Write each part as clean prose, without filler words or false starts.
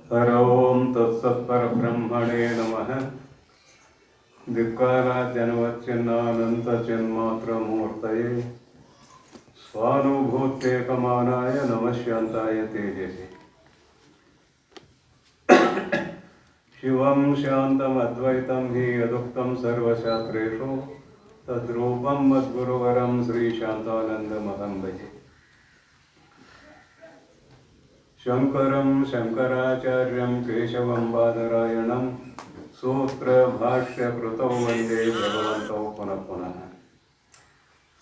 ಹರಂ ತತ್ಸತ್ಪರಬ್ರಹ್ಮಣೇ ನಮಃ. ಧಿಕ್ಕಾರಾಧ್ಯನವಚ್ಛಿನ್ನಾನಂತಚಿನ್ಮಾತ್ರಮೂರ್ತಯೇ ಸ್ವಾನುಭೂತ್ಯೇಕಮಾನಾಯ ನಮಃ ಶಾಂತಾಯ ತೇಜಸಿ. ಶಿವಂ ಶಾಂತಮದ್ವೈತಂ ಹಿ ಯದುಕ್ತಂ ಸರ್ವಶಾಸ್ತ್ರೇಷು ತದ್ರೂಪಂ ಮದ್ಗುರುವರಂ ಶ್ರೀ ಶಾಂತಾನಂದಮಹಂ ಭಜೆ. ಶಂಕರಂ ಶಂಕರಾಚಾರ್ಯಂ ಕೇಶವಂ ಬಾದರಾಯಣಂ ಸೂತ್ರ ಭಾಷ್ಯ ಕೃತೌ ವಂದೇ ಭಗವಂತೌ ಪುನಃ ಪುನಃ.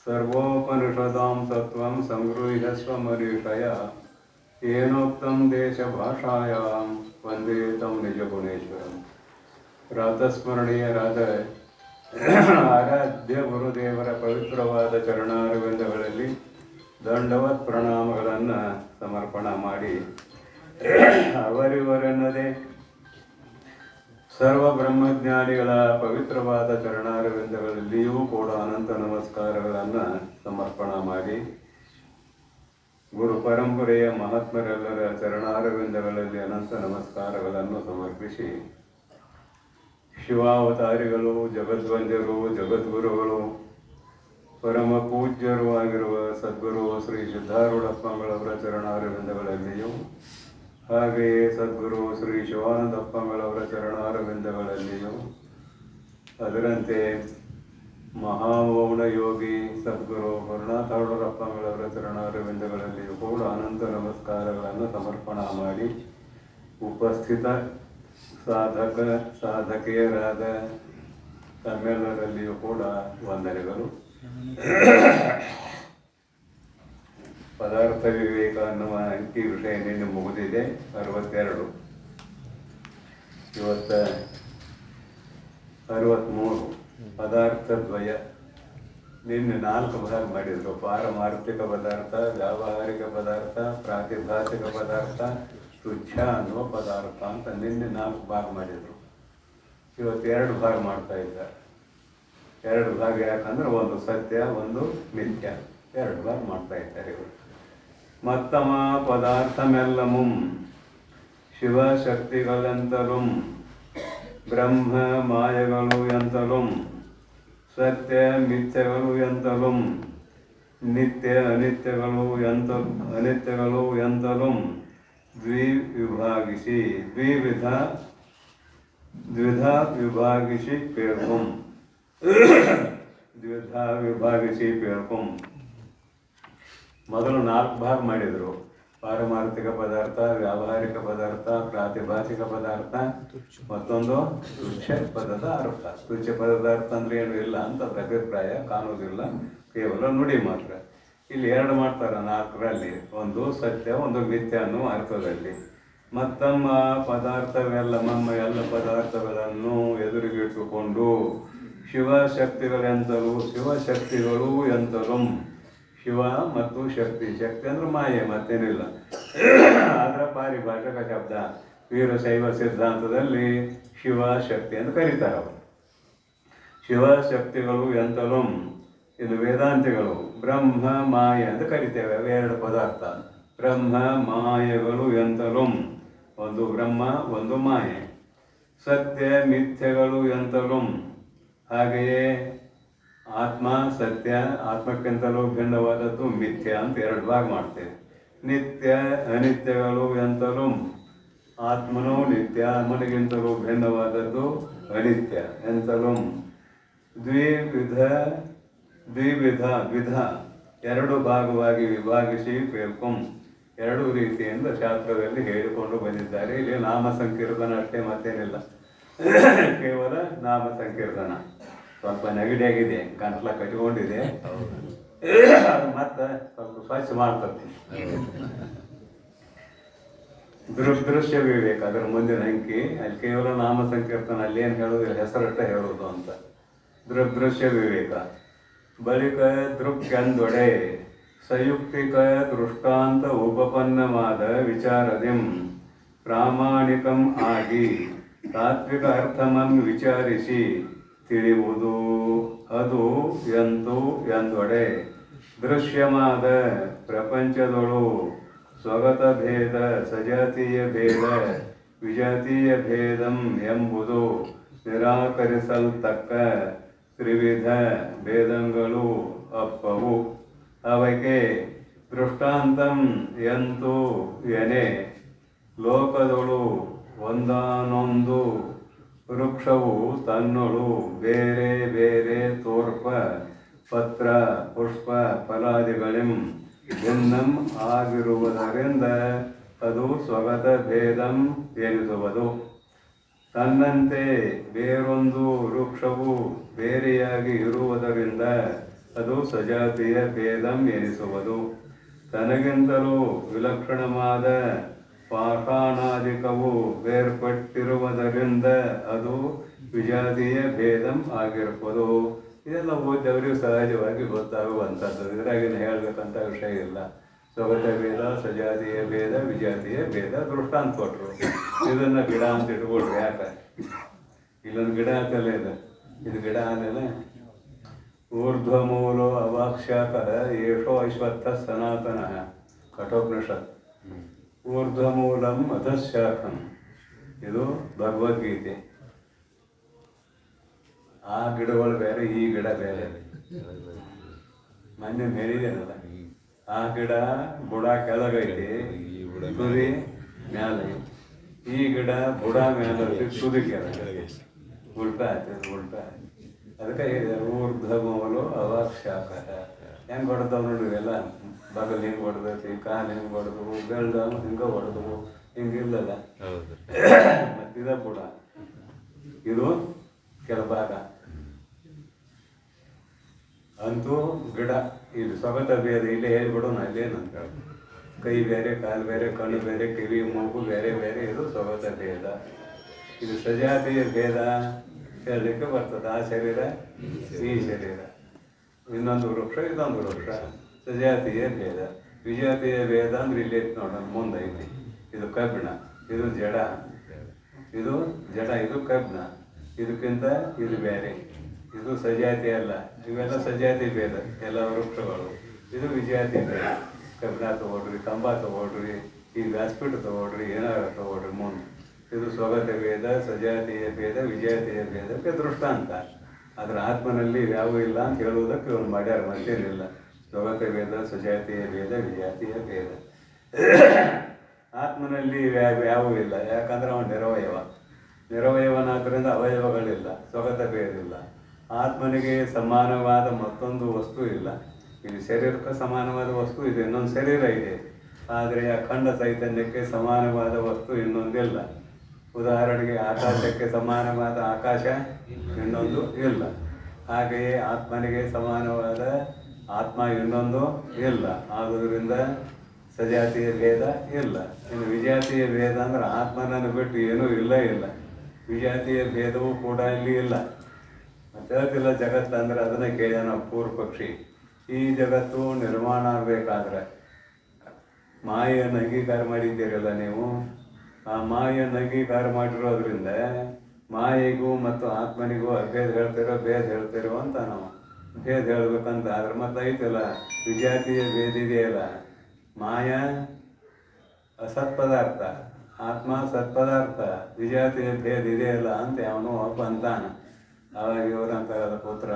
ಸರ್ವೋಪನಿಷದಾಂ ತತ್ವಂ ಸಂಗೃಹ್ಯ ಸ್ವಮರೀಷಯ ಏನೋಕ್ತಂ ದೇಶಭಾಷಾಯಾಂ ವಂದೇ ತಂ ನಿಜಗುಣೇಶ್ವರಂ. ಪ್ರಾತಸ್ಮರಣೀಯರಾದ ಆರಾಧ್ಯ ಗುರುದೇವರ ಪವಿತ್ರವಾದ ಚರಣಾರವಿಂದಗಳಲ್ಲಿ ದಂಡವತ್ ಪ್ರಣಾಮಗಳನ್ನು ಸಮರ್ಪಣ ಮಾಡಿ, ಅವರಿವರೆನ್ನದೇ ಸರ್ವ ಬ್ರಹ್ಮಜ್ಞಾನಿಗಳ ಪವಿತ್ರವಾದ ಚರಣಾರವಿಂದಗಳಲ್ಲಿಯೂ ಕೂಡ ಅನಂತ ನಮಸ್ಕಾರಗಳನ್ನು ಸಮರ್ಪಣ ಮಾಡಿ, ಗುರು ಪರಂಪರೆಯ ಮಹಾತ್ಮರೆಲ್ಲರ ಚರಣಾರವಿಂದಗಳಲ್ಲಿ ಅನಂತ ನಮಸ್ಕಾರಗಳನ್ನು ಸಮರ್ಪಿಸಿ, ಶಿವಾವತಾರಿಗಳು, ಜಗದ್ವಂದ್ಯರು, ಜಗದ್ಗುರುಗಳು, ಪರಮ ಪೂಜ್ಯರು ಆಗಿರುವ ಸದ್ಗುರು ಶ್ರೀ ಸಿದ್ಧಾರೂಢಪ್ಪಂಗಳವರ ಚರಣಾರವಿಂದಗಳಲ್ಲಿಯೂ, ಹಾಗೆಯೇ ಸದ್ಗುರು ಶ್ರೀ ಶಿವಾನಂದಪ್ಪಂಗಳವರ ಚರಣಾರವಿಂದಗಳಲ್ಲಿಯೂ, ಅದರಂತೆ ಮಹಾಮೌನ ಯೋಗಿ ಸದ್ಗುರು ಗುರುನಾಥರಪ್ಪಂಗಳವರ ಚರಣಾರವಿಂದಗಳಲ್ಲಿಯೂ ಕೂಡ ಅನಂತ ನಮಸ್ಕಾರಗಳನ್ನು ಸಮರ್ಪಣ ಮಾಡಿ, ಉಪಸ್ಥಿತ ಸಾಧಕೆಯರಾದ ತಮ್ಮೆಲ್ಲರಲ್ಲಿಯೂ ಕೂಡ ವಂದನೆಗಳು. ಪದಾರ್ಥ ವಿವೇಕ ಅನ್ನುವ ಅಂಕಿ ವಿಷಯ ನಿನ್ನೆ ಮುಗಿದಿದೆ, 62. ಇವತ್ತ 63 ಪದಾರ್ಥ ದ್ವಯ. ನಿನ್ನೆ 4 ಭಾಗ ಮಾಡಿದರು. ಪಾರಮಾರ್ಥಿಕ ಪದಾರ್ಥ, ವ್ಯಾವಹಾರಿಕ ಪದಾರ್ಥ, ಪ್ರಾತಿಭಾಷಿಕ ಪದಾರ್ಥ, ತುಚ್ಛ ಅನ್ನುವ ಪದಾರ್ಥ ಅಂತ ನಿನ್ನೆ 4 ಭಾಗ ಮಾಡಿದರು. ಇವತ್ತು 2 ಭಾಗ ಮಾಡ್ತಾ ಇದ್ದಾರೆ. 2 ಭಾಗ ಯಾಕಂದ್ರೆ ಒಂದು ಸತ್ಯ, ಒಂದು ಮಿಥ್ಯ, 2 ಭಾಗ ಮಾಡ್ತಾ ಇದ್ದಾರೆ ಇವರು. ಮತ್ತಮ ಪದಾರ್ಥಮೆಲ್ಲಮುಂ ಶಿವಶಕ್ತಿಗಳೆಂತಲುಂ ಬ್ರಹ್ಮ ಮಾಯಗಳು ಎಂತಲುಂ ಸತ್ಯ ಮಿಥ್ಯಗಳು ಎಂತಲುಂ ನಿತ್ಯ ಅನಿತ್ಯಗಳು ಎಂತಲುಂ ದ್ವಿಧ ವಿಭಾಗಿಸಿ ಪೇಳ್ಕುಂ. ದ್ವಿಧ ವಿಭಾಗಿಸಿ ಪೇಳ್ಕುಂ. ಮೊದಲು 4 ಭಾಗ ಮಾಡಿದರು. ಪಾರಮಾರ್ಥಿಕ ಪದಾರ್ಥ, ವ್ಯಾವಹಾರಿಕ ಪದಾರ್ಥ, ಪ್ರಾತಿಭಾಷಿಕ ಪದಾರ್ಥ, ಮತ್ತೊಂದು ತುಚ್ಛ ಪದದ ಅರ್ಥ. ತುಚ್ಛ ಪದದ ಅರ್ಥ ಅಂದ್ರೆ ಏನು ಇಲ್ಲ ಅಂತ ಅಭಿಪ್ರಾಯ ಕಾಣುವುದಿಲ್ಲ, ಕೇವಲ ನುಡಿ ಮಾತ್ರ. ಇಲ್ಲಿ 2 ಮಾಡ್ತಾರೆ 4ರಲ್ಲಿ, ಒಂದು ಸತ್ಯ, ಒಂದು ಮಿಥ್ಯ ಅನ್ನುವ ಅರ್ಥದಲ್ಲಿ. ಮತ್ತಮ್ಮ ಪದಾರ್ಥವೆಲ್ಲಮಮ್ಮ ಎಲ್ಲ ಪದಾರ್ಥಗಳನ್ನು ಎದುರಿಗಿಟ್ಟುಕೊಂಡು ಶಿವಶಕ್ತಿಗಳು ಎಂತಲೂ. ಶಿವ ಮತ್ತು ಶಕ್ತಿ. ಶಕ್ತಿ ಅಂದ್ರೆ ಮಾಯೆ, ಮತ್ತೇನಿಲ್ಲ. ಅದರ ಪಾರಿಭಾಷಕ ಶಬ್ದ. ವೀರಶೈವ ಸಿದ್ಧಾಂತದಲ್ಲಿ ಶಿವಶಕ್ತಿ ಅಂತ ಕರೀತಾರೆ ಅವರು. ಶಿವಶಕ್ತಿಗಳು ಎಂತಲೂ. ಇದು ವೇದಾಂತಿಗಳು ಬ್ರಹ್ಮ ಮಾಯೆ ಅಂತ ಕರಿತೇವೆ. 2 ಪದಾರ್ಥ. ಬ್ರಹ್ಮ ಮಾಯೆಗಳು ಎಂತಲೂ. ಒಂದು ಬ್ರಹ್ಮ, ಒಂದು ಮಾಯೆ. ಸತ್ಯ ಮಿಥ್ಯಗಳು ಎಂತಲೂ. ಹಾಗೆಯೇ ಆತ್ಮ ಸತ್ಯ, ಆತ್ಮಕ್ಕಿಂತಲೂ ಭಿನ್ನವಾದದ್ದು ಮಿಥ್ಯ ಅಂತ 2 ಭಾಗ ಮಾಡ್ತೇವೆ. ನಿತ್ಯ ಅನಿತ್ಯಗಳು ಎಂತಲೂ. ಆತ್ಮನೂ ನಿತ್ಯ, ಆತ್ಮನಿಗಿಂತಲೂ ಭಿನ್ನವಾದದ್ದು ಅನಿತ್ಯ ಎಂತಲೂ. ದ್ವಿಧ 2 ಭಾಗವಾಗಿ ವಿಭಾಗಿಸಿ ಪೇಳ್ಕುಂ. 2 ರೀತಿಯಿಂದ ಶಾಸ್ತ್ರದಲ್ಲಿ ಹೇಳಿಕೊಂಡು ಬಂದಿದ್ದಾರೆ. ಇಲ್ಲಿ ನಾಮ ಸಂಕೀರ್ತನ ಅಷ್ಟೇ, ಮತ್ತೇನಿಲ್ಲ, ಕೇವಲ ನಾಮ ಸಂಕೀರ್ತನ. ಸ್ವಲ್ಪ ನೆಗಡಿಯಾಗಿದೆ, ಗಂಟ್ಲ ಕಟ್ಟಿಕೊಂಡಿದೆ, ಮತ್ತೆ ಸ್ವಲ್ಪ ಸ್ವಚ್ಛ ಮಾಡ್ತದೆ. ದೃಶ್ಯ ವಿವೇಕ ಅದರ ಮುಂದಿನ ಅಂಕಿ. ಅಲ್ಲಿ ಕೇವಲ ನಾಮ ಸಂಕೀರ್ತನ, ಅಲ್ಲಿ ಏನು ಹೇಳೋದಿಲ್ಲ, ಹೆಸರಷ್ಟ ಹೇಳೋದು ಅಂತ. ದೃಶ್ಯ ವಿವೇಕ. ಬಳಿಕ ದೃಕ್ಕೆಂದೊಡೆ ಸಂಯುಕ್ತಿಕ ದೃಷ್ಟಾಂತ ಉಪಪನ್ನವಾದ ವಿಚಾರದಿಂ ಪ್ರಾಮಾಣಿಕಂ ಆಗಿ ತಾತ್ವಿಕ ಅರ್ಥಮನ್ನು ವಿಚಾರಿಸಿ ತಿಳಿಯುವುದು. ಅದು ಎಂದೊಡೆ ದೃಶ್ಯವಾದ ಪ್ರಪಂಚದೊಳು ಸ್ವಗತ ಭೇದ, ಸಜಾತೀಯ ಭೇದ, ವಿಜಾತೀಯ ಭೇದಂ ಎಂಬುದು ನಿರಾಕರಿಸಲ್ತಕ್ಕ ತ್ರಿವಿಧ ಭೇದಗಳು ಅಪ್ಪವು. ಅವಕ್ಕೆ ದೃಷ್ಟಾಂತಂ ಎಂತೂ ಎನೆ ಲೋಕದೊಳು ಒಂದಾನೊಂದು ವೃಕ್ಷವು ತನ್ನೊಳು ಬೇರೆ ಬೇರೆ ತೋರ್ಪ ಪತ್ರ ಪುಷ್ಪ ಫಲಾದಿಗಳೆಂ ಭಿನ್ನಂ ಆಗಿರುವುದರಿಂದ ಅದು ಸ್ವಗತ ಭೇದಂ ಎನಿಸುವುದು. ತನ್ನಂತೆ ಬೇರೊಂದು ವೃಕ್ಷವು ಬೇರೆಯಾಗಿ ಇರುವುದರಿಂದ ಅದು ಸಜಾತಿಯ ಭೇದಂ ಎನಿಸುವುದು. ತನಗಿಂತಲೂ ವಿಲಕ್ಷಣವಾದ ಪಾಷಾಣಾದಿಕವು ಬೇರ್ಪಟ್ಟಿರುವುದರಿಂದ ಅದು ವಿಜಾತೀಯ ಭೇದಂ ಆಗಿರ್ಬೋದು. ಇದೆಲ್ಲ ಓದಿದವರಿಗೆ ಸಹಜವಾಗಿ ಗೊತ್ತಾಗುವಂಥದ್ದು. ಇದರಾಗಿನ ಹೇಳಬೇಕಂತ ವಿಷಯ ಇಲ್ಲ. ಸ್ವಗತ ಭೇದ, ಸಜಾತಿಯ ಭೇದ, ವಿಜಾತಿಯ ಭೇದ ದೃಷ್ಟಾಂತ ಕೊಟ್ಟರು. ಇದನ್ನು ಗಿಡ ಅಂತ ಇಟ್ಕೊಳ್ರಿ. ಯಾಕೆ ಇಲ್ಲೊಂದು ಗಿಡ ಅಂತಲೇ ಇದೆ. ಇದು ಗಿಡ ಆಮೇಲೆ ಊರ್ಧ್ವಮೂಲೋ ಅವಾಕ್ಷಾಕ ಏಷೋ ಐಶ್ವತ್ಥ ಸನಾತನ ಕಠೋಪನಿಷತ್. ಊರ್ಧ್ವಮೂಲಂ ಅಧಃಶಾಖಂ, ಇದು ಭಗವದ್ಗೀತೆ. ಆ ಗಿಡಗಳು ಬೇರೆ, ಈ ಗಿಡ ಬೇರೆ. ಮೊನ್ನೆ ಮೇಲಿದೇನಲ್ಲ, ಆ ಗಿಡ ಬುಡ ಕೆಳಗೈತಿ, ತುದಿ ಮ್ಯಾಲೆ. ಈ ಗಿಡ ಬುಡ ಮೇಲೆ, ತುದಿ ಕೆಳಗೆ. ಉಲ್ಟಾ ಆಯ್ತು, ಉಲ್ಟಾ. ಅದಕ್ಕೆ ಊರ್ಧ್ವಮೂಲೋ ಅವಾಕ್ಷಾಕ. ಹೆಂಗೆ ಹೊಡೆದವು ನೋಡಿ ಎಲ್ಲ, ಬಗಲ್ ಹಿಂಗೆ ಹೊಡೆದೈತಿ, ಕಾಲು ಹಿಂಗೆ ಹೊಡೆದವು, ಬೆಳ್ದ ಹಿಂಗೆ ಹೊಡೆದವು, ಹಿಂಗಿಲ್ಲಲ್ಲ. ಮತ್ತಿದ ಬುಡ, ಇದು ಕೆಳಭಾಗ. ಅಂತೂ ಗಿಡ ಇದು ಸ್ವಗತ ಭೇದ. ಇಲ್ಲೇ ಹೇಳ್ಬಿಡೋಣ, ಅಲ್ಲೇನಂತ. ಕೈ ಬೇರೆ, ಕಾಲು ಬೇರೆ, ಕಣ್ಣು ಬೇರೆ, ಕಿವಿ ಮೂಗು ಬೇರೆ ಬೇರೆ, ಇದು ಸ್ವಗತ ಭೇದ. ಇದು ಸಜಾತಿಯ ಭೇದ ಹೇಳಲಿಕ್ಕೆ ಬರ್ತದೆ. ಆ ಶರೀರ, ಈ ಶರೀರ, ಇನ್ನೊಂದು ವೃಕ್ಷ, ಇದೊಂದು ವೃಕ್ಷ. ಸಜಾತಿಯ ಭೇದ. ವಿಜಾತಿಯ ಭೇದ ಅಂದ್ರೆ ಇಲ್ಲಿ ನೋಡೋಣ, ಮುಂದೈತಿ. ಇದು ಕಬ್ಬಿಣ, ಇದು ಜಡ, ಇದು ಜಡ, ಇದು ಕಬ್ಬಿಣ. ಇದಕ್ಕಿಂತ ಇದು ಬೇರೆ, ಇದು ಸಜಾತಿ ಅಲ್ಲ. ಇವೆಲ್ಲ ಸಜಾತಿ ಭೇದ, ಎಲ್ಲ ವೃಕ್ಷಗಳು. ಇದು ವಿಜಾತಿ ಭೇದ. ಕಬ್ಬಿಣ ತಗೊಳ್ರಿ, ಕಂಬ ತಗೊಳ್ರಿ, ಈ ವ್ಯಾಸ್ಪೀಠ ತಗೊಳ್ರಿ, ಏನಾರ ತಗೊಳ್ರಿ ಮುಂದೆ. ಇದು ಸ್ವಗತ ಭೇದ, ಸಜಾತಿಯ ಭೇದ, ವಿಜಾತಿಯ ಭೇದಕ್ಕೆ ದೃಷ್ಟಾಂತ. ಅದರ ಆತ್ಮನಲ್ಲಿ ಯಾವ ಇಲ್ಲ ಅಂತ ಹೇಳುವುದಕ್ಕೆ ಇವನು ಮಾಡ್ಯಾರ, ಮತ್ತೇನಿಲ್ಲ. ಸ್ವಗತ ಭೇದ, ಸಜಾತಿಯ ಭೇದ, ವಿಜಾತಿಯ ಭೇದ. ಆತ್ಮನಲ್ಲಿ ಯಾವೂ ಇಲ್ಲ. ಯಾಕಂದ್ರೆ ಅವನು ನಿರವಯವ. ನಿರವಯವನಾದ್ದರಿಂದ ಅವಯವಗಳಿಲ್ಲ, ಸ್ವಗತ ಭೇದ ಇಲ್ಲ. ಆತ್ಮನಿಗೆ ಸಮಾನವಾದ ಮತ್ತೊಂದು ವಸ್ತು ಇಲ್ಲ. ಇದು ಶರೀರಕ್ಕೆ ಸಮಾನವಾದ ವಸ್ತು ಇದೆ, ಇನ್ನೊಂದು ಶರೀರ ಇದೆ. ಆದರೆ ಅಖಂಡ ಚೈತನ್ಯಕ್ಕೆ ಸಮಾನವಾದ ವಸ್ತು ಇನ್ನೊಂದಿಲ್ಲ. ಉದಾಹರಣೆಗೆ ಆಕಾಶಕ್ಕೆ ಸಮಾನವಾದ ಆಕಾಶ ಇನ್ನೊಂದು ಇಲ್ಲ. ಹಾಗೆಯೇ ಆತ್ಮನಿಗೆ ಸಮಾನವಾದ ಆತ್ಮ ಇನ್ನೊಂದು ಇಲ್ಲ. ಆದುದರಿಂದ ಸಜಾತಿಯ ಭೇದ ಇಲ್ಲ. ಇನ್ನು ವಿಜಾತಿಯ ಭೇದ ಅಂದ್ರೆ ಆತ್ಮನನ್ನು ಬಿಟ್ಟು ಏನೂ ಇಲ್ಲ ಇಲ್ಲ. ವಿಜಾತಿಯ ಭೇದವೂ ಕೂಡ ಇಲ್ಲಿ ಇಲ್ಲ. ಹೇಳ್ತಿಲ್ಲ ಜಗತ್ತು ಅಂದ್ರೆ ಅದನ್ನೇ ಕೇಳ ನಾವು ಪೂರ್ವ ಪಕ್ಷಿ. ಈ ಜಗತ್ತು ನಿರ್ಮಾಣ ಆಗಬೇಕಾದ್ರೆ ಮಾಯೆಯನ್ನು ಅಂಗೀಕಾರ ಮಾಡಿದ್ದೀರಲ್ಲ ನೀವು. ಆ ಮಾಯೆಯನ್ನು ಅಂಗೀಕಾರ ಮಾಡಿರೋದ್ರಿಂದ ಮಾಯೆಗೂ ಮತ್ತು ಆತ್ಮನಿಗೂ ಅಭೇದ ಹೇಳ್ತಿರೋ, ಭೇದ ಹೇಳ್ತಿರೋ ಅಂತ ನಾವು ಭೇದ ಹೇಳ್ಬೇಕಂತ. ಆದ್ರೆ ಮತ್ತೆ ಐತಲ್ಲ ವಿಜಾತಿಯ ಭೇದ ಇದೆಯಲ್ಲ. ಮಾಯ ಅಸತ್ಪದಾರ್ಥ, ಆತ್ಮ ಸತ್ಪದಾರ್ಥ. ವಿಜಾತಿಯ ಭೇದ ಇದೆಯಲ್ಲ ಅಂತ ಅವನು ಒಬ್ಬ ಅಂತಾನ. ಅವಾಗ ಇವ್ರಂತಾರಲ್ಲ ಪುತ್ರ,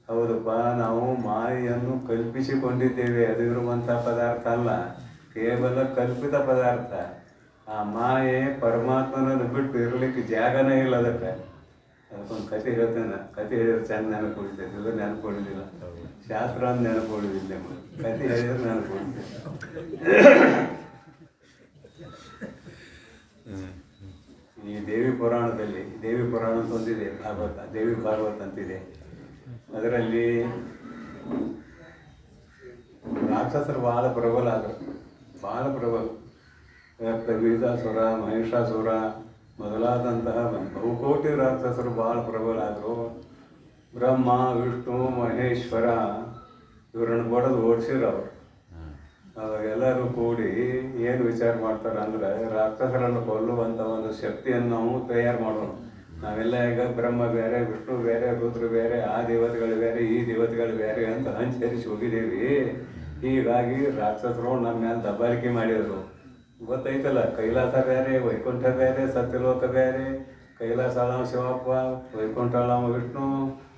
ಹೌದಪ್ಪ, ನಾವು ಮಾಯೆಯನ್ನು ಕಲ್ಪಿಸಿಕೊಂಡಿದ್ದೇವೆ. ಅದು ಇರುವಂಥ ಪದಾರ್ಥ ಅಲ್ಲ, ಕೇವಲ ಕಲ್ಪಿತ ಪದಾರ್ಥ. ಆ ಮಾಯೆ ಪರಮಾತ್ಮನನ್ನು ಬಿಟ್ಟು ಇರಲಿಕ್ಕೆ ಜಾಗನೇ ಇಲ್ಲ. ಅದಕ್ಕೊಂದು ಕತೆ ಹೇಳ್ತೇನೆ. ಕತೆ ಹೇಳಿದ್ರೆ ಚೆಂದ ನೆನಪು ಉಳಿತೈತೆ. ಇಲ್ಲದ್ರೆ ನೆನಪು ಉಳಿದಿಲ್ಲ. ಶಾಸ್ತ್ರ ಅಂತ ನೆನಪು ಉಳಿದಿಲ್ಲ. ಕತೆ ಹೇಳಿದ್ರೆ ನೆನಪು ಉಳಿತೈತೆ. ಈ ದೇವಿ ಪುರಾಣದಲ್ಲಿ, ದೇವಿ ಪುರಾಣ ಅಂತ ಒಂದಿದೆ, ಭಾಗವತ, ದೇವಿ ಭಾಗವತ ಅಂತಿದೆ. ಅದರಲ್ಲಿ ರಾಕ್ಷಸರು ಭಾಳ ಪ್ರಬಲ ಆದರು, ಭಾಳ ಪ್ರಬಲ. ಬೀಜಾಸುರ, ಮಹಿಷಾಸುರ ಮೊದಲಾದಂತಹ ಬಹುಕೋಟಿ ರಾಕ್ಷಸರು ಭಾಳ ಪ್ರಬಲ ಆದರು. ಬ್ರಹ್ಮ, ವಿಷ್ಣು, ಮಹೇಶ್ವರ ಇವರನ್ನು ಬಡದು ಓಡಿಸಿರು ಅವರು. ಅವಾಗ ಎಲ್ಲರೂ ಕೂಡಿ ಏನು ವಿಚಾರ ಮಾಡ್ತಾರೆ ಅಂದರೆ, ರಾಕ್ಷಸರನ್ನು ಕೊಲ್ಲುವಂಥ ಒಂದು ಶಕ್ತಿಯನ್ನು ನಾವು ತಯಾರು ಮಾಡೋಣ. ನಾವೆಲ್ಲ ಈಗ ಬ್ರಹ್ಮ ಬೇರೆ, ವಿಷ್ಣು ಬೇರೆ, ರುದ್ರ ಬೇರೆ, ಆ ದೇವತೆಗಳು ಬೇರೆ, ಈ ದೇವತೆಗಳು ಬೇರೆ ಅಂತ ಹಂಚರಿಸಿ ಹೋಗಿದ್ದೀವಿ. ಹೀಗಾಗಿ ರಾಕ್ಷಸರು ನಮ್ಮ ಮೇಲೆ ದಬ್ಬಾಳಿಕೆ ಮಾಡಿದರು. ಗೊತ್ತೈತಲ್ಲ, ಕೈಲಾಸ ಬೇರೆ, ವೈಕುಂಠ ಬೇರೆ, ಸತ್ಯಲೋಕ ಬೇರೆ. ಕೈಲಾಸ ಆಳವ ಶಿವಪ್ಪ, ವೈಕುಂಠ ಆಳವ ವಿಷ್ಣು,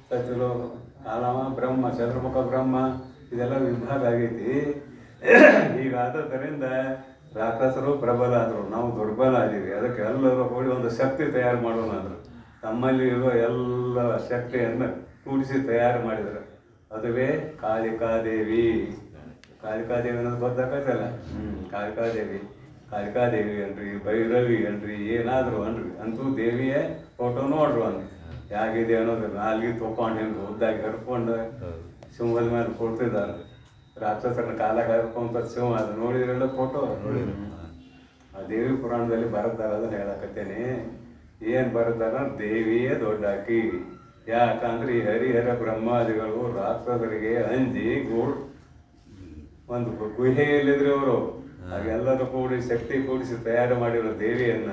ಸತ್ಯಲೋಕ ಆಳವ ಬ್ರಹ್ಮ, ಚಂದ್ರಮುಖ ಬ್ರಹ್ಮ. ಇದೆಲ್ಲ ವಿಭಾಗ ಆಗೈತಿ. ಹೀಗಾದ್ದರಿಂದ ರಾಕ್ಷಸರು ಪ್ರಬಲ ಆದರು, ನಾವು ದುರ್ಬಲ ಆದೀವಿ. ಅದಕ್ಕೆ ಎಲ್ಲರೂ ಕೂಡಿ ಒಂದು ಶಕ್ತಿ ತಯಾರು ಮಾಡೋಣ ಅಂದರು. ತಮ್ಮಲ್ಲಿ ಇರುವ ಎಲ್ಲ ಶಕ್ತಿಯನ್ನು ಕೂಡಿಸಿ ತಯಾರು ಮಾಡಿದರು. ಅದುವೇ ಕಾಳಿಕಾದೇವಿ. ಕಾಳಿಕಾದೇವಿ ಅನ್ನೋದು ಗೊತ್ತಾಗತ್ತಲ್ಲ. ಕಾಳಿಕಾದೇವಿ, ಕಾಳಿಕಾದೇವಿ ಅನ್ರಿ, ಭೈರವಿ ಅನ್ರಿ, ಏನಾದರೂ ಅನ್ರಿ, ಅಂತೂ ದೇವಿಯೇ ಫೋಟೋ ನೋಡ್ರು ಅಂದು ಹೇಗಿದೆ ಅನ್ನೋದು. ನಾಲ್ಗೆ ತೊಗೊಂಡು ಹೆಂಗೆ ಉದ್ದಾಗಿ ಹರ್ಕೊಂಡು ಸಿಂಹದ ಮೇಲೆ ಕೊಡ್ತಿದ್ದಾರೆ. ರಾಕ್ಷಸರನ್ನ ಕಾಲಾಗ ಹರ್ಕೊಂತ ಸಿಂಹ, ಅದು ನೋಡಿದ್ರೆಲ್ಲ ಫೋಟೋ ನೋಡಿದ್ರು. ಆ ದೇವಿ ಪುರಾಣದಲ್ಲಿ ಬರುತ್ತಾರೆ, ಅದನ್ನು ಹೇಳಕತ್ತೇನೆ. ಏನು ಬರುತ್ತಾರ, ದೇವಿಯೇ ದೊಡ್ಡಾಕಿ. ಯಾಕಂದ್ರೆ ಈ ಹರಿಹರ ಬ್ರಹ್ಮಾದಿಗಳು ರಾಕ್ಷಸರಿಗೆ ಅಂಜಿ ಒಂದು ಗುಹೆಯಲ್ಲಿದ್ರು ಅವರು. ಹಾಗೆಲ್ಲರೂ ಕೂಡಿ ಶಕ್ತಿ ಕೂಡಿಸಿ ತಯಾರು ಮಾಡಿರೋ ದೇವಿಯನ್ನ,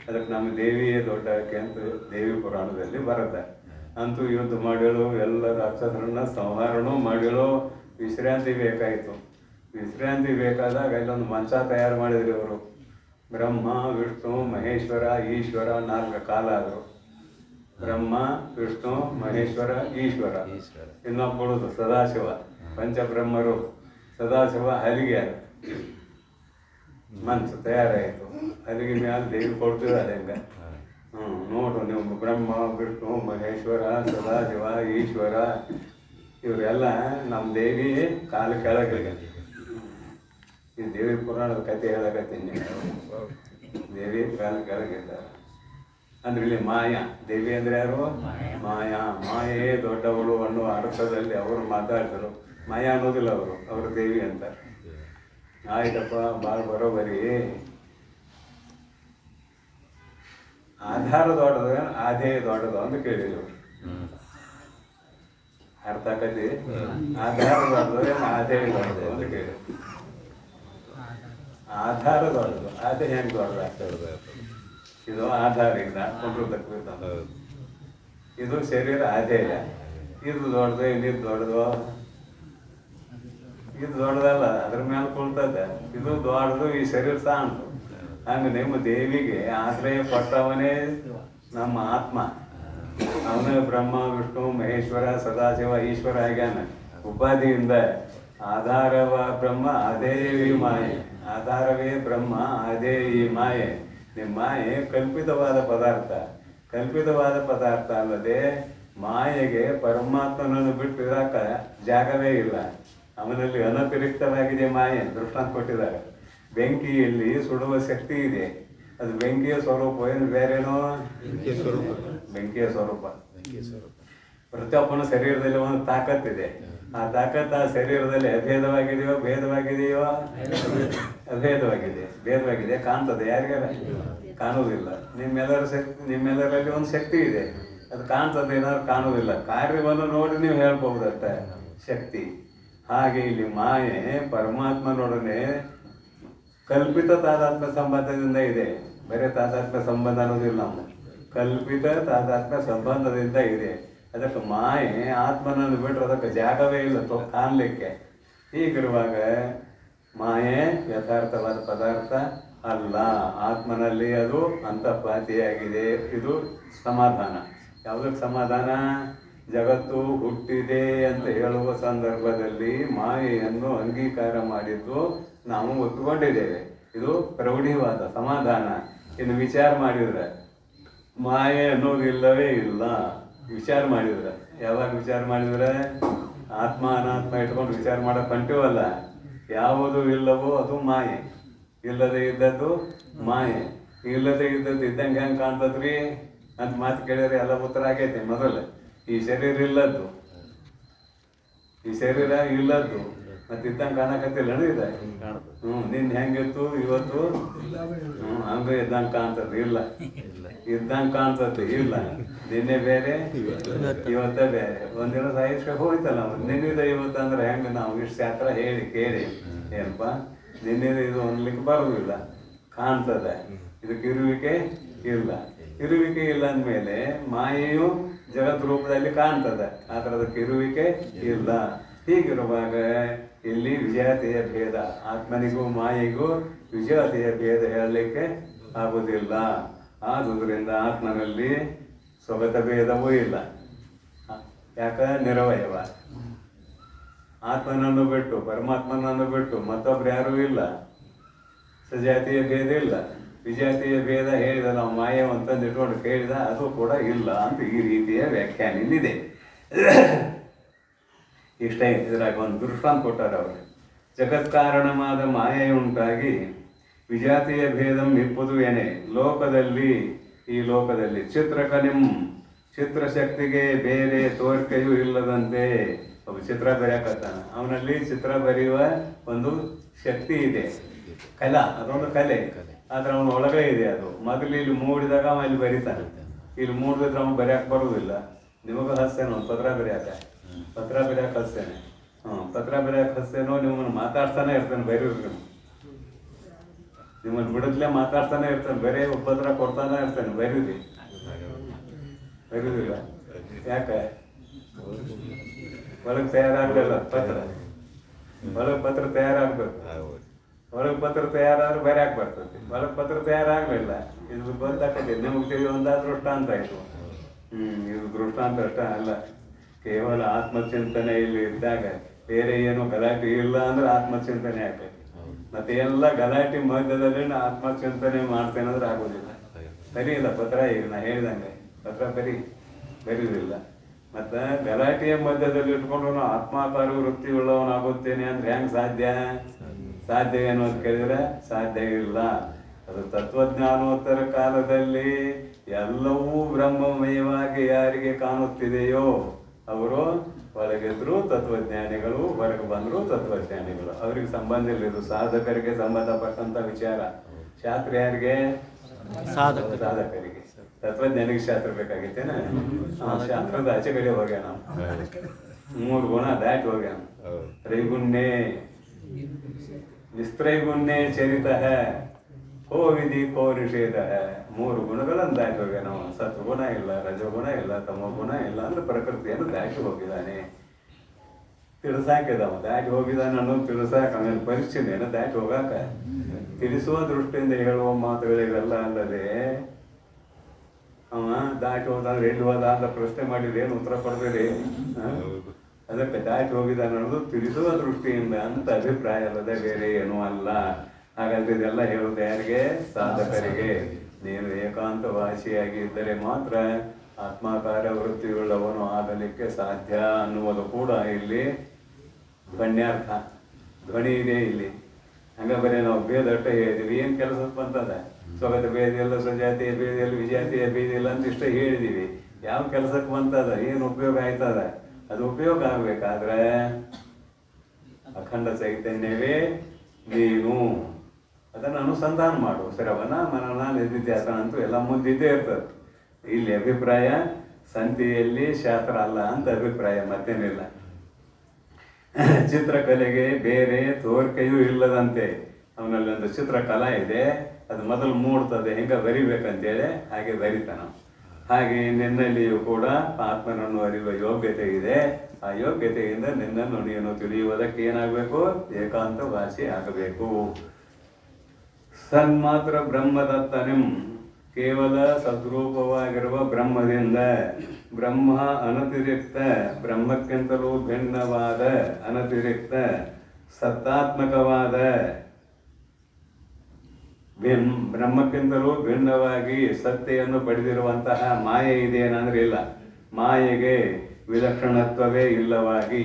ಅದಕ್ಕೆ ನಮ್ಮ ದೇವಿಯೇ ದೊಡ್ಡಾಕಿ ಅಂತ ದೇವಿ ಪುರಾಣದಲ್ಲಿ ಬರುತ್ತೆ. ಅಂತೂ ಯುದ್ಧ ಮಾಡಲು ಎಲ್ಲ ರಾಕ್ಷಸರನ್ನ ಸಂಹಾರನೂ ಮಾಡಲು ವಿಶ್ರಾಂತಿ ಬೇಕಾಯಿತು. ವಿಶ್ರಾಂತಿ ಬೇಕಾದಾಗ ಇಲ್ಲೊಂದು ಮಂಚ ತಯಾರು ಮಾಡಿದ್ರು ಅವರು. ಬ್ರಹ್ಮ, ವಿಷ್ಣು, ಮಹೇಶ್ವರ, ಈಶ್ವರ 4 ಕಾಲ ಆದರು. ಬ್ರಹ್ಮ, ವಿಷ್ಣು, ಮಹೇಶ್ವರ, ಈಶ್ವರ. ಇನ್ನೊಬ್ಬಳದು ಸದಾಶಿವ, ಪಂಚಬ್ರಹ್ಮರು. ಸದಾಶಿವ ಹಲಿಗೆ ಮಂಚ ತಯಾರಾಯಿತು. ಹಲಿಗೆ ಮ್ಯಾಲೆ ದೇವಿ ಕೊಡ್ತಿದ್ದಾರೆ ಹೆಂಗ. ನೋಡ್ರು ನೀವು, ಬ್ರಹ್ಮ, ವಿಷ್ಣು, ಮಹೇಶ್ವರ, ಸದಾಶಿವ, ಈಶ್ವರ ಇವರೆಲ್ಲ ನಮ್ಮ ದೇವಿ ಕಾಲು ಕೆಳಗೆ. ಈ ದೇವಿ ಪುರಾಣದ ಕಥೆ ಹೇಳಕತ್ತೀನಿ. ದೇವಿ ಕಾಲು ಕೆಳಗಿದ್ದಾರೆ ಅಂದ್ರೆ ಇಲ್ಲಿ ಮಾಯಾ. ದೇವಿ ಅಂದ್ರೆ ಯಾರು? ಮಾಯಾ. ಮಾಯೇ ದೊಡ್ಡವಳು ಅನ್ನೋ ಅರ್ಥದಲ್ಲಿ ಅವರು ಮಾತಾಡ್ತಾರೆ. ಮಾಯಾ ಅನ್ನೋದಿಲ್ಲ ಅವರು ದೇವಿ ಅಂತ. ಆಯ್ತಪ್ಪ, ಭಾಳ ಬರೋಬರಿ. ಆಧಾರ ದೊಡ್ಡದು, ಆಧೇಯ ದೊಡ್ಡದು ಅಂತ ಕೇಳಿದ್ರು. ಅರ್ಥ ಆಕತಿ? ಆಧಾರ ದೊಡ್ಡದು, ಆಧೇಯ ದೊಡ್ಡದು ಅಂತ ಕೇಳಿದ್ರು. ಆಧಾರ ದೊಡ್ಡದು, ಆಧೇಯ ಹೆಂಗೆ ದೊಡ್ಡದು? ಇದು ಆಧಾರದಿಂದ ಕೊಂಡ್ರದಕ್ಕೆ. ಇದು ಶರೀರ ಆಧೇಯ. ಇದು ದೊಡ್ಡದು, ಇದು ದೊಡ್ಡದು. ಇದು ದೊಡ್ಡದಲ್ಲ, ಅದ್ರ ಮೇಲೆ ಕುಳ್ತದೆ. ಇದು ದೊಡ್ಡದು, ಈ ಶರೀರ ಸಣ್ಣದು. ಹಂಗೆ ನಿಮ್ಮ ದೇವಿಗೆ ಆಶ್ರಯ ಪಟ್ಟವನೇ ನಮ್ಮ ಆತ್ಮ. ಅವನೇ ಬ್ರಹ್ಮ, ವಿಷ್ಣು, ಮಹೇಶ್ವರ, ಸದಾಶಿವ, ಈಶ್ವರ ಆಗ್ಯಾನ ಉಪಾಧಿಯಿಂದ. ಆಧಾರವ ಬ್ರಹ್ಮ, ಅದೇವಿ ಮಾಯೆ. ಆಧಾರವೇ ಬ್ರಹ್ಮ, ಅದೇ ಈ ಮಾಯೆ. ನಿಮ್ಮ ಮಾಯೆ ಕಲ್ಪಿತವಾದ ಪದಾರ್ಥ. ಕಲ್ಪಿತವಾದ ಪದಾರ್ಥ ಅಲ್ಲದೆ ಮಾಯೆಗೆ ಪರಮಾತ್ಮನನ್ನು ಬಿಟ್ಟು ಇರಾಕ ಜಾಗವೇ ಇಲ್ಲ. ಅವನಲ್ಲಿ ಅನತಿರಿಕ್ತವಾಗಿದೆ ಮಾಯೆ. ದೃಷ್ಟಾಂತ ಕೊಟ್ಟಿದ್ದಾರೆ. ಬೆಂಕಿಯಲ್ಲಿ ಸುಡುವ ಶಕ್ತಿ ಇದೆ. ಅದು ಬೆಂಕಿಯ ಸ್ವರೂಪ, ಏನು ಬೇರೇನೋ? ಬೆಂಕಿಯ ಸ್ವರೂಪ. ಪ್ರತಿಯೊಬ್ಬನ ಶರೀರದಲ್ಲಿ ಒಂದು ತಾಕತ್ತಿದೆ. ಆ ತಾಕತ್ತು ಆ ಶರೀರದಲ್ಲಿ ಅಭೇದವಾಗಿದೆಯೋ, ಭೇದವಾಗಿದೆಯೋ? ಅಭೇದವಾಗಿದೆ. ಭೇದವಾಗಿದೆ. ಕಾಣ್ತದೆ ಯಾರಿಗಾರ? ಕಾಣುವುದಿಲ್ಲ. ನಿಮ್ಮೆಲ್ಲರಲ್ಲಿ ಒಂದು ಶಕ್ತಿ ಇದೆ. ಅದು ಕಾಣ್ತದೆ, ಏನಾದ್ರು ಕಾಣುವುದಿಲ್ಲ. ಕಾರ್ಯವನ್ನು ನೋಡಿ ನೀವು ಹೇಳ್ಬಹುದಷ್ಟೇ, ಶಕ್ತಿ. ಹಾಗೆ ಇಲ್ಲಿ ಮಾಯೆ ಪರಮಾತ್ಮನೊಡನೆ ಕಲ್ಪಿತ ತಾದಾತ್ಮ್ಯ ಸಂಬಂಧದಿಂದ ಇದೆ. ಬೇರೆ ತಾದಾತ್ಮ್ಯ ಸಂಬಂಧ ಅನ್ನೋದಿಲ್ಲ. ನಾವು ಕಲ್ಪಿತ ತಾದಾತ್ಮ್ಯ ಸಂಬಂಧದಿಂದ ಇದೆ. ಅದಕ್ಕೆ ಮಾಯೆ ಆತ್ಮನನ್ನು ಬಿಟ್ಟರೆ ಅದಕ್ಕೆ ಜಾಗವೇ ಇಲ್ಲ ಕಾಣಲಿಕ್ಕೆ. ಹೀಗಿರುವಾಗ ಮಾಯೆ ಯಥಾರ್ಥವಾದ ಪದಾರ್ಥ ಅಲ್ಲ. ಆತ್ಮನಲ್ಲಿ ಅದು ಅಂತಃಪಾತಿಯಾಗಿದೆ. ಇದು ಸಮಾಧಾನ. ಯಾವುದಕ್ಕೆ ಸಮಾಧಾನ? ಜಗತ್ತು ಹುಟ್ಟಿದೆ ಅಂತ ಹೇಳುವ ಸಂದರ್ಭದಲ್ಲಿ ಮಾಯೆಯನ್ನು ಅಂಗೀಕಾರ ಮಾಡಿದ್ದು ನಾವು ಒತ್ತುಕೊಂಡಿದ್ದೇವೆ. ಇದು ಪ್ರೌಢಿವಾದ ಸಮಾಧಾನ. ಇನ್ನು ವಿಚಾರ ಮಾಡಿದ್ರೆ ಮಾಯೆ ಅನ್ನೋದಿಲ್ಲವೇ ಇಲ್ಲ. ವಿಚಾರ ಮಾಡಿದ್ರೆ, ಯಾವಾಗ ವಿಚಾರ ಮಾಡಿದ್ರೆ? ಆತ್ಮ ಅನಾತ್ಮ ಇಟ್ಕೊಂಡು ವಿಚಾರ ಮಾಡಕ್ಕೆ ಹೊಂಟಿವಲ್ಲ. ಯಾವುದು ಇಲ್ಲವೋ ಅದು ಮಾಯೆ. ಇಲ್ಲದೆ ಇದ್ದದ್ದು ಮಾಯೆ. ಇಲ್ಲದೆ ಇದ್ದದ್ದು ಇದ್ದಂಗೆ ಹೆಂಗೆ ಕಾಣ್ತದ್ರಿ ಅಂತ ಮಾತು ಕೇಳಿದ್ರೆ ಎಲ್ಲ ಉತ್ತರ ಆಗೈತೆ. ಮೊದಲು ಈ ಶರೀರ ಇಲ್ಲದ್ದು, ಈ ಶರೀರ ಇಲ್ಲದ್ದು ಮತ್ತೆ ಇದ್ದಂಗೆ ಕಾಣಕತ್ತಿಲ್ಲ ಇದೆ. ನಿನ್ನ ಹೆಂಗಿತ್ತು ಇವತ್ತು? ಹಂಗೆ ಇದ್ದಂಗೆ ಕಾಣ್ತದೆ. ಇಲ್ಲ, ಇದ್ದಂಗೆ ಕಾಣ್ತದೆ. ಇಲ್ಲ, ನಿನ್ನೆ ಬೇರೆ, ಇವತ್ತೇ ಬೇರೆ. ಒಂದಿನ ಸಾಯಿಸ್ಬೇಕು ಹೋಯ್ತಲ್ಲ. ನಿನ್ನಿದ ಇವತ್ತು ಅಂದ್ರೆ ಹೆಂಗೆ? ನಾವು ಇಷ್ಟು ಶಾಸ್ತ್ರ ಹೇಳಿ ಕೇಳಿ ಏನಪ್ಪ, ನಿನ್ನಿದ ಇದು ಅನ್ಲಿಕ್ಕೆ ಬರೋದಿಲ್ಲ. ಕಾಣ್ತದೆ. ಇದಕ್ಕೆ ಇರುವಿಕೆ ಇಲ್ಲ. ಇರುವಿಕೆ ಇಲ್ಲ ಅಂದಮೇಲೆ ಮಾಯೆಯು ಜಗತ್ ರೂಪದಲ್ಲಿ ಕಾಣ್ತದೆ, ಆದರೆ ಅದಕ್ಕೆ ಇರುವಿಕೆ ಇಲ್ಲ. ಹೀಗಿರುವಾಗ ಇಲ್ಲಿ ವಿಜಾತಿಯ ಭೇದ. ಆತ್ಮನಿಗೂ ಮಾಯೆಗೂ ವಿಜಾತಿಯ ಭೇದ ಹೇಳಲಿಕ್ಕೆ ಆಗುವುದಿಲ್ಲ. ಆದುದರಿಂದ ಆತ್ಮನಲ್ಲಿ ಸ್ವಗತ ಭೇದವೂ ಇಲ್ಲ. ಯಾಕ? ನಿರವಯವ. ಆತ್ಮನನ್ನು ಬಿಟ್ಟು, ಪರಮಾತ್ಮನನ್ನು ಬಿಟ್ಟು ಮತ್ತೊಬ್ರು ಯಾರೂ ಇಲ್ಲ. ಸಜಾತಿಯ ಭೇದ ಇಲ್ಲ. ವಿಜಾತಿಯ ಭೇದ ಹೇಳಿದ ನಾವು ಮಾಯ ಅಂತಂದು ಇಟ್ಕೊಂಡು ಕೇಳಿದ, ಅದು ಕೂಡ ಇಲ್ಲ ಅಂತ ಈ ರೀತಿಯ ವ್ಯಾಖ್ಯಾನ ಇಲ್ಲಿದೆ. ಇಷ್ಟೇ. ಇದ್ರಾಗ ಒಂದು ದೃಷ್ಟಾಂತ ಕೊಟ್ಟಾರ ಅವರು. ಜಗತ್ಕಾರಣವಾದ ಮಾಯೆಯುಂಟಾಗಿ ವಿಜಾತಿಯ ಭೇದಂ ಇಪ್ಪುದು ಏನೇ ಲೋಕದಲ್ಲಿ, ಈ ಲೋಕದಲ್ಲಿ ಚಿತ್ರಕಲಿಂ ಚಿತ್ರಶಕ್ತಿಗೆ ಬೇರೆ ತೋರಿಕೆಯೂ ಇಲ್ಲದಂತೆ. ಒಬ್ಬ ಚಿತ್ರ ಬರೆಯಕತ್ತಾನ, ಅವನಲ್ಲಿ ಚಿತ್ರ ಬರೆಯುವ ಒಂದು ಶಕ್ತಿ ಇದೆ, ಕಲಾ, ಅದೊಂದು ಕಲೆ. ಆದ್ರೆ ಅವನ ಒಳಗೆ ಇದೆ ಅದು. ಮೊದಲು ಇಲ್ಲಿ ಮೂಡಿದಾಗ ಅವ ಇಲ್ಲಿ ಬರೀತಾನೆ, ಇಲ್ಲಿ ಮೂಡಿದ್ರೆ ಅವನು ಬರೆಯಕ್ಕೆ ಬರುವುದಿಲ್ಲ. ನಿಮಗೂ ಹಸ್ತೇನೆ ಒಂದು ಪತ್ರ ಬರೆಯಕ್ಕೆ ಹಸ್ತೇನೆ. ಪತ್ರ ಬರೆಯಕ್ಕೆ ಹಸ್ತೇನೋ, ನಿಮ್ಮನ್ನು ಮಾತಾಡ್ತಾನೆ ಇರ್ತಾನೆ, ಬರೀರಿ ನಿಮ್ಮನ್ನು ಬಿಡದ್ಲೇ ಮಾತಾಡ್ತಾನೆ ಇರ್ತಾನೆ, ಬರೀ ಪತ್ರ ಕೊಡ್ತಾನೆ ಇರ್ತಾನೆ, ಬರೀರಿ. ಬರೀದಿಲ್ಲ. ಯಾಕೆ? ಒಳಗೆ ತಯಾರಾಗಲಿಲ್ಲ ಪತ್ರ. ಒಳಗೆ ಪತ್ರ ತಯಾರಾಗ್ಬೇಕು. ಒಳಗೆ ಪತ್ರ ತಯಾರಾದ್ರೆ ಬರೆಯಕ್ಕೆ ಬರ್ತದೆ. ಒಳಗೆ ಪತ್ರ ತಯಾರಾಗಲಿಲ್ಲ. ಇದು ಬಂದಾಕತಿ ನಿಮಗೆ ತಿಳಿಯುವಂಥ ದೃಷ್ಟಾಂತ ಆಯಿತು. ಇದು ದೃಷ್ಟಾಂತ ಅಷ್ಟ ಅಲ್ಲ, ಕೇವಲ ಆತ್ಮಚಿಂತನೆ ಇಲ್ಲಿ ಇದ್ದಾಗ ಬೇರೆ ಏನು ಗಲಾಟೆ ಇಲ್ಲ ಅಂದ್ರೆ ಆತ್ಮಚಿಂತನೆ ಆಗ್ತೈತಿ. ಮತ್ತೆ ಎಲ್ಲ ಗಲಾಟೆ ಮಧ್ಯದಲ್ಲಿ ಆತ್ಮಚಿಂತನೆ ಮಾಡ್ತೇನೆ ಅಂದ್ರೆ ಆಗೋದಿಲ್ಲ. ಸರಿ ಇಲ್ಲ ಪತ್ರ. ಈಗ ನಾ ಹೇಳಿದಂಗೆ ಪತ್ರ ಬರೀದಿಲ್ಲ. ಮತ್ತು ಗಲಾಟೆಯ ಮಧ್ಯದಲ್ಲಿ ಇಟ್ಕೊಂಡು ಆತ್ಮಾಕಾರ ವೃತ್ತಿ ಉಳ್ಳವನಾಗುತ್ತೇನೆ ಅಂದ್ರೆ ಹೆಂಗೆ ಸಾಧ್ಯ ಏನು ಅಂತ ಕೇಳಿದ್ರೆ ಸಾಧ್ಯ ಇಲ್ಲ. ಅದು ತತ್ವಜ್ಞಾನೋತ್ತರ ಕಾಲದಲ್ಲಿ ಎಲ್ಲವೂ ಬ್ರಹ್ಮಮಯವಾಗಿ ಯಾರಿಗೆ ಕಾಣುತ್ತಿದೆಯೋ ಅವರು ಒಳಗಿದ್ರು ತತ್ವಜ್ಞಾನಿಗಳು, ಹೊರಗೆ ಬಂದರು ತತ್ವಜ್ಞಾನಿಗಳು. ಅವ್ರಿಗೆ ಸಂಬಂಧ ಇಲ್ಲ. ಇದು ಸಾಧಕರಿಗೆ ಸಂಬಂಧಪಟ್ಟಂತ ವಿಚಾರ. ಶಾಸ್ತ್ರ ಯಾರಿಗೆ? ಸಾಧಕರಿಗೆ. ತತ್ವಜ್ಞಾನಿಗೆ ಶಾಸ್ತ್ರ ಬೇಕಾಗಿತ್ತೇನ? ಶಾಸ್ತ್ರದ ಆಚೆ ಕಡೆ ಹೋಗ್ಯಾನ. 3 ಗುಣ ದಾಟಿ ಹೋಗ್ಯಾನ. ತ್ರೈಗುಣ್ಯೇ ನಿಸ್ತ್ರೈಗುಣ್ಯೇ ಚರಿತ ಕೋ ವಿಧಿ ಕೋ ನಿಷೇಧ. 3 ಗುಣಗಳನ್ನು ದಾಟಿ ಹೋಗ್ಯಾನ. ಸತ್ವಗುಣ ಇಲ್ಲ, ರಜಗುಣ ಇಲ್ಲ, ತಮಗುಣ ಇಲ್ಲ ಅಂದ್ರೆ ಪ್ರಕೃತಿಯನ್ನು ದಾಟಿ ಹೋಗಿದ್ದಾನೆ. ತಿಳಿಸಾಕಿದವ ದಾಟಿ ಹೋಗಿದ್ದಾನೆ ಅನ್ನೋದು ತಿಳಿಸಾಕ. ಆಮೇಲೆ ಪರಿಸ್ಥಿತಿಯನ್ನು ದಾಟಿ ಹೋಗಾಕ ತಿಳಿಸುವ ದೃಷ್ಟಿಯಿಂದ ಹೇಳುವ ಮಾತುಗಳಿವೆಲ್ಲ ಅಲ್ಲದೆ ಅವ ದಾಟಿ ಹೋದಂದ್ರೆ ಎಲ್ಲಿ ಹೋದ ಅಂತ ಪ್ರಶ್ನೆ ಮಾಡಿದ್ರೆ ಏನು ಉತ್ತರ ಕೊಡ್ಬೇಡಿ. ಅದಕ್ಕೆ ದಾಟಿ ಹೋಗಿದ್ದಾನೆ ಅನ್ನೋದು ತಿಳಿಸುವ ದೃಷ್ಟಿಯಿಂದ ಅಂತ ಅಭಿಪ್ರಾಯ ಅಲ್ಲದೆ ಬೇರೆ ಏನೂ ಅಲ್ಲ. ಹಾಗಾದ್ರೆ ಇದೆಲ್ಲ ಹೇಳುವುದು ಯಾರಿಗೆ? ಸಾಧಕರಿಗೆ. ನೀನು ಏಕಾಂತವಾಸಿಯಾಗಿ ಇದ್ದರೆ ಮಾತ್ರ ಆತ್ಮಾಕಾರ ವೃತ್ತಿಯುಳ್ಳವನು ಆಗಲಿಕ್ಕೆ ಸಾಧ್ಯ ಅನ್ನುವುದು ಕೂಡ ಇಲ್ಲಿ ಧ್ವನ್ಯಾರ್ಥ. ಧ್ವನಿ ಇದೆ ಇಲ್ಲಿ. ಹಂಗ ಬರೀ ನಾವು ಭೇದ ಅಟ್ಟ ಹೇಳಿದೀವಿ. ಏನು ಕೆಲಸ ಬಂತದ? ಸ್ವಗತ ಭೇದ ಇಲ್ಲ, ಸಜಾತಿಯ ಭೇದ ಇಲ್ಲ, ವಿಜಾತಿಯ ಭೇದ ಇಲ್ಲ ಅಂತ ಇಷ್ಟ ಹೇಳಿದೀವಿ. ಯಾವ ಕೆಲಸಕ್ಕೆ ಬಂತದ? ಏನು ಉಪಯೋಗ ಆಯ್ತದ? ಅದು ಉಪಯೋಗ ಆಗ್ಬೇಕಾದ್ರೆ ಅಖಂಡ ಚೈತನ್ಯವೇ ನೀನು. ಅದನ್ನು ಅನುಸಂಧಾನ ಮಾಡು. ಶ್ರವಣ ಮನನ ನಿಧಿಧ್ಯಾಸನ ಅಂತೂ ಎಲ್ಲ ಮುಂದಿದ್ದೇ ಇರ್ತದೆ. ಇಲ್ಲಿ ಅಭಿಪ್ರಾಯ ಸಂತಿಯಲ್ಲಿ ಶಾಸ್ತ್ರ ಅಲ್ಲ ಅಂತ ಅಭಿಪ್ರಾಯ, ಮತ್ತೇನಿಲ್ಲ. ಚಿತ್ರಕಲೆಗೆ ಬೇರೆ ತೋರಿಕೆಯೂ ಇಲ್ಲದಂತೆ. ಅವನಲ್ಲಿ ಒಂದು ಚಿತ್ರಕಲಾ ಇದೆ, ಅದು ಮೊದಲು ಮೂಡ್ತದೆ, ಹೆಂಗೆ ಬರಿಬೇಕಂತೇಳಿ ಹಾಗೆ ಬರಿತಾನ. ಹಾಗೆ ನಿನ್ನಲ್ಲಿಯೂ ಕೂಡ ಆತ್ಮನನ್ನು ಅರಿಯುವ ಯೋಗ್ಯತೆ ಇದೆ. ಆ ಯೋಗ್ಯತೆಯಿಂದ ನಿನ್ನನ್ನು ನೀನು ತಿಳಿಯುವುದಕ್ಕೆ ಏನಾಗಬೇಕು? ಏಕಾಂತವಾಸಿ ಆಗಬೇಕು. ಸನ್ಮಾತ್ರ ಬ್ರಹ್ಮದತ್ತನಿಂ, ಕೇವಲ ಸದ್ರೂಪವಾಗಿರುವ ಬ್ರಹ್ಮದಿಂದ, ಬ್ರಹ್ಮ ಅನತಿರಿಕ್ತ, ಬ್ರಹ್ಮಕ್ಕಿಂತಲೂ ಭಿನ್ನವಾದ ಅನತಿರಿಕ್ತ ಸತ್ತಾತ್ಮಕವಾದ, ಬ್ರಹ್ಮಕ್ಕಿಂತಲೂ ಭಿನ್ನವಾಗಿ ಸತ್ತೆಯನ್ನು ಪಡೆದಿರುವಂತಹ ಮಾಯೆ ಇದೆಯೇನಂದ್ರೆ ಇಲ್ಲ. ಮಾಯೆಗೆ ವಿಲಕ್ಷಣತ್ವವೇ ಇಲ್ಲವಾಗಿ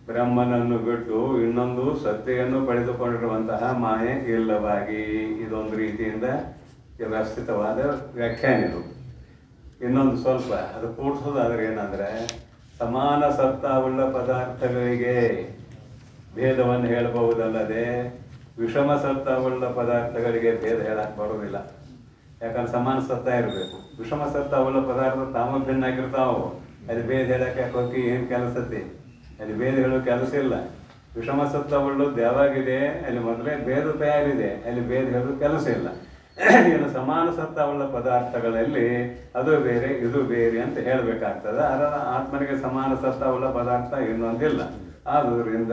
ಬ್ರಹ್ಮನನ್ನು ಬಿಟ್ಟು ಇನ್ನೊಂದು ಸತ್ತೆಯನ್ನು ಪಡೆದುಕೊಂಡಿರುವಂತಹ ಮಾಯೆ ಇಲ್ಲವಾಗಿ. ಇದೊಂದು ರೀತಿಯಿಂದ ವ್ಯವಸ್ಥಿತವಾದ ವ್ಯಾಖ್ಯಾನ ಇದು. ಇನ್ನೊಂದು ಸ್ವಲ್ಪ ಅದು ಕೂಡಿಸೋದಾದ್ರೆ ಏನಂದ್ರೆ, ಸಮಾನ ಸತ್ತಾವುಳ್ಳ ಪದಾರ್ಥಗಳಿಗೆ ಭೇದವನ್ನು ಹೇಳಬಹುದಲ್ಲದೆ ವಿಷಮ ಸತ್ತಾವುಳ್ಳ ಪದಾರ್ಥಗಳಿಗೆ ಭೇದ ಹೇಳಕ್ಕೆ ಬರೋದಿಲ್ಲ. ಯಾಕಂದ್ರೆ ಸಮಾನ ಸತ್ತ ಇರಬೇಕು. ವಿಷಮ ಸತ್ತಾವುಳ್ಳ ಪದಾರ್ಥ ತಾವು ಭಿನ್ನಾಗಿರ್ತಾವು. ಅಲ್ಲಿ ಭೇದ ಹೇಳಕ್ಕೆ ಹೋಗಿ ಏನು ಕೆಲಸತಿ? ಅಲ್ಲಿ ಭೇದ ಹೇಳೋ ಕೆಲಸ ಇಲ್ಲ. ವಿಷಮ ಸತ್ತವುಳ್ಳದ್ದು ಯಾವಾಗಿದೆ ಅಲ್ಲಿ ಮೊದಲೇ ಭೇದ ತಯಾರಿದೆ, ಅಲ್ಲಿ ಭೇದ ಹೇಳೋ ಕೆಲಸ ಇಲ್ಲ. ಇನ್ನು ಸಮಾನ ಸತ್ತವುಳ್ಳ ಪದಾರ್ಥಗಳಲ್ಲಿ ಅದು ಬೇರೆ ಇದು ಬೇರೆ ಅಂತ ಹೇಳಬೇಕಾಗ್ತದೆ. ಅದರ ಆತ್ಮನಿಗೆ ಸಮಾನ ಸತ್ತವುಳ್ಳ ಪದಾರ್ಥ ಇನ್ನೊಂದಿಲ್ಲ. ಆದುದರಿಂದ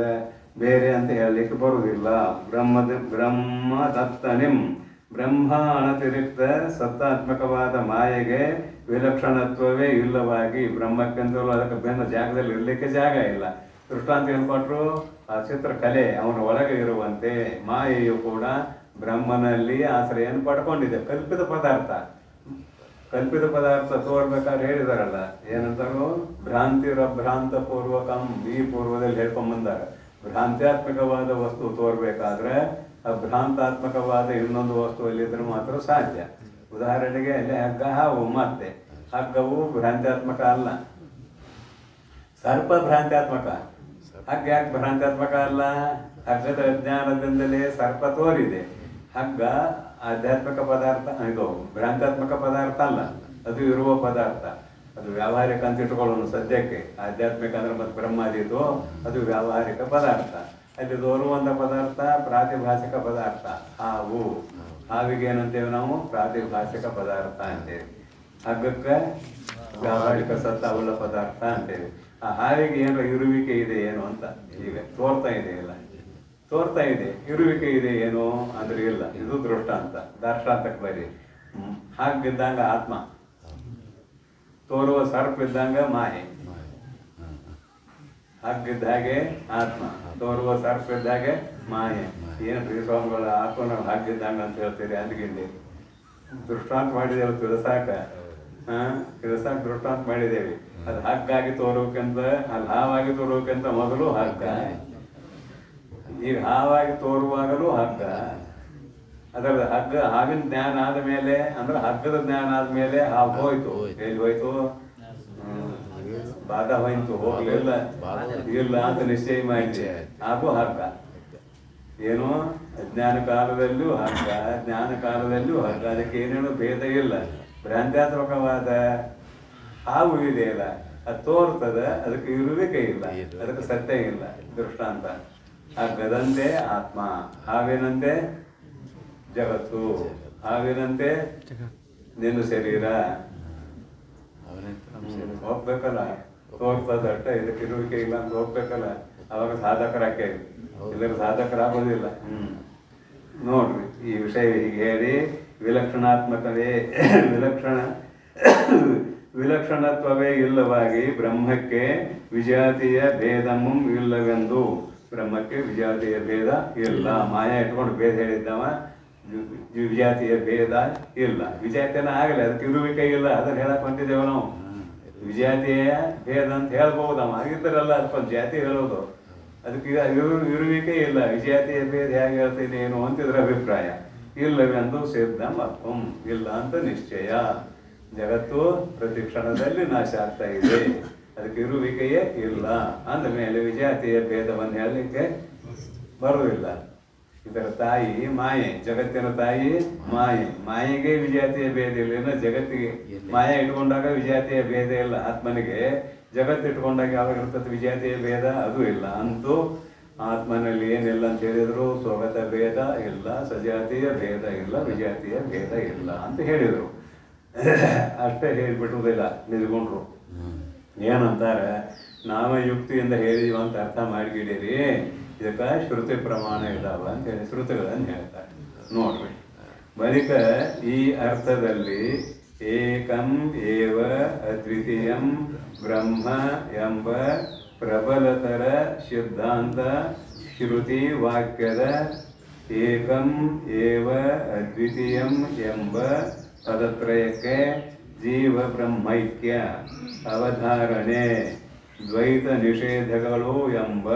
ಬೇರೆ ಅಂತ ಹೇಳಲಿಕ್ಕೆ ಬರುವುದಿಲ್ಲ. ಬ್ರಹ್ಮದತ್ತನಿಂ ಬ್ರಹ್ಮ ಅನತಿರಿಕ್ತ ಸತ್ತಾತ್ಮಕವಾದ ಮಾಯೆಗೆ ವಿಲಕ್ಷಣತ್ವವೇ ಇಲ್ಲವಾಗಿ ಬ್ರಹ್ಮಕ್ಕೆಂತಲೂ ಅದಕ್ಕೆ ಬೆನ್ನ ಜಾಗದಲ್ಲಿ ಇರಲಿಕ್ಕೆ ಜಾಗ ಇಲ್ಲ. ದೃಷ್ಟಾಂತ ಏನು ಕೊಟ್ಟರು? ಆ ಚಿತ್ರಕಲೆ ಅವನ ಒಳಗೆ ಇರುವಂತೆ ಮಾಯೆಯು ಕೂಡ ಬ್ರಹ್ಮನಲ್ಲಿ ಆಶ್ರಯನ್ನು ಪಡ್ಕೊಂಡಿದೆ. ಕಲ್ಪಿತ ಪದಾರ್ಥ ತೋರ್ಬೇಕಾದ್ರೆ ಹೇಳಿದಾರಲ್ಲ, ಏನಂತಾರು? ಭ್ರಾಂತಿರಭ್ರಾಂತ ಪೂರ್ವಕಂ, ಈ ಪೂರ್ವದಲ್ಲಿ ಹೇಳ್ಕೊಂಬಂದಾರ. ಭ್ರಾಂತ್ಯಾತ್ಮಕವಾದ ವಸ್ತು ತೋರ್ಬೇಕಾದ್ರೆ ಭ್ರಾಂತಾತ್ಮಕವಾದ ಇನ್ನೊಂದು ವಸ್ತುವಲ್ಲಿ ಇದ್ರೆ ಮಾತ್ರ ಸಾಧ್ಯ. ಉದಾಹರಣೆಗೆ ಅಲ್ಲಿ ಹಗ್ಗ, ಹಾವು. ಮತ್ತೆ ಹಗ್ಗವು ಭ್ರಾಂತ್ಯಾತ್ಮಕ ಅಲ್ಲ, ಸರ್ಪ ಭ್ರಾಂತ್ಯಾತ್ಮಕ. ಹಗ್ಗ ಯಾಕೆ ಭ್ರಾಂತ್ಯಾತ್ಮಕ ಅಲ್ಲ? ಹಗ್ಗದ ಅಜ್ಞಾನದಿಂದಲೇ ಸರ್ಪ ತೋರಿದೆ. ಹಗ್ಗ ಆಧ್ಯಾತ್ಮಿಕ ಪದಾರ್ಥ, ಇದು ಭ್ರಾಂತ್ಯಾತ್ಮಕ ಪದಾರ್ಥ ಅಲ್ಲ, ಅದು ಇರುವ ಪದಾರ್ಥ. ಅದು ವ್ಯಾವಹಾರಿಕ ಅಂತ ಇಟ್ಕೊಳ್ಳೋಣ ಸದ್ಯಕ್ಕೆ. ಆಧ್ಯಾತ್ಮಿಕ ಅಂದ್ರೆ ಮತ್ತೆ ಬ್ರಹ್ಮಾದಿತು, ಅದು ವ್ಯಾವಹಾರಿಕ ಪದಾರ್ಥ. ಅಲ್ಲಿ ತೋರುವಂಥ ಪದಾರ್ಥ ಪ್ರಾತಿಭಾಷಿಕ ಪದಾರ್ಥ. ಹಾವಿಗೆ ಏನಂತೇವೆ ನಾವು? ಪ್ರಾತಿಭಾಷಿಕ ಪದಾರ್ಥ ಅಂತೇವೆ. ಹಗ್ಗಕ್ಕೆ ವ್ಯಾವಹಾರಿಕ ಸತ್ತಾವುಳ್ಳ ಪದಾರ್ಥ ಅಂತೇವೆ. ಆ ಹಾವಿಗೆ ಏನೋ ಇರುವಿಕೆ ಇದೆ ಏನು ಅಂತ ಈಗ ತೋರ್ತಾ ಇದೆ. ಇರುವಿಕೆ ಇದೆ ಏನು ಅಂದ್ರೆ ಇಲ್ಲ. ಇದು ದೃಷ್ಟಾಂತ. ದಾರ್ಷ್ಟಾಂತಕ್ಕೆ ಬರೀ. ಹಾಗಿದ್ದಂಗ ಆತ್ಮ, ತೋರುವ ಸರ್ಪ ಇದ್ದಂಗ ಮಾಯೆ. ಹಾಗಿದ್ದ ಹಾಗೆ ಆತ್ಮ, ತೋರುವ ಸರ್ಪ ಇದ್ದ ಹಾಗೆ ಮಾಯೆ. ಏನು ಸ್ವಾಮಿಗಳ ಆತ್ಮ ನಾವು ಹಾಗಿದ್ದಂಗ ಅಂತ ಹೇಳ್ತೀರಿ? ಅದಕ್ಕಿಂತ ದೃಷ್ಟಾಂತ ಮಾಡಿದೇವೆ ತಿಳಿಸಾಕ ದೃಷ್ಟಾಂತ ಮಾಡಿದ್ದೇವೆ. ಅದು ಹಗ್ಗಾಗಿ ತೋರೋಕ್ಕಿಂತ, ಅಲ್ಲಿ ಹಾವಾಗಿ ತೋರೋಕ್ಕಿಂತ ಮೊದಲು ಹಗ್ಗ. ಈಗ ಹಾವಾಗಿ ತೋರುವಾಗಲೂ ಹಗ್ಗ. ಅದರ ಹಗ್ಗ ಹಾವಿನ ಜ್ಞಾನ ಆದ ಮೇಲೆ, ಅಂದ್ರೆ ಹಗ್ಗದ ಜ್ಞಾನ ಆದ್ಮೇಲೆ ಹಾವು ಹೋಯ್ತು. ಎಲ್ಲಿ ಹೋಯ್ತು? ಬಾಧ ಹೋಯ್ತು, ಹೋಗ್ಲಿಲ್ಲ ಇಲ್ಲ ಅಂತ ನಿಶ್ಚಯ ಮಾಡಿದೆ. ಹಾಗೂ ಹಗ್ಗ ಏನು? ಅಜ್ಞಾನ ಕಾಲದಲ್ಲೂ ಹಗ್ಗ, ಜ್ಞಾನ ಕಾಲದಲ್ಲೂ ಹಗ್ಗ. ಅದಕ್ಕೆ ಏನೇನು ಭೇದ ಇಲ್ಲ. ಭ್ರಾಂತ್ಯಾತ್ಮಕವಾದ ಹಾವು ಇದೆಯಲ್ಲ, ಅದು ತೋರ್ತದ, ಅದಕ್ಕೆ ಇರುವಿಕೆ ಇಲ್ಲ, ಅದಕ್ಕೆ ಸತ್ಯ ಇಲ್ಲ. ದೃಷ್ಟಾಂತ. ಹಗ್ಗದಂತೆ ಆತ್ಮ, ಹಾವಿನಂತೆ ಜಗತ್ತು, ಹಾವಿನಂತೆ ನಿನ್ನ ಶರೀರ. ಹೋಗ್ಬೇಕಲ್ಲ, ತೋರ್ತದಟ್ಟ, ಇದಕ್ಕೆ ಇರುವಿಕೆ ಇಲ್ಲ ಅಂತ ಹೋಗ್ಬೇಕಲ್ಲ. ಅವಾಗ ಸಾಧಕರಾಕೆ, ಎಲ್ಲರೂ ಸಾಧಕರಾಗೋದಿಲ್ಲ. ನೋಡ್ರಿ, ಈ ವಿಷಯ ಹೀಗೆ ಹೇಳಿ ವಿಲಕ್ಷಣಾತ್ಮಕವೇ ವಿಲಕ್ಷಣತ್ವವೇ ಇಲ್ಲವಾಗಿ ಬ್ರಹ್ಮಕ್ಕೆ ವಿಜಾತಿಯ ಭೇದಮೂ ಇಲ್ಲವೆಂದು. ಬ್ರಹ್ಮಕ್ಕೆ ವಿಜಾತಿಯ ಭೇದ ಇಲ್ಲ. ಮಾಯಾ ಇಟ್ಕೊಂಡು ಭೇದ ಹೇಳಿದ್ದವ, ವಿಜಾತಿಯ ಭೇದ ಇಲ್ಲ. ವಿಜಾತಿಯನ್ನ ಆಗಲಿ, ಅದಕ್ಕೆ ಇರುವಿಕೆ ಇಲ್ಲ. ಅದನ್ನು ಹೇಳಕ್ ಹೊಂಟಿದ್ದೇವೆ ನಾವು. ವಿಜಾತಿಯ ಭೇದ ಅಂತ ಹೇಳ್ಬಹುದವ, ಹಾಗಿದ್ದರಲ್ಲ ಅದಕ್ಕೊಂದು ಜಾತಿ ಹೇಳೋದು. ಅದಕ್ಕೆ ಇರುವಿಕೆ ಇಲ್ಲ. ವಿಜಾತಿಯ ಭೇದ ಹೇಗೆ ಹೇಳ್ತೀನಿ ಏನು ಅಂತಿದ್ರ ಅಭಿಪ್ರಾಯ. ಇಲ್ಲವೆಂದು ಸಿದ್ಧಂ ಅಪ್ಪಂ, ಇಲ್ಲ ಅಂತ ನಿಶ್ಚಯ. ಜಗತ್ತು ಪ್ರತಿ ಕ್ಷಣದಲ್ಲಿ ನಾಶ ಆಗ್ತಾ ಇದೆ, ಅದಕ್ಕೆ ಇರುವಿಕೆಯೇ ಇಲ್ಲ. ಅಂದ ಮೇಲೆ ವಿಜಾತಿಯ ಭೇದವನ್ನು ಹೇಳಲಿಕ್ಕೆ ಬರುವುದಿಲ್ಲ. ಇದರ ತಾಯಿ ಮಾಯೆ, ಜಗತ್ತಿನ ತಾಯಿ ಮಾಯೆ. ಮಾಯೆಗೆ ವಿಜಾತಿಯ ಭೇದ ಇಲ್ಲ. ಜಗತ್ತಿಗೆ ಮಾಯೆ ಇಟ್ಕೊಂಡಾಗ ವಿಜಾತಿಯ ಭೇದ ಇಲ್ಲ. ಆತ್ಮನಿಗೆ ಜಗತ್ತು ಇಟ್ಕೊಂಡಾಗ ಯಾವಾಗ ಇರ್ತದೆ ವಿಜಾತಿಯ ಭೇದ? ಅದು ಇಲ್ಲ. ಅಂತೂ ಆತ್ಮನಲ್ಲಿ ಏನಿಲ್ಲ ಅಂತ ಹೇಳಿದ್ರು, ಸ್ವಗತ ಭೇದ ಇಲ್ಲ, ಸಜಾತಿಯ ಭೇದ ಇಲ್ಲ, ವಿಜಾತಿಯ ಭೇದ ಇಲ್ಲ ಅಂತ ಹೇಳಿದರು. ಅಷ್ಟೇ ಹೇಳಿಬಿಟ್ಟುವುದಿಲ್ಲ, ನಿಲ್ಕೊಂಡ್ರು. ಏನಂತಾರೆ? ನಾವು ಯುಕ್ತಿಯಿಂದ ಹೇಳಿದೀವ ಅಂತ ಅರ್ಥ ಮಾಡಿಗಿಡೀರಿ, ಇದಕ್ಕೆ ಶ್ರುತಿ ಪ್ರಮಾಣ ಇದಾವ ಅಂತ ಹೇಳಿ ಶ್ರುತಿಗಳನ್ನು ಹೇಳ್ತಾರೆ. ನೋಡ್ರಿ, ಬಳಿಕ ಈ ಅರ್ಥದಲ್ಲಿ ಏಕಂ ಏವ ಅದ್ವಿತೀಯಂ ಬ್ರಹ್ಮ ಎಂಬ ಪ್ರಬಲತರ ಸಿದ್ಧಾಂತ ಶ್ರುತಿ ವಾಕ್ಯದ ಏಕಂ ಏವ ಅದ್ವಿತೀಯಂ ಎಂಬ ಪದತ್ರಯಕ್ಕೆ ಜೀವ ಬ್ರಹ್ಮೈಕ್ಯ ಅವಧಾರಣೆ ದ್ವೈತ ನಿಷೇಧಗಳು ಎಂಬ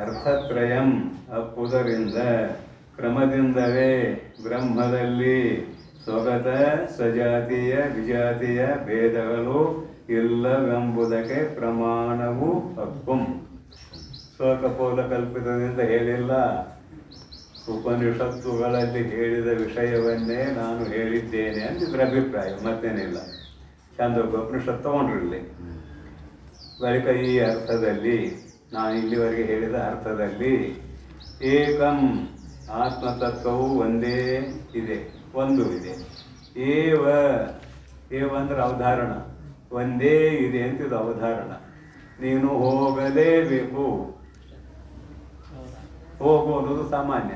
ಅರ್ಥತ್ರಯಂ ಅಪ್ಪುದರಿಂದ ಕ್ರಮದಿಂದಲೇ ಬ್ರಹ್ಮದಲ್ಲಿ ಸ್ವಗತ ಸಜಾತಿಯ ವಿಜಾತಿಯ ಭೇದಗಳು ಇಲ್ಲವೆಂಬುದಕ್ಕೆ ಪ್ರಮಾಣವು ಅಪ್ಪಂ. ಸ್ವಕಪೋಲ ಕಲ್ಪಿತದಿಂದ ಹೇಳಿಲ್ಲ, ಉಪನಿಷತ್ತುಗಳಲ್ಲಿ ಹೇಳಿದ ವಿಷಯವನ್ನೇ ನಾನು ಹೇಳಿದ್ದೇನೆ ಅಂತಿದ್ರ ಅಭಿಪ್ರಾಯ, ಮತ್ತೇನಿಲ್ಲ. ಛಾಂದೋಗ್ಯೋಪನಿಷತ್ ತಗೊಂಡ್ರಿಲ್ಲಿ. ಬಳಿಕ ಈ ಅರ್ಥದಲ್ಲಿ, ನಾನು ಇಲ್ಲಿವರೆಗೆ ಹೇಳಿದ ಅರ್ಥದಲ್ಲಿ ಏಕಂ ಆತ್ಮತತ್ವವು ಒಂದೇ ಇದೆ, ಒಂದು ಇದೆ. ಏವ ಅಂದ್ರೆ ಅವಧಾರಣ, ಒಂದೇ ಇದೆ ಅಂತಿದ್ದು ಅವಧಾರಣ. ನೀನು ಹೋಗಲೇಬೇಕು, ಹೋಗು ಅನ್ನೋದು ಸಾಮಾನ್ಯ.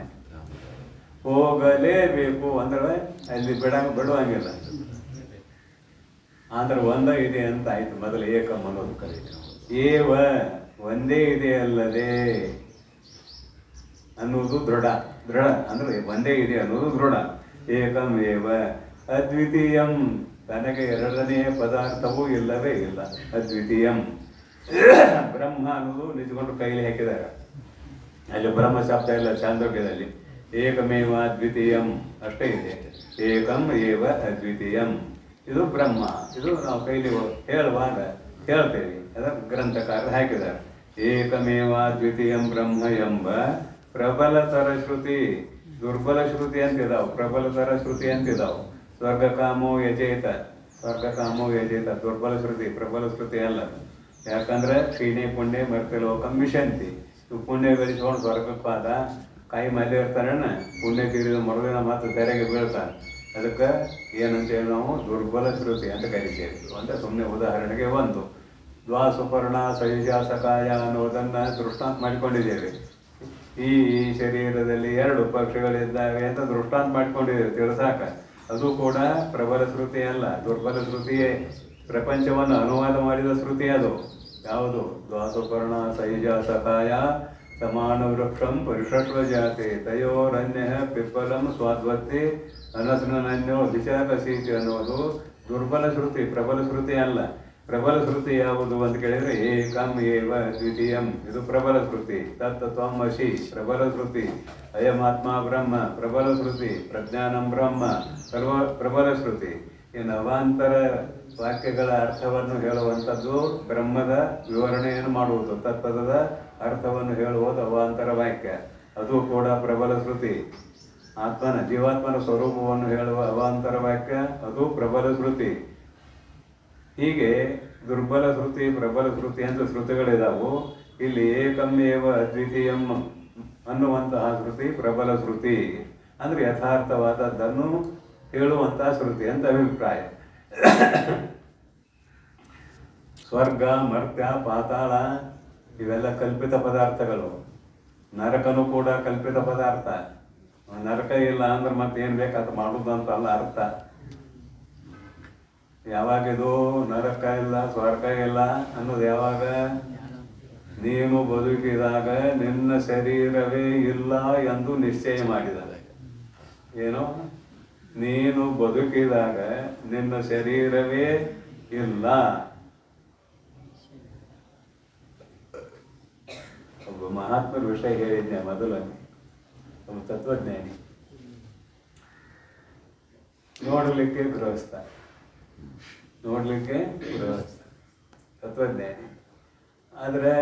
ಹೋಗಲೇಬೇಕು ಅಂದ್ರೆ ಅಲ್ಲಿ ಬಿಡುವಂಗಿಲ್ಲ. ಅಂದ್ರೆ ಒಂದೇ ಇದೆ ಅಂತ ಆಯ್ತು. ಮೊದಲು ಏಕಂ ಅನ್ನೋದು ಏವ ಒಂದೇ ಇದೆ ಅಲ್ಲದೆ ಅನ್ನೋದು ದೃಢ ಅಂದ್ರೆ ಒಂದೇ ಇದೆ ಅನ್ನೋದು ದೃಢ. ಏಕಂ ಏವ ಅದ್ವಿತೀಯಂ, ತನಗೆ ಎರಡನೇ ಪದಾರ್ಥವೂ ಇಲ್ಲವೇ ಇಲ್ಲ. ಅದ್ವಿತೀಯಂ ಬ್ರಹ್ಮ ಅನ್ನೋದು ನಿಜಗೊಂಡು ಕೈಲಿ ಹಾಕಿದ್ದಾರೆ. ಅಲ್ಲಿ ಬ್ರಹ್ಮ ಶಬ್ದ ಇಲ್ಲ ಚಾಂದೋಗ್ಯದಲ್ಲಿ. ಏಕಮೇವ ಅದ್ವಿತೀಯಂ ಅಷ್ಟೇ ಇದೆ. ಏಕಂ ಏವ ಅದ್ವಿತೀಯಂ ಇದು ಬ್ರಹ್ಮ. ಇದು ನಾವು ಕೈಲಿ ಹೇಳುವಾಗ ಹೇಳ್ತೇವೆ. ಅದರ ಗ್ರಂಥಕಾರ ಹಾಕಿದ್ದಾರೆ. ಏಕಮೇವ ದ್ವಿತೀಯಂ ಬ್ರಹ್ಮ ಎಂಬ ಪ್ರಬಲತರ ಶ್ರುತಿ, ದುರ್ಬಲ ಶ್ರುತಿ ಅಂತಿದಾವು, ಪ್ರಬಲತರ ಶ್ರುತಿ ಅಂತಿದಾವು. ಸ್ವರ್ಗಕಾಮೋ ಯಜೇತ, ಸ್ವರ್ಗಕಾಮೋ ಯಜೇತ ದುರ್ಬಲ ಶ್ರುತಿ, ಪ್ರಬಲ ಶ್ರುತಿ ಅಲ್ಲ. ಯಾಕಂದ್ರೆ ಕ್ಷೀಣೆ ಪುಣ್ಯ ಮರ್ತೆ ಲೋಕಂ ವಿಶಂತಿ. ಪುಣ್ಯ ಗಳಿಸ್ಕೊಂಡು ಸ್ವರ್ಗಕ್ಕೆ ಆದ ಕಾಯಿ ಮಲ್ಲಿ ಇರ್ತಾರಣ್ಣ, ಪುಣ್ಯ ತೀರಿದ ಮರುದಿನ ಮಾತ್ರ ತೆರೆಗೆ ಬೀಳ್ತಾನೆ. ಅದಕ್ಕೆ ಏನಂತೇಳಿ ನಾವು ದುರ್ಬಲ ಶ್ರುತಿ ಅಂತ ಕರಿತೇವೆ. ಅಂತ ಸುಮ್ಮನೆ ಉದಾಹರಣೆಗೆ ಒಂದು ದ್ವಾಸುಪರ್ಣ ಸಯುಜ ಸಕಾಯ ಅನ್ನೋದನ್ನು ದೃಷ್ಟಾಂತ ಮಾಡಿಕೊಂಡಿದ್ದೇವೆ. ಈ ಶರೀರದಲ್ಲಿ 2 ಪಕ್ಷಿಗಳಿದ್ದಾವೆ ಅಂತ ದೃಷ್ಟಾಂತ ಮಾಡಿಕೊಂಡಿದ್ದೇವೆ ತಿಳಿಸಾಕ. ಅದು ಕೂಡ ಪ್ರಬಲ ಶ್ರುತಿ ಅಲ್ಲ, ದುರ್ಬಲ ಶ್ರುತಿಯೇ. ಪ್ರಪಂಚವನ್ನು ಅನುವಾದ ಮಾಡಿದ ಶ್ರುತಿ ಅದು. ಯಾವುದು? ದ್ವಾಸುಪರ್ಣ ಸಯುಜ ಸಕಾಯ ಸಮಾನ ವೃಕ್ಷಂ ಪರಿಷಶ್ವ ಜಾತಿ ತಯೋರನ್ಯ ಪಿಪ್ಪಲಂ ಸ್ವಾದ್ವತ್ತಿ ಅನಸ್ನನ್ಯೋ ವಿಚಾರಸೀತಿ ಅನ್ನೋದು ದುರ್ಬಲ ಶ್ರುತಿ, ಪ್ರಬಲ ಶ್ರುತಿ ಅಲ್ಲ. ಪ್ರಬಲ ಶ್ರುತಿ ಯಾವುದು ಅಂತ ಕೇಳಿದರೆ ಏಕಂ ಏವ ದ್ವಿತೀಯಂ ಇದು ಪ್ರಬಲ ಶ್ರುತಿ. ತತ್ ತ್ವಮಸಿ ಪ್ರಬಲ ಶ್ರುತಿ. ಅಯಮಾತ್ಮ ಬ್ರಹ್ಮ ಪ್ರಬಲ ಶ್ರುತಿ. ಪ್ರಜ್ಞಾನಂ ಬ್ರಹ್ಮ ಪ್ರಬಲ ಶ್ರುತಿ. ಈ ನವಾಂತರ ವಾಕ್ಯಗಳ ಅರ್ಥವನ್ನು ಹೇಳುವಂಥದ್ದು ಬ್ರಹ್ಮದ ವಿವರಣೆಯನ್ನು ಮಾಡುವುದು. ತತ್ಪದದ ಅರ್ಥವನ್ನು ಹೇಳುವುದು ಅವಾಂತರ ವಾಕ್ಯ, ಅದು ಕೂಡ ಪ್ರಬಲ ಶ್ರುತಿ. ಜೀವಾತ್ಮನ ಸ್ವರೂಪವನ್ನು ಹೇಳುವ ಅವಾಂತರ ವಾಕ್ಯ, ಅದು ಪ್ರಬಲ ಶ್ರುತಿ. ಹೀಗೆ ದುರ್ಬಲ ಶ್ರುತಿ, ಪ್ರಬಲ ಶ್ರುತಿ ಅಂತ ಶ್ರುತಿಗಳಿದಾವು. ಇಲ್ಲಿ ಏಕಮೇವ ಅದ್ವಿತೀಯಂ ಅನ್ನುವಂತಹ ಶ್ರುತಿ ಪ್ರಬಲ ಶ್ರುತಿ. ಅಂದರೆ ಯಥಾರ್ಥವಾದದ್ದನ್ನು ಹೇಳುವಂತಹ ಶ್ರುತಿ ಅಂತ ಅಭಿಪ್ರಾಯ. ಸ್ವರ್ಗ, ಮರ್ತ್ಯ, ಪಾತಾಳ ಇವೆಲ್ಲ ಕಲ್ಪಿತ ಪದಾರ್ಥಗಳು. ನರಕನೂ ಕೂಡ ಕಲ್ಪಿತ ಪದಾರ್ಥ. ನರಕ ಇಲ್ಲ ಅಂದ್ರೆ ಮತ್ತೇನು ಬೇಕಾದ ಮಾಡುವುದು ಅಂತ ಅಲ್ಲ ಅರ್ಥ. ಯಾವಾಗಿದು ನರಕ ಇಲ್ಲ ಸ್ವರ್ಗ ಇಲ್ಲ ಅನ್ನೋದು ಯಾವಾಗ? ನೀನು ಬದುಕಿದಾಗ ನಿನ್ನ ಶರೀರವೇ ಇಲ್ಲ ಎಂದು ನಿಶ್ಚಯ ಮಾಡಿದಾಗ. ಏನೋ ನೀನು ಬದುಕಿದಾಗ ನಿನ್ನ ಶರೀರವೇ ಇಲ್ಲ. ಒಬ್ಬ ಮಹಾತ್ಮರ ವಿಷಯ ಹೇಳಿದ್ದೆ ಮೊದಲನೇ. ಒಬ್ಬ ತತ್ವಜ್ಞಾನಿ, ನೋಡಲಿಕ್ಕೆ ಗೃಹಸ್ಥ, ತತ್ವಜ್ಞಾನಿ. ಆದರೆ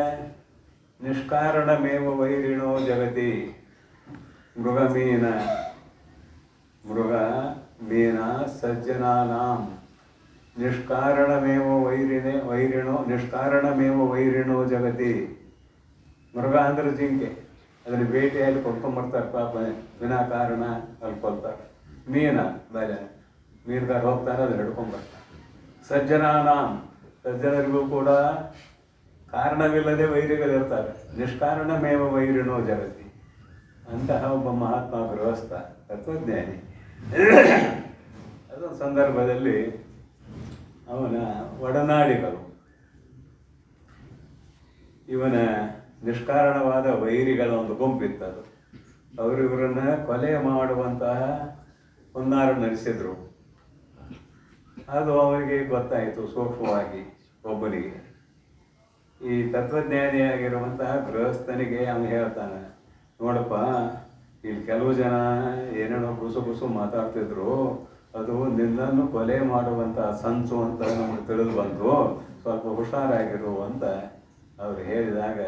ನಿಷ್ಕಾರಣಮೇವ ವೈರಿಣೋ ಜಗತಿ. ಮೃಗ ಮೀನ ಸಜ್ಜನಾನಾಂ ನಿಷ್ಕಾರಣಮೇವ ವೈರಿಣೋ ಜಗತಿ. ಮೃಗ ಅಂದ್ರೆ ಜಿಂಕೆ, ಅದನ್ನು ಬೇಟೆಯಲ್ಲಿ ಕೊಂಡ್ಕೊಂಡ್ಬರ್ತಾರೆ ಪಾಪ, ವಿನಾಕಾರಣ ಅಲ್ಲಿ ಕೊಲ್ತಾರೆ. ಬೇರೆ ಮೀನುಗಾರ ಹೋಗ್ತಾರೆ, ಅದು ಹಿಡ್ಕೊಂಡ್ಬರ್ತಾರೆ. ಸಜ್ಜನಾನಾಂ ಸಜ್ಜನರಿಗೂ ಕೂಡ ಕಾರಣವಿಲ್ಲದೆ ವೈರಿಗಳಿರ್ತಾರೆ. ನಿಷ್ಕಾರಣಮೇವ ವೈರಿಣೋ ಜಗತಿ. ಅಂತಹ ಒಬ್ಬ ಮಹಾತ್ಮ ಗೃಹಸ್ಥ ತತ್ವಜ್ಞಾನಿ. ಅದೊಂದು ಸಂದರ್ಭದಲ್ಲಿ ಅವನ ಒಡನಾಡಿಗಳು ಇವನ ನಿಷ್ಕಾರಣವಾದ ವೈರಿಗಳ ಒಂದು ಗುಂಪಿತ್ತದು. ಅವರಿವರನ್ನ ಕೊಲೆ ಮಾಡುವಂತಹ ಹುನ್ನಾರ ನಡೆಸಿದ್ರು. ಅದು ಅವನಿಗೆ ಗೊತ್ತಾಯಿತು ಸೂಕ್ಷ್ಮವಾಗಿ ಒಬ್ಬನಿಗೆ. ಈ ತತ್ವಜ್ಞಾನಿಯಾಗಿರುವಂತಹ ಗೃಹಸ್ಥನಿಗೆ ಅವನು ಹೇಳ್ತಾನೆ, ನೋಡಪ್ಪ, ಇಲ್ಲಿ ಕೆಲವು ಜನ ಏನೇನೋ ಗುಸು ಮಾತಾಡ್ತಿದ್ರು, ಅದು ನಿನ್ನನ್ನು ಕೊಲೆ ಮಾಡುವಂತಹ ಸಂಚು ಅಂತ ನಮಗೆ ತಿಳಿದು ಬಂತು, ಸ್ವಲ್ಪ ಹುಷಾರಾಗಿರು ಅಂತ ಅವ್ರು ಹೇಳಿದಾಗ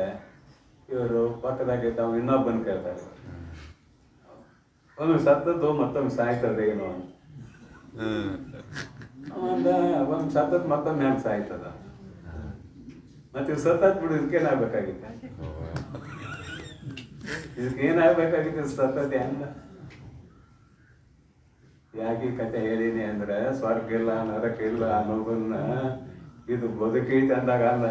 ಇವರು ಪಕ್ಕದಾಗಿದ್ದ ಇನ್ನೊಬ್ಬನ ಕೇಳ್ತಾರೆ, ಒಂದು ಸತ್ತದ್ದು ಮತ್ತೊಮ್ಮೆ ಸಾಯ್ತದೆ ಏನೋ ಅಂತ. ಒಂದು ಸತ್ತದ್ದು ಮತ್ತೊಮ್ಮೆ ಹೆಂಗೆ ಸಾಯ್ತದ? ಮತ್ತೆ ಸತ್ತತ್ ಬಿಡು, ಇದಕ್ಕೇನಾಗಬೇಕಾಗಿತ್ತು? ಇದಕ್ಕೇನಾಗಬೇಕಾಗಿತ್ತು ಸತ್ತತೆ ಅಂದ? ಯಾಕೆ ಕತೆ ಹೇಳಿನಿ ಅಂದ್ರೆ, ಸ್ವರ್ಗ ಇಲ್ಲ ನರಕ ಇಲ್ಲ ಅನ್ನೋದನ್ನ ಇದು ಬದುಕೈತೆ ಅಂದಾಗ ಅಲ್ಲ.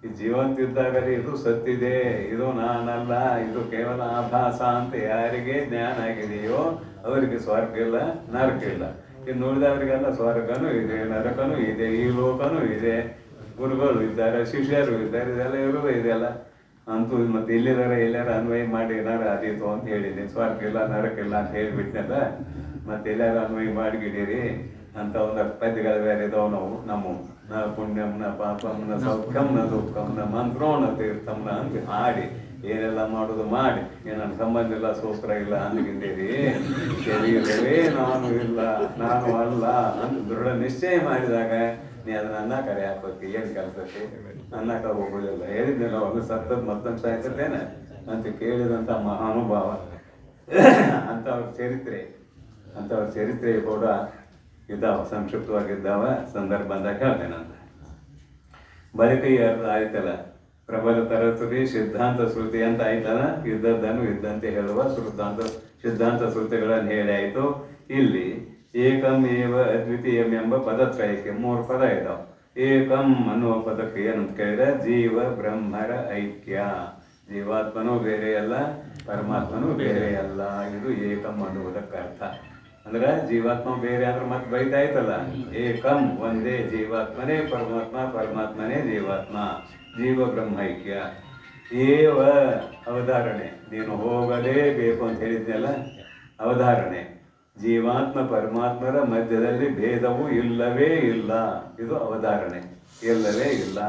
ಈ ಜೀವಂತ ಇದ್ದಾಗಲೇ ಇದು ಸತ್ತಿದೆ, ಇದು ನಾನಲ್ಲ, ಇದು ಕೇವಲ ಆಭಾಸ ಅಂತ ಯಾರಿಗೆ ಜ್ಞಾನ ಆಗಿದೆಯೋ ಅವರಿಗೆ ಸ್ವರ್ಗ ಇಲ್ಲ, ನರಕ ಇಲ್ಲ. ಇನ್ನು ಉಳಿದವರಿಗೆಲ್ಲ ಸ್ವರ್ಗನೂ ಇದೆ, ನರಕನೂ ಇದೆ, ಈ ಲೋಕನೂ ಇದೆ, ಗುರುಗಳು ಇದ್ದಾರೆ, ಶಿಷ್ಯರು ಇದ್ದಾರೆ, ಇದೆಲ್ಲ ಇರೋದು ಇದೆಲ್ಲ ಅಂತೂ. ಮತ್ತೆ ಎಲ್ಲಾರ ಅನ್ವಯ ಮಾಡಿ ಏನಾರ ಅದೀತು ಅಂತ ಹೇಳಿದ್ದೀನಿ. ಸ್ವರ್ಗ ಇಲ್ಲ, ನರಕ ಇಲ್ಲ ಅಂತ ಹೇಳಿಬಿಟ್ನೆಲ್ಲ. ಮತ್ತೆ ಎಲ್ಲಾರು ಅನ್ವಯ ಮಾಡಿಗಿಡೀರಿ ಅಂತ ಒಂದಷ್ಟು ಪದ್ಯಗಳು ಬೇರೆ ಇದಾವೆ ನಮ್ಮ ನ ಪುಣ್ಯಂ ನ ಪಾಪಂ ನ ಸೌಖ್ಯಂ ನ ದುಃಖಂ ನ ಮಂತ್ರೋಣ ತೀರ್ಥಂ ನ ಅಂತ ಹಾಡಿ ಏನೆಲ್ಲ ಮಾಡೋದು ಮಾಡಿ, ನನ್ನ ಸಂಬಂಧ ಇಲ್ಲ, ಸೂತ್ರ ಇಲ್ಲ ಅಂದ್ಗಿಂಡೀರಿ. ಶರೀರವೇ ನಾನು ಇಲ್ಲ, ನಾನು ಅಲ್ಲ ಅಂತ ದೃಢ ನಿಶ್ಚಯ ಮಾಡಿದಾಗ ನೀ ಅದನ್ನ ಅನ್ನಕರೆ ಹಾಕೋತಿ. ಏನು ಕೆಲಸಕ್ಕೆ ಅನ್ನಕ ಹೋಗೋದಿಲ್ಲ. ಹೇಳಿದ್ನಲ್ಲ, ಒಂದು ಸತ್ತದ ಮತ್ತೊಂದು ಸಾಯ್ತದೇನೆ ಅಂತ ಕೇಳಿದಂಥ ಮಹಾನುಭಾವ. ಅಂಥವ್ರ ಚರಿತ್ರೆ ಕೂಡ ಇದ್ದಾವ, ಸಂಕ್ಷಿಪ್ತವಾಗಿದ್ದಾವ. ಸಂದರ್ಭ ಬಂದಾಗ ಹೇಳ್ತೇನಂತ. ಬಳಿಕ ಈ ಅರ್ಥ ಆಯ್ತಲ್ಲ, ಪ್ರಬಲ ತರತುರಿ ಸಿದ್ಧಾಂತ ಶ್ರುತಿ ಅಂತ ಆಯ್ತಲ್ಲ. ಇದ್ದದ್ದನ್ನು ಇದ್ದಂತೆ ಹೇಳುವ ಸಿದ್ಧಾಂತ ಶ್ರುತಿಗಳನ್ನು ಹೇಳಿ ಆಯಿತು. ಇಲ್ಲಿ ಏಕಂ ಏವ ಅದ್ವಿತೀಯಂ ಎಂಬ ಪದತ್ರಯಕ್ಕೆ 3 ಪದ ಇದಾವೆ. ಏಕಂ ಅನ್ನುವ ಪದಕ್ಕೆ ಏನಂತ ಕೇಳಿದ್ರೆ ಜೀವ ಬ್ರಹ್ಮರ ಐಕ್ಯ. ಜೀವಾತ್ಮನೂ ಬೇರೆ ಅಲ್ಲ, ಪರಮಾತ್ಮನೂ ಬೇರೆ ಅಲ್ಲ. ಇದು ಏಕಂ ಅನ್ನುವುದಕ್ಕೆ ಅರ್ಥ. ಅಂದ್ರೆ ಜೀವಾತ್ಮ ಬೇರೆ ಅಂದ್ರೆ ಮತ್ತೆ ಬೈದಾಯ್ತಲ್ಲ. ಏಕಂ ಒಂದೇ ಜೀವಾತ್ಮನೇ ಪರಮಾತ್ಮ, ಪರಮಾತ್ಮನೇ ಜೀವಾತ್ಮ, ಜೀವ ಬ್ರಹ್ಮೈಕ್ಯ. ಏವ ಅವಧಾರಣೆ, ನೀನು ಹೋಗಲೇಬೇಕು ಅಂತ ಹೇಳಿದ್ನಲ್ಲ, ಅವಧಾರಣೆ. ಜೀವಾತ್ಮ ಪರಮಾತ್ಮರ ಮಧ್ಯದಲ್ಲಿ ಭೇದವು ಇಲ್ಲವೇ ಇಲ್ಲ, ಇದು ಅವಧಾರಣೆ. ಇಲ್ಲವೇ ಇಲ್ಲ.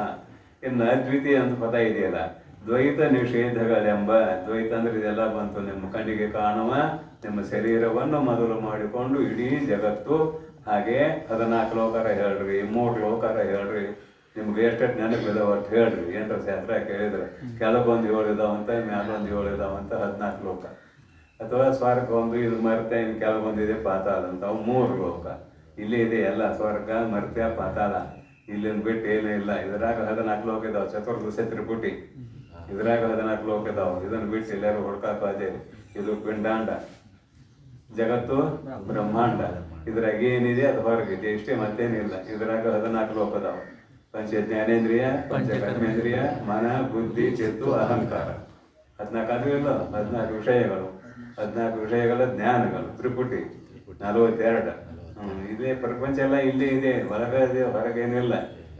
ಇನ್ನು ಅದ್ವಿತೀಯ ಅಂತ ಪದ ಇದೆಯಲ್ಲ, ದ್ವೈತ ನಿಷೇಧಗಳೆಂಬ. ದ್ವೈತ ಅಂದ್ರೆ ಇದೆಲ್ಲ ಬಂತು. ನಿಮ್ಮ ಕಣ್ಣಿಗೆ ಕಾಣುವ ನಿಮ್ಮ ಶರೀರವನ್ನು ಮೊದಲು ಮಾಡಿಕೊಂಡು ಇಡೀ ಜಗತ್ತು, ಹಾಗೆ 14 ಲೋಕರ ಹೇಳ್ರಿ, 3 ಲೋಕರ ಹೇಳ್ರಿ, ನಿಮ್ಗೆ ಎಷ್ಟೆಷ್ಟು ನೆನಪಿದಾವ ಅಂತ ಹೇಳ್ರಿ. ಏನ್ರ ಶಾಸ್ತ್ರ ಕೇಳಿದ್ರೆ ಕೆಳಗೊಂದು 7 ಇದಾವಂತ, ಮ್ಯಾಲೊಂದು 7 ಇದಾವಂತ, 14 ಲೋಕ. ಅಥವಾ ಸ್ವರ್ಗ ಒಂದು, ಇದು ಮರ್ತ್ಯ, ಇನ್ನು ಕೆಳಗೊಂದಿದೆ ಪಾತಾಳ ಅಂತ, ಅವು 3 ಲೋಕ. ಇಲ್ಲಿ ಇದೆ ಎಲ್ಲ, ಸ್ವರ್ಗ ಮರ್ತ್ಯ ಪಾತಾಳ. ಇಲ್ಲಿಂದ ಬಿಟ್ಟು ಏನೂ ಇಲ್ಲ. ಇದ್ರಾಗ 14 ಲೋಕ ಇದಾವೆ. ಚತುರ್ದಶ ತ್ರಿಪುಟಿ ಇದ್ರಾಗ 14 ಲೋಕ ಇದಾವೆ. ಇದನ್ನು ಬಿಟ್ಟು ಎಲ್ಲರೂ ಹುಡ್ಕಾಕ ಅದೇ. ಇದು ಪಿಂಡಾಂಡ, ಜಗತ್ತು ಬ್ರಹ್ಮಾಂಡ. ಇದ್ರಾಗ ಏನಿದೆ ಅದು ಹೊರಗಿದೆ, ಇಷ್ಟೇ, ಮತ್ತೇನಿಲ್ಲ. ಇದ್ರಾಗ 14 ಲೋಕ ಅದಾವೆ. ಪಂಚ ಜ್ಞಾನೇಂದ್ರಿಯ, ಪಂಚ ಕರ್ಮೇಂದ್ರಿಯ, ಮನ, ಬುದ್ಧಿ, ಚಿತ್ತು, ಅಹಂಕಾರ. 14 ಅದು ಇಲ್ಲ, 14 ವಿಷಯಗಳು. 14 ವಿಷಯಗಳ ಜ್ಞಾನಗಳು, ತ್ರಿಪುಟಿ 42. ಇದೇ ಪ್ರಪಂಚ ಎಲ್ಲ ಇಲ್ಲೇ ಇದೆ, ಒಳಗೆ ಇದೆ, ಹೊರಗೇನಿಲ್ಲ,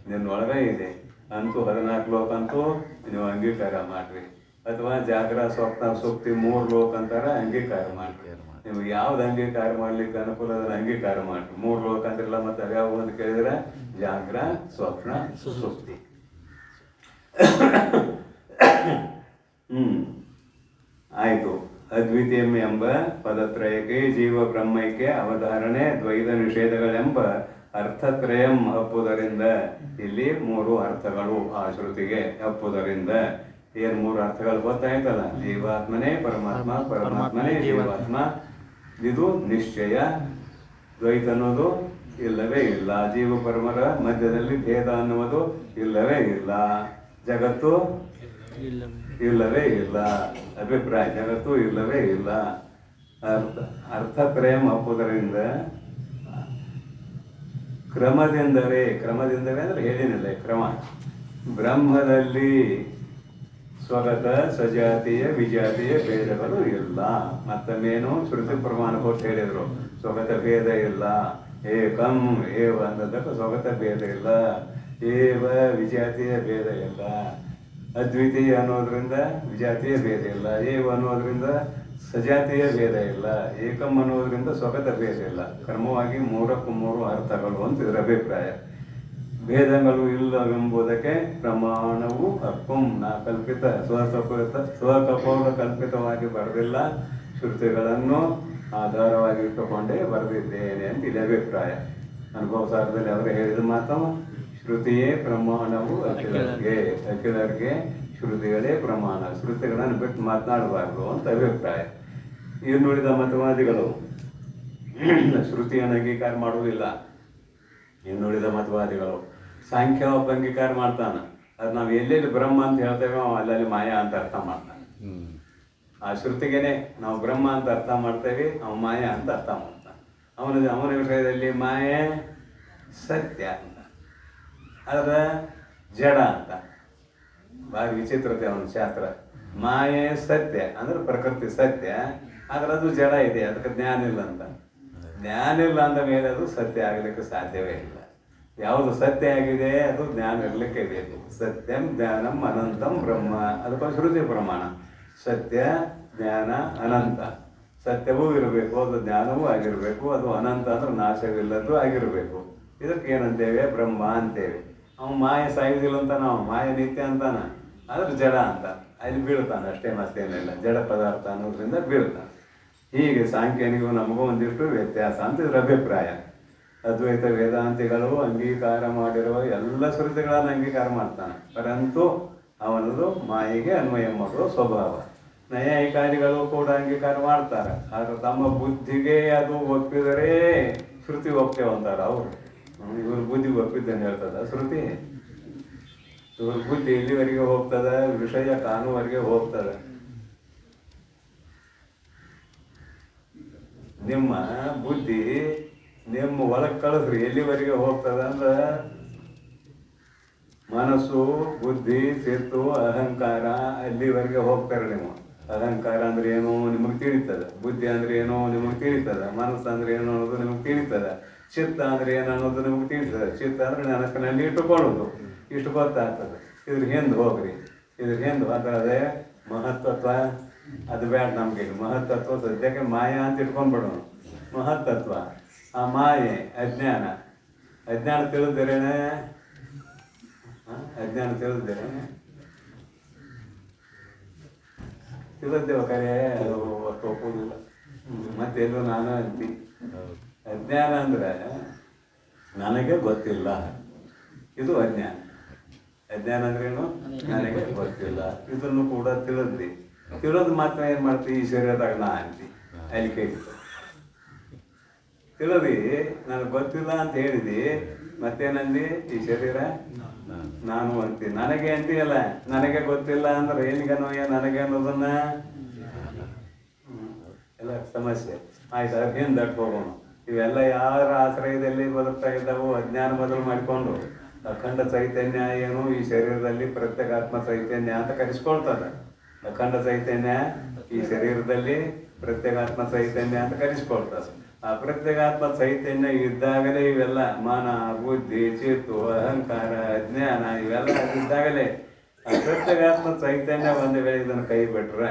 ನಿನ್ನ ಒಳಗೆ ಇದೆ. ಅಂತೂ 14 ಲೋಕ ಅಂತೂ ನೀವು ಅಂಗೀಕಾರ ಮಾಡ್ರಿ. ಅಥವಾ ಜಾಗ್ರ, ಸ್ವಪ್ನ, ಸುಪ್ತಿ 3 ಲೋಕ ಅಂತಾರ, ಅಂಗೀಕಾರ ಮಾಡ್ರಿ. ನಿಮ್ಗೆ ಯಾವ್ದು ಅಂಗೀಕಾರ ಮಾಡ್ಲಿಕ್ಕೆ ಅನುಕೂಲ ಅದನ್ನ ಅಂಗೀಕಾರ ಮಾಡ್ರಿ. 3 ಲೋಕ ಅಂತಿರಲ್ಲ, ಮತ್ತೆ ಅವ್ಯಾವ ಅಂತ ಕೇಳಿದ್ರೆ ಜಾಗ್ರ, ಸ್ವಪ್ನ, ಸುಪ್ತಿ. ಆಯಿತು. ಅದ್ವಿತೀಯಂ ಎಂಬ ಪದತ್ರಯಕ್ಕೆ ಜೀವ ಬ್ರಹ್ಮೈಕ್ಯ ಅವಧಾರಣೆ ದ್ವೈತ ನಿಷೇಧಗಳೆಂಬ ಅರ್ಥತ್ರಯಂ ಹಪ್ಪುವುದರಿಂದ ಇಲ್ಲಿ 3 ಅರ್ಥಗಳು ಆ ಶ್ರುತಿಗೆ ಹಪ್ಪುವುದರಿಂದ. ಏನು 3 ಅರ್ಥಗಳು ಗೊತ್ತಾಯ್ತಲ್ಲ, ಜೀವಾತ್ಮನೇ ಪರಮಾತ್ಮ, ಪರಮಾತ್ಮನೇ ಜೀವಾತ್ಮ, ಇದು ನಿಶ್ಚಯ. ದ್ವೈತ ಅನ್ನೋದು ಇಲ್ಲವೇ ಇಲ್ಲ. ಜೀವ ಪರಮರ ಮಧ್ಯದಲ್ಲಿ ಭೇದ ಅನ್ನುವುದು ಇಲ್ಲವೇ ಇಲ್ಲ. ಜಗತ್ತು ಇಲ್ಲವೇ ಇಲ್ಲ. ಅಭಿಪ್ರಾಯ, ಜಗತ್ತು ಇಲ್ಲವೇ ಇಲ್ಲ. ಅರ್ಥತ್ರಯಂ ಹಪ್ಪುವುದರಿಂದ ಕ್ರಮದಿಂದಲೇ ಅಂದ್ರೆ ಹೇಳಿನಿಲ್ಲ, ಕ್ರಮ. ಬ್ರಹ್ಮದಲ್ಲಿ ಸ್ವಗತ ಸಜಾತಿಯ ವಿಜಾತಿಯ ಭೇದಗಳು ಇಲ್ಲ. ಮತ್ತೊಮ್ಮೇನು ಶ್ರುತಿ ಪ್ರಮಾಣ ಕೊಟ್ಟು ಹೇಳಿದ್ರು, ಸ್ವಗತ ಭೇದ ಇಲ್ಲ. ಏಕಂ ಏವ ಅನ್ನೋದಕ್ಕೆ ಸ್ವಗತ ಭೇದ ಇಲ್ಲ. ಏವ ವಿಜಾತಿಯ ಭೇದ ಇಲ್ಲ. ಅದ್ವಿತೀಯ ಅನ್ನೋದ್ರಿಂದ ವಿಜಾತಿಯ ಭೇದ ಇಲ್ಲ. ಏವ ಅನ್ನೋದ್ರಿಂದ ಸಜಾತಿಯ ಭೇದ ಇಲ್ಲ. ಏಕಂ ಅನ್ನೋದ್ರಿಂದ ಸ್ವಗತ ಭೇದ ಇಲ್ಲ. ಕ್ರಮವಾಗಿ 3ಕ್ಕೂ 3 ಅರ್ಥಗಳು ಅಂತ ಇದರ ಅಭಿಪ್ರಾಯ. ಭೇದಗಳು ಇಲ್ಲವೆಂಬುದಕ್ಕೆ ಪ್ರಮಾಣವು ಅಪ್ಪಂ ನಾ ಕಲ್ಪಿತ, ಸ್ವಕಪೋಲ ಕಲ್ಪಿತವಾಗಿ ಬರೆದಿಲ್ಲ, ಶ್ರುತಿಗಳನ್ನು ಆಧಾರವಾಗಿ ಇಟ್ಟುಕೊಂಡೇ ಬರೆದಿದ್ದೇನೆ ಅಂತ ಇಲ್ಲಿ ಅಭಿಪ್ರಾಯ. ಅನುಭವ ಸಾರದಲ್ಲಿ ಅವರು ಹೇಳಿದ ಮಾತು, ಶ್ರುತಿಯೇ ಪ್ರಮಾಣವು ಅಖಿಲರಿಗೆ ಶ್ರುತಿಗಳೇ ಪ್ರಮಾಣ. ಶ್ರುತಿಗಳನ್ನು ಬಿಟ್ಟು ಮಾತನಾಡಬಾರ್ದು ಅಂತ ಅಭಿಪ್ರಾಯ. ಇನ್ನುಳಿದ ಮತವಾದಿಗಳು ಶ್ರುತಿಯನ್ನು ಅಂಗೀಕಾರ ಮಾಡುವುದಿಲ್ಲ. ಇನ್ನುಳಿದ ಮತವಾದಿಗಳು ಸಾಂಖ್ಯ ಒಬ್ಬ ಅಂಗೀಕಾರ ಮಾಡ್ತಾನೆ. ಅದು ನಾವು ಎಲ್ಲೆಲ್ಲಿ ಬ್ರಹ್ಮ ಅಂತ ಹೇಳ್ತೇವೆ, ಅಲ್ಲಲ್ಲಿ ಮಾಯಾ ಅಂತ ಅರ್ಥ ಮಾಡ್ತಾನೆ. ಆ ಶ್ರುತಿಗೆನೆ ನಾವು ಬ್ರಹ್ಮ ಅಂತ ಅರ್ಥ ಮಾಡ್ತೇವೆ, ಅವನು ಮಾಯಾ ಅಂತ ಅರ್ಥ ಮಾಡ್ತಾನೆ. ಅವನ ವಿಷಯದಲ್ಲಿ ಮಾಯೆ ಸತ್ಯ ಅಂತ, ಅದರ ಜಡ ಅಂತ. ಭಾರಿ ವಿಚಿತ್ರತೆ ಅವನ ಶಾಸ್ತ್ರ. ಮಾಯೆ ಸತ್ಯ ಅಂದ್ರೆ ಪ್ರಕೃತಿ ಸತ್ಯ, ಆದ್ರೆ ಅದು ಜಡ ಇದೆ, ಅದಕ್ಕೆ ಜ್ಞಾನ ಇಲ್ಲ ಅಂತ. ಜ್ಞಾನ ಇಲ್ಲ ಅಂದ ಮೇಲೆ ಅದು ಸತ್ಯ ಆಗಲಿಕ್ಕೆ ಸಾಧ್ಯವೇ ಇಲ್ಲ. ಯಾವುದು ಸತ್ಯ ಆಗಿದೆ ಅದು ಜ್ಞಾನ ಇರಲಿಕ್ಕೆ ಬೇಕು. ಸತ್ಯಂ ಜ್ಞಾನಂ ಅನಂತಂ ಬ್ರಹ್ಮ, ಅದಕ್ಕೊಂದು ಶ್ರುತಿ ಪ್ರಮಾಣ. ಸತ್ಯ ಜ್ಞಾನ ಅನಂತ, ಸತ್ಯವೂ ಇರಬೇಕು, ಅದು ಜ್ಞಾನವೂ ಆಗಿರಬೇಕು, ಅದು ಅನಂತ ಅಂದ್ರೆ ನಾಶವಿಲ್ಲದ್ದು ಆಗಿರಬೇಕು. ಇದಕ್ಕೆ ಏನಂತೇವೆ? ಬ್ರಹ್ಮ ಅಂತೇವೆ. ಅವನು ಮಾಯ ಸಾಯುವುದಿಲ್ಲ ಅಂತ, ನಾವು ಮಾಯ ನಿತ್ಯ ಅಂತಾನ, ಆದ್ರೆ ಜಡ ಅಂತ ಅಲ್ಲಿ ಬೀಳ್ತಾನೆ ಅಷ್ಟೇ, ಮತ್ತೇನಿಲ್ಲ. ಜಡ ಪದಾರ್ಥ ಅನ್ನೋದ್ರಿಂದ ಬೀಳ್ತಾನೆ. ಹೀಗೆ ಸಾಂಖ್ಯನಿಗೂ ನಮಗೂ ಒಂದಿಷ್ಟು ವ್ಯತ್ಯಾಸ ಅಂತ ಇದ್ರ ಅಭಿಪ್ರಾಯ. ಅದ್ವೈತ ವೇದಾಂತಿಗಳು ಅಂಗೀಕಾರ ಮಾಡಿರುವ ಎಲ್ಲ ಶ್ರುತಿಗಳನ್ನು ಅಂಗೀಕಾರ ಮಾಡ್ತಾನೆ, ಪರಂತು ಅವನದು ಮಾಯೆಗೆ ಅನ್ವಯ ಮಾಡುವ ಸ್ವಭಾವ. ನೈಯಾಯಿಕಾರಿಗಳು ಕೂಡ ಅಂಗೀಕಾರ ಮಾಡ್ತಾರೆ, ಆದರೆ ತಮ್ಮ ಬುದ್ಧಿಗೆ ಅದು ಒಪ್ಪಿದರೆ ಶ್ರುತಿ ಒಪ್ತೇವಂತಾರೆ ಅವರು. ಇವ್ರ ಬುದ್ಧಿ ಒಪ್ಪಿದ್ದೇನೆ ಹೇಳ್ತದ ಶ್ರುತಿ? ಇವ್ರ ಬುದ್ಧಿ ಎಲ್ಲಿವರೆಗೆ ಹೋಗ್ತದ? ವಿಷಯ ಕಾಣುವರೆಗೆ ಹೋಗ್ತದ. ನಿಮ್ಮ ಬುದ್ಧಿ ನಿಮ್ಮ ಒಳಗೆ ಕಳಿಸ್ರಿ ಎಲ್ಲಿವರೆಗೆ ಹೋಗ್ತದ ಅಂದ್ರೆ, ಮನಸ್ಸು, ಬುದ್ಧಿ, ಚಿತ್ತು, ಅಹಂಕಾರ ಅಲ್ಲಿವರೆಗೆ ಹೋಗ್ತಾರೆ. ನೀವು ಅಹಂಕಾರ ಅಂದ್ರೆ ಏನು ನಿಮಗೆ ತಿಳಿತದ, ಬುದ್ಧಿ ಅಂದ್ರೆ ಏನು ನಿಮಗೆ ತಿಳಿತದ, ಮನಸ್ಸು ಅಂದ್ರೆ ಏನು ಅನ್ನೋದು ನಿಮಗೆ ತಿಳಿತದ, ಚಿತ್ತ ಅಂದ್ರೆ ಏನು ಅನ್ನೋದು ನಿಮಗೆ ತಿಳಿತದೆ. ಚಿತ್ತ ಅಂದ್ರೆ ನೆನಪಿನಲ್ಲಿ ಇಟ್ಟುಕೊಳ್ಳೋದು, ಇಷ್ಟು ಗೊತ್ತಾಗ್ತದೆ. ಇದ್ರ ಹಿಂದೆ ಹೋಗ್ರಿ, ಇದ್ರ ಹಿಂದೆ ಅದೇ ಮಹತ್ತತ್ವ ಅದು ಬೇಡ ನಮಗೆ. ಮಹತ್ತತ್ವ ಸದ್ಯಕ್ಕೆ ಮಾಯಾ ಅಂತ ಇಟ್ಕೊಂಡ್ಬಿಡೋಣ. ಮಹತ್ತತ್ವ ಆ ಮಾಯೆ ಅಜ್ಞಾನ. ಅಜ್ಞಾನ ತಿಳಿದೇನೆ, ಅಜ್ಞಾನ ತಿಳಿದೇನೆ ತಿಳಿದ್ದೇವ ಕರೆ ಒಪ್ಪುವುದಿಲ್ಲ. ಮತ್ತೆಲ್ಲೂ ನಾನು ಅಂತಿ ಅಜ್ಞಾನ ಅಂದ್ರೆ ನನಗೆ ಗೊತ್ತಿಲ್ಲ, ಇದು ಅಜ್ಞಾನ. ಅಜ್ಞಾನ ಅಂದ್ರೇನು? ನನಗೆ ಗೊತ್ತಿಲ್ಲ. ಇದನ್ನು ಕೂಡ ತಿಳಿದ್ರಿ. ತಿಳಿದು ಮಾತ್ರ ಏನು ಮಾಡ್ತೀವಿ? ಈ ಶರೀರದಾಗ ನಾ ಅಂತಿ ಅಲ್ಲಿ ಕೈ ತಿಳಿದಿ ನನಗೆ ಗೊತ್ತಿಲ್ಲ ಅಂತ ಹೇಳಿದಿ, ಮತ್ತೇನಂದಿ? ಈ ಶರೀರ ನಾನು ಅಂತಿ, ನನಗೆ ಅಂತೀಯಲ್ಲ. ನನಗೆ ಗೊತ್ತಿಲ್ಲ ಅಂದ್ರೆ ಏನಿಗನೋಯ ನನಗೆ ಅನ್ನೋದನ್ನ ಎಲ್ಲ ಸಮಸ್ಯೆ ಆಯ್ತು. ಅದಕ್ಕೆ ಏನು ದಟ್ಟು ಹೋಗೋಣ. ಇವೆಲ್ಲ ಯಾರ ಆಶ್ರಯದಲ್ಲಿ ಬದುಕ್ತಾ ಇದ್ದಾವು? ಅಜ್ಞಾನ ಬದಲು ಮಾಡಿಕೊಂಡು ಅಖಂಡ ಚೈತನ್ಯ ಏನು ಈ ಶರೀರದಲ್ಲಿ ಪ್ರತ್ಯೇಕಾತ್ಮ ಚೈತನ್ಯ ಅಂತ ಕರೆಸ್ಕೊಳ್ತದೆ. ಅಖಂಡ ಚೈತನ್ಯ ಈ ಶರೀರದಲ್ಲಿ ಪ್ರತ್ಯೇಕಾತ್ಮ ಚೈತನ್ಯ ಅಂತ ಕರೆಸ್ಕೊಳ್ತದೆ. ಆ ಪ್ರತ್ಯೇಕಾತ್ಮ ಚೈತನ್ಯ ಇದ್ದಾಗಲೇ ಇವೆಲ್ಲ ಮಾನ, ಬುದ್ಧಿ, ಚಿತ್ತು, ಅಹಂಕಾರ, ಅಜ್ಞಾನ ಇವೆಲ್ಲ ಇದ್ದಾಗಲೇ ಆ ಪ್ರತ್ಯೇಕಾತ್ಮ ಚೈತನ್ಯ ಒಂದು ವೇಳೆ ಇದನ್ನು ಕೈ ಬಿಟ್ರೆ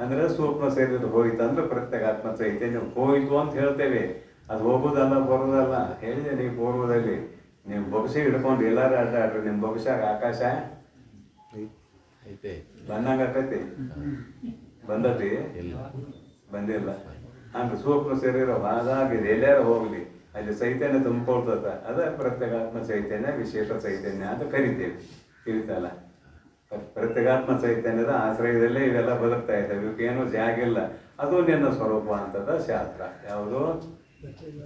ಅಂದ್ರೆ ಸೂಕ್ಷ್ಮ ಶರೀರ ಹೋಯ್ತು ಅಂದ್ರೆ ಪ್ರತ್ಯೇಕಾತ್ಮ ಚೈತನ್ಯ ಹೋಯ್ತು ಅಂತ ಹೇಳ್ತೇವೆ. ಅದು ಹೋಗುದಲ್ಲ ಬರುದಲ್ಲ. ಹೇಳಿದೆ ನೀವು ಪೂರ್ವದಲ್ಲಿ, ನೀವು ಬೊಗಸಿ ಹಿಡ್ಕೊಂಡು ಎಲ್ಲಾರು ಅಡ್ಡಾಡ್ರಿ, ನಿಮ್ಮ ಬೊಗಸಾಗ ಆಕಾಶ ಬಂದಂಗ ಆಕತಿ? ಬಂದತಿ? ಬಂದಿಲ್ಲ. ಹಂಗೆ ಸೂಕ್ಷ್ಮ ಶರೀರ ಹಾಗಾಗಿದೆ, ಎಲ್ಲಾರು ಹೋಗ್ಲಿ ಅಲ್ಲಿ ಚೈತನ್ಯ ತುಂಬಿಕೊಳ್ತದ. ಅದ ಪ್ರತ್ಯೇಕಾತ್ಮ ಚೈತನ್ಯ, ವಿಶೇಷ ಚೈತನ್ಯ ಅಂತ ಕರಿತೇವೆ. ತಿಳಿತಲ್ಲ? ಪ್ರತ್ಯೇಕಾತ್ಮ ಚೈತನ್ಯದ ಆಶ್ರಯದಲ್ಲೇ ಇವೆಲ್ಲ ಬದುಕ್ತಾ ಇದ್ದಾವೆ. ಇವಕ್ಕೇನು ಜಾಗಿಲ್ಲ. ಅದು ನಿನ್ನ ಸ್ವರೂಪ ಅಂತದ ಶಾಸ್ತ್ರ. ಯಾವುದು?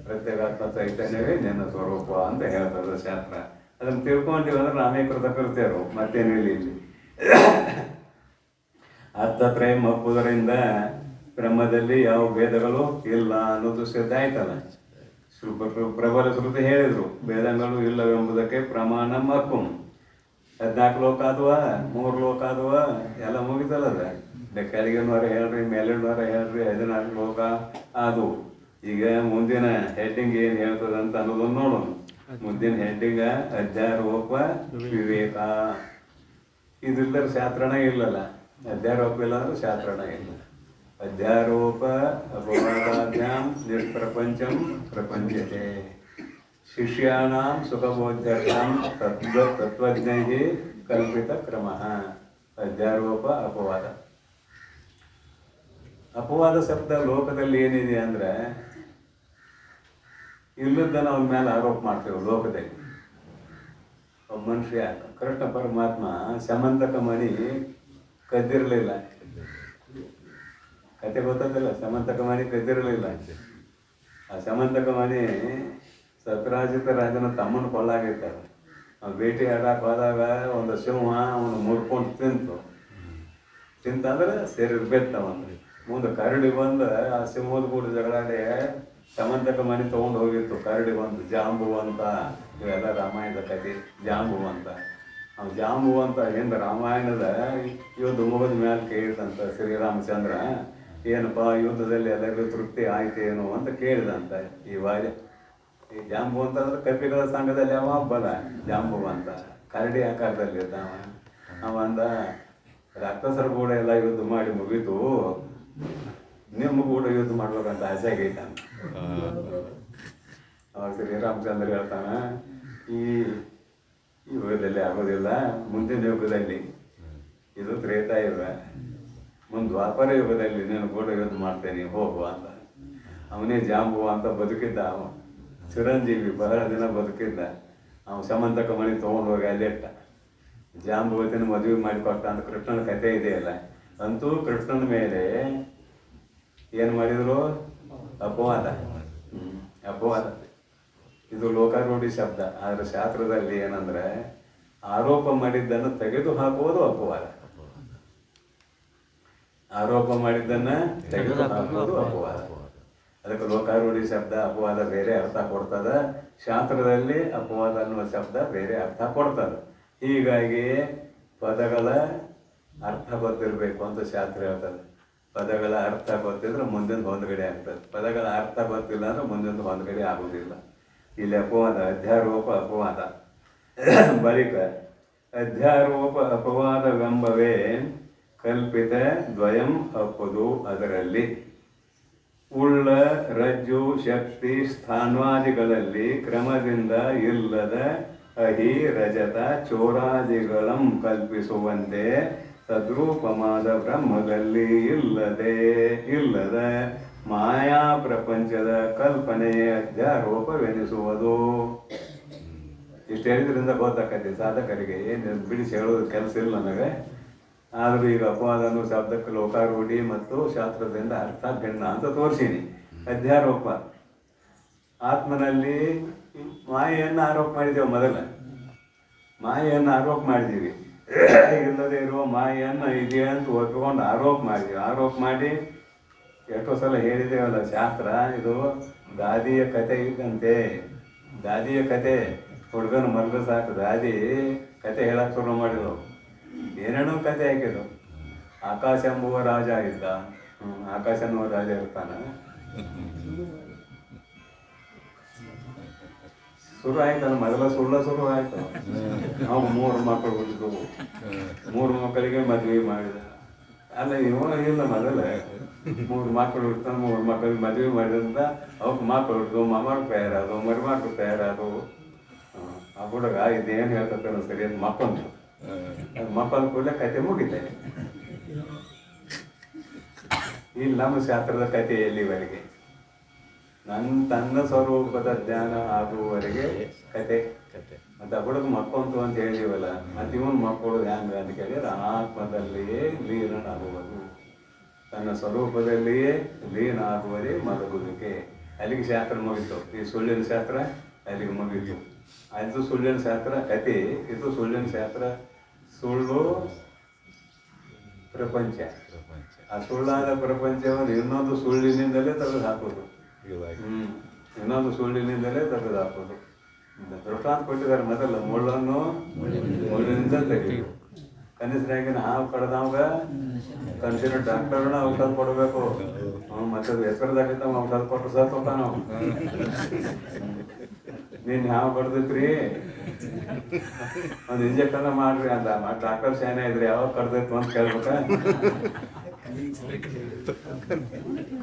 ಪ್ರತ್ಯೇಕಾತ್ಮ ಚೈತನ್ಯವೇ ನಿನ್ನ ಸ್ವರೂಪ ಅಂತ ಹೇಳ್ತದ ಶಾಸ್ತ್ರ. ಅದನ್ನು ತಿಳ್ಕೊಂಡಿವಿ ಅಂದ್ರೆ ನಾವೇ ಕೃತಕೃತ್ಯರು, ಮತ್ತೇನಿಲ್ಲ ಇಲ್ಲಿ. ಅರ್ಥತ್ರಯ ಒಪ್ಪುವುದರಿಂದ ಬ್ರಹ್ಮದಲ್ಲಿ ಯಾವ ಭೇದಗಳು ಇಲ್ಲ ಅನ್ನೋದು ಸಿದ್ಧ ಆಯ್ತಲ್ಲ. ಪ್ರಬಲ ಶ್ರುತಿ ಹೇಳಿದ್ರು, ಭೇದಗಳು ಇಲ್ಲವೆಂಬುದಕ್ಕೆ ಪ್ರಮಾಣ ಮಕ್ಕುಂ. 14 ಲೋಕ ಆದವ, 3 ಲೋಕ ಆದವ, ಎಲ್ಲ ಮುಗಿತಲ್ಲದ. ಕೆಳಗಿನವರ ಹೇಳ್ರಿ, ಮೇಲಿನವರ ಹೇಳ್ರಿ, 14 ಲೋಕ ಅದು. ಈಗ ಮುಂದಿನ ಹೆಡ್ಡಿಂಗ್ ಏನು ಹೇಳ್ತದ ಅಂತ ಅನ್ನೋದನ್ನು ನೋಡೋಣ. ಮುಂದಿನ ಹೆಡ್ಡಿಂಗ ಅಧ್ಯಾರೋಪ ವಿವೇಕ. ಇದಿಲ್ಲದ್ರೆ ಶಾಸ್ತ್ರಣ ಇಲ್ಲಲ್ಲ. ಅಧ್ಯಾರೋಪ ಇಲ್ಲ ಅಂದ್ರೆ ಶಾಸ್ತ್ರಣ ಇಲ್ಲ. ಅಧ್ಯಾರೋಪ ಅಪವಾದಾಭ್ಯಾಂ ನಿಷ್ಪ್ರಪಂಚಂ ಪ್ರಪಂಚತೆ ಶಿಷ್ಯಾಣಾಂ ಸುಖಬೋಧ್ಯರ್ಥಂ ತತ್ವಜ್ಞೈಃ ಕಲ್ಪಿತ ಕ್ರಮಃ. ಅಧ್ಯಾರೋಪ ಅಪವಾದ. ಅಪವಾದ ಶಬ್ದ ಲೋಕದಲ್ಲಿ ಏನಿದೆ ಅಂದ್ರೆ ಇಲ್ಲದನ್ನ ಅವನ ಮೇಲೆ ಆರೋಪ ಮಾಡ್ತೇವೆ ಲೋಕದಲ್ಲಿ. ಒಬ್ಬ ಮನುಷ್ಯ, ಕೃಷ್ಣ ಪರಮಾತ್ಮ ಸಮಂತಕ ಮಣಿ ಕದ್ದಿರಲಿಲ್ಲ. ಕತೆ ಗೊತ್ತದಿಲ್ಲ? ಸಮಂತಕ ಮಣಿ ಕದ್ದಿರಲಿಲ್ಲ. ಆ ಸಮಂತಕ ಮಣಿ ಸತ್ರಾಜಿತ ರಾಜನ ತಮ್ಮನ ಕೊಳ್ಳಾಗಿರ್ತಾರೆ. ಅವ್ನು ಭೇಟಿ ಆಡಕ್ಕೆ ಹೋದಾಗ ಒಂದು ಸಿಂಹ ಅವನು ಮುರ್ಕೊಂಡು ತಿಂತಂದ್ರೆ ಸೇರಿ ಬೆತ್ತವಂದ್ರೆ ಮುಂದೆ ಕರಡಿ ಬಂದು ಆ ಸಿಂಹದ ಕೂಡ ಜಗಳಾಡಿ ಸಮಂತಕ ಮನೆ ತೊಗೊಂಡು ಹೋಗಿತ್ತು. ಕರಡಿ ಬಂದು ಜಾಂಬು ಅಂತ, ಇವೆಲ್ಲ ರಾಮಾಯಣದ ಕಥೆ. ಜಾಂಬು ಅಂತ ಅವ್ನು ಜಾಂಬು ಅಂತ ಏನು ರಾಮಾಯಣದ ಯುದ್ಧ ಮುಗಿದ ಮೇಲೆ ಕೇಳಿದಂತ ಶ್ರೀರಾಮಚಂದ್ರ, ಏನಪ್ಪ ಯುದ್ಧದಲ್ಲಿ ಎಲ್ಲರಿಗೂ ತೃಪ್ತಿ ಆಯ್ತೇನು ಅಂತ ಕೇಳಿದಂತ. ಈ ಜಾಂಬು ಅಂತಂದ್ರೆ ಕಪಿಗಳ ಸಂಘದಲ್ಲಿ ಯಾವ ಬಲ ಜಾಂಬು ಅಂತ ಕರಡಿ ಆಕಾರದಲ್ಲಿ ಇದ್ದ ಅವ ಅಂದ, ರಾಕ್ಷಸರ ಕೂಡ ಎಲ್ಲ ಯುದ್ಧ ಮಾಡಿ ಮುಗೀತು, ನಿಮ್ಮ ಕೂಡ ಯುದ್ಧ ಮಾಡ್ಬೇಕಂತ ಆಸೆ ಆಗೈತಾನ. ಅವಾಗ ಶ್ರೀರಾಮಚಂದ್ರ ಹೇಳ್ತಾನ, ಈ ಯುಗದಲ್ಲಿ ಆಗೋದಿಲ್ಲ, ಮುಂದಿನ ಯುಗದಲ್ಲಿ, ಇದು ತ್ರೇತಾಯುಗ, ಮುಂದೆ ದ್ವಾಪರ ಯುಗದಲ್ಲಿ ನೀನು ಕೂಡ ಯುದ್ಧ ಮಾಡ್ತೇನೆ ಹೋಗುವ ಅಂತ. ಅವನೇ ಜಾಂಬು ಅಂತ ಬದುಕಿದ್ದ, ಅವ ಚಿರಂಜೀವಿ, ಬಹಳ ದಿನ ಬದುಕಿದ್ದ. ಅವನು ಸಮಂತಕ ಮಣಿ ತೊಗೊಂಡು ಹೋಗಿ ಅಲ್ಲಿಟ್ಟ. ಜಾಂಬುವತಿನ ಮದುವೆ ಮಾಡಿಕೊಟ್ಟ ಅಂತ ಕೃಷ್ಣನ ಕಥೆ ಇದೆಯಲ್ಲ. ಅಂತೂ ಕೃಷ್ಣನ ಮೇಲೆ ಏನು ಮಾಡಿದ್ರು? ಅಪವಾದ. ಅಪವಾದ ಇದು ಲೋಕಾರೂಢಿ ಶಬ್ದ. ಆದರೆ ಶಾಸ್ತ್ರದಲ್ಲಿ ಏನಂದ್ರೆ, ಆರೋಪ ಮಾಡಿದ್ದನ್ನು ತೆಗೆದು ಹಾಕುವುದು ಅಪವಾದ. ಆರೋಪ ಮಾಡಿದ್ದನ್ನು ತೆಗೆದು ಹಾಕುವುದು ಅಪವಾದ. ಅದಕ್ಕೆ ಲೋಕಾರೂಢಿ ಶಬ್ದ ಅಪವಾದ ಬೇರೆ ಅರ್ಥ ಕೊಡ್ತದ, ಶಾಸ್ತ್ರದಲ್ಲಿ ಅಪವಾದ ಅನ್ನುವ ಶಬ್ದ ಬೇರೆ ಅರ್ಥ ಕೊಡ್ತದೆ. ಹೀಗಾಗಿ ಪದಗಳ ಅರ್ಥ ಗೊತ್ತಿರಬೇಕು ಅಂತ ಶಾಸ್ತ್ರ ಹೇಳ್ತದೆ. ಪದಗಳ ಅರ್ಥ ಗೊತ್ತಿದ್ರೆ ಮುಂದಿನ ಹೊಂದಗಡೆ ಆಗ್ತದೆ, ಪದಗಳ ಅರ್ಥ ಗೊತ್ತಿಲ್ಲ ಅಂದ್ರೆ ಮುಂದಿನ ಹೊಂದಗಡೆ ಆಗುವುದಿಲ್ಲ. ಇಲ್ಲಿ ಅಪವಾದ, ಅಧ್ಯಾರೋಪ ಅಪವಾದ. ಬಳಿಕ ಅಧ್ಯಾರೋಪ ಅಪವಾದವೆಂಬವೇ ಕಲ್ಪಿತ ದ್ವಯಂ ಅಪ್ಪದು. ಅದರಲ್ಲಿ ಉಳ್ಳ ರಜ್ಜು ಶಕ್ತಿ ಸ್ಥಾನ್ವಾದಿಗಳಲ್ಲಿ ಕ್ರಮದಿಂದ ಇಲ್ಲದ ಅಹಿ ರಜತ ಚೋರಾದಿಗಳಂ ಕಲ್ಪಿಸುವಂತೆ ತದ್ರೂಪವಾದ ಬ್ರಹ್ಮದಲ್ಲಿ ಇಲ್ಲದ ಮಾಯಾ ಪ್ರಪಂಚದ ಕಲ್ಪನೆಯೇ ಅಧ್ಯಾರೋಪವೆನಿಸುವುದು. ಇಷ್ಟು ಹೇಳಿದ್ರಿಂದ ಗೊತ್ತಾಕತಿ ಸಾಧಕರಿಗೆ, ಏನು ಬಿಡಿಸಿ ಹೇಳೋದು ಕೆಲಸ ಇಲ್ಲ ನನಗೆ. ಆದರೂ ಈಗ ಅಪವಾದ ಅನ್ನೋ ಶಬ್ದಕ್ಕೆ ಲೋಕಾರೂಢಿ ಮತ್ತು ಶಾಸ್ತ್ರದಿಂದ ಅರ್ಥ ಭಿನ್ನ ಅಂತ ತೋರಿಸೀನಿ. ಅಧ್ಯಾರೋಪ, ಆತ್ಮನಲ್ಲಿ ಮಾಯೆಯನ್ನು ಆರೋಪ ಮಾಡಿದ್ದೇವೆ. ಮೊದಲ ಮಾಯೆಯನ್ನು ಆರೋಪ ಮಾಡಿದ್ದೀವಿ, ಇಲ್ಲದೆ ಇರುವ ಮಾಯೆಯನ್ನು ಇದೆ ಅಂತ ಒಪ್ಪಿಕೊಂಡು ಆರೋಪ ಮಾಡಿದ್ದೀವಿ. ಆರೋಪ ಮಾಡಿ ಎಷ್ಟೋ ಸಲ ಹೇಳಿದ್ದೇವಲ್ಲ, ಶಾಸ್ತ್ರ ಇದು ದಾದಿಯ ಕತೆ ಇದ್ದಂತೆ. ದಾದಿಯ ಕತೆ, ಹುಡುಗನ ಮಲ್ಗ ಸಾಕು ದಾದಿ ಕತೆ ಹೇಳಕ್ಕೆ ಶುರು ಮಾಡಿದ್ರು. ಏನೇನೋ ಕತೆ ಹಾಕಿದ್ರು. ಆಕಾಶ ಎಂಬುವ ರಾಜ ಇದ್ದ, ಆಕಾಶ ಅನ್ನುವ ರಾಜ ಇರ್ತಾನ. ಶುರು ಆಯ್ತಲ್ಲ, ಮೊದಲ ಶುರು ಆಯ್ತು. ನಾವು 3 ಮಕ್ಕಳು ಹುಟ್ಟಿದ್ವು, 3 ಮಕ್ಕಳಿಗೆ ಮದುವೆ ಮಾಡಿದ. ಅಲ್ಲ ಇವ ಇಲ್ಲ, ಮೊದಲ 3 ಮಕ್ಕಳು ಹುಡ್ತಾನೆ, 3 ಮಕ್ಕಳಿಗೆ ಮದುವೆ ಮಾಡಿದಂತ ಅವಕ್ಕೆ ಮಕ್ಕಳು ಹುಟ್ಟಿದ್ವು, ಮಾಮರು ತಯಾರಾದವು, ಮರಿಮಕ್ಕಳು ತಯಾರಾದವು. ಆ ಹುಡುಗ ಇದೇನು ಹೇಳ್ತಾನೆ ಸರಿ ಅಂತ ಮಕ್ಕಳು ಮಕ್ಕಳ ಕೂಡಲೇ ಕತೆ ಮುಗಿತೆ. ಇಲ್ಲಿ ನಮ್ಮ ಶಾಸ್ತ್ರದ ಕತೆ ಎಲ್ಲಿವರೆಗೆ? ತನ್ನ ಸ್ವರೂಪದ ಜ್ಞಾನ ಆಗುವವರೆಗೆ ಕತೆ. ಮತ್ತೆ ಹುಡುಗ ಮಕ್ಕಂತು ಅಂತ ಹೇಳಿವಲ್ಲ, ಮತ್ತೆ ಇವನ್ ಮಕ್ಕಳು ಹ್ಯಾಂಗ ಅಂತ ಕೇಳಿದ್ರೆ ಆತ್ಮದಲ್ಲಿಯೇ ಲೀನನಾಗುವುದು, ತನ್ನ ಸ್ವರೂಪದಲ್ಲಿಯೇ ಲೀನ ಆಗುವುದೇ ಮಲಗುವಿಕೆ. ಅಲ್ಲಿಗೆ ಶಾಸ್ತ್ರ ಮುಗಿತು. ಈ ಸುಳ್ಳಿನ ಶಾಸ್ತ್ರ ಅಲ್ಲಿಗೆ ಮುಗಿತು. ಅದು ಸುಳ್ಳಿನ ಶಾಸ್ತ್ರ ಕತೆ, ಇದು ಸುಳ್ಳಿನ ಶಾಸ್ತ್ರ. ಸುಳ್ಳು ಪ್ರಪಂಚ, ಆ ಸುಳ್ಳಾದ ಪ್ರಪಂಚವನ್ನು ಇನ್ನೊಂದು ಸುಳ್ಳಿನಿಂದಲೇ ತೆಗೆದು ಹಾಕೋದು. ಇನ್ನೊಂದು ಸುಳ್ಳಿನಿಂದಲೇ ತೆಗೆದು ಹಾಕೋದು. ದೃಷ್ಟಾಂತ ಕೊಟ್ಟಿದ್ದಾರೆ. ಮೊದಲ ಮುಳ್ಳನ್ನು ಮುಳ್ಳಿನಿಂದ ತೆಗೆದು, ಕನಸಿನಾಗಿನ ಹಾವು ಕಡ್ದವಾಗ ಕನಸಿನ ಡಾಕ್ಟರ್ನ ಔಷಧ ಕೊಡಬೇಕು. ಮತ್ತೆ ಹೆಸರದಾಗಿತ್ತ ಔಷಧ ಕೊಟ್ಟರು ಸತ್ತ ನಾವು. ನೀನು ಹಾವು ಕಡ್ದೈತ್ರಿ, ಒಂದು ಇಂಜೆಕ್ಷನ್ ಮಾಡ್ರಿ ಅಂತ ಡಾಕ್ಟರ್ ಶಾನೆ ಇದ್ರಿ, ಯಾವಾಗ ಕಡ್ದೈತು ಅಂತ ಕೇಳ್ಬೇಕ?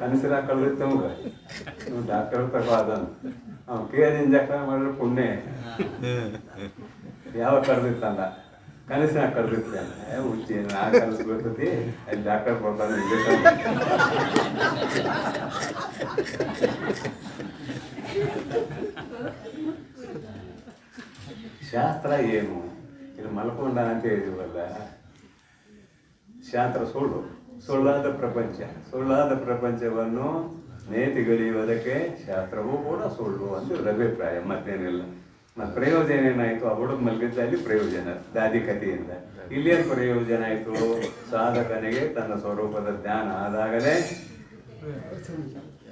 ಕನಸಿನಾಗ ಕಡ್ದೈತಿ ನಮ್ಗೆ, ನೀವು ಡಾಕ್ಟರ್ ತಗೋ ಅದನ್ನು ಅವ್ನು ಕೇಳಿ ಇಂಜೆಕ್ಷನ್ ಮಾಡಿದ್ರೆ ಪುಣ್ಯ. ಯಾವಾಗ ಕಡ್ದಿತ್ತಂದ ಕನಸಿನಾಗ ಕಡ್ದಿತ್ರಿ ಅಂತ ಹುಚ್ಚಿ ನಾ ಕನಸು ಬರ್ತೈತಿ, ಅಲ್ಲಿ ಡಾಕ್ಟರ್ ಕೊಡ್ತಾನೆ ಇಂಜೆಕ್ಷನ್. ಶಾಸ್ತ್ರ ಏನು? ಇದು ಮಲ್ಕೊಂಡ ಅಂತ ಹೇಳಿದ್ವಲ್ಲ, ಶಾಸ್ತ್ರ ಸುಳ್ಳು, ಸುಳ್ಳಾದ ಪ್ರಪಂಚ. ಸುಳ್ಳಾದ ಪ್ರಪಂಚವನ್ನು ನೇತಿಗಳಿಯುವುದಕ್ಕೆ ಶಾಸ್ತ್ರವೂ ಕೂಡ ಸುಳ್ಳು ಅಂತ ಅಭಿಪ್ರಾಯ, ಮತ್ತೇನಿಲ್ಲ. ಮತ್ತು ಪ್ರಯೋಜನ ಏನಾಯಿತು? ಆ ಹುಡುಗ ಮಲಗಿದ್ದಲ್ಲಿ ಪ್ರಯೋಜನ ದಾದಿ ಕಥೆಯಿಂದ. ಇಲ್ಲೇನು ಪ್ರಯೋಜನ ಆಯಿತು? ಸಾಧಕನಿಗೆ ತನ್ನ ಸ್ವರೂಪದ ಜ್ಞಾನ ಆದಾಗಲೇ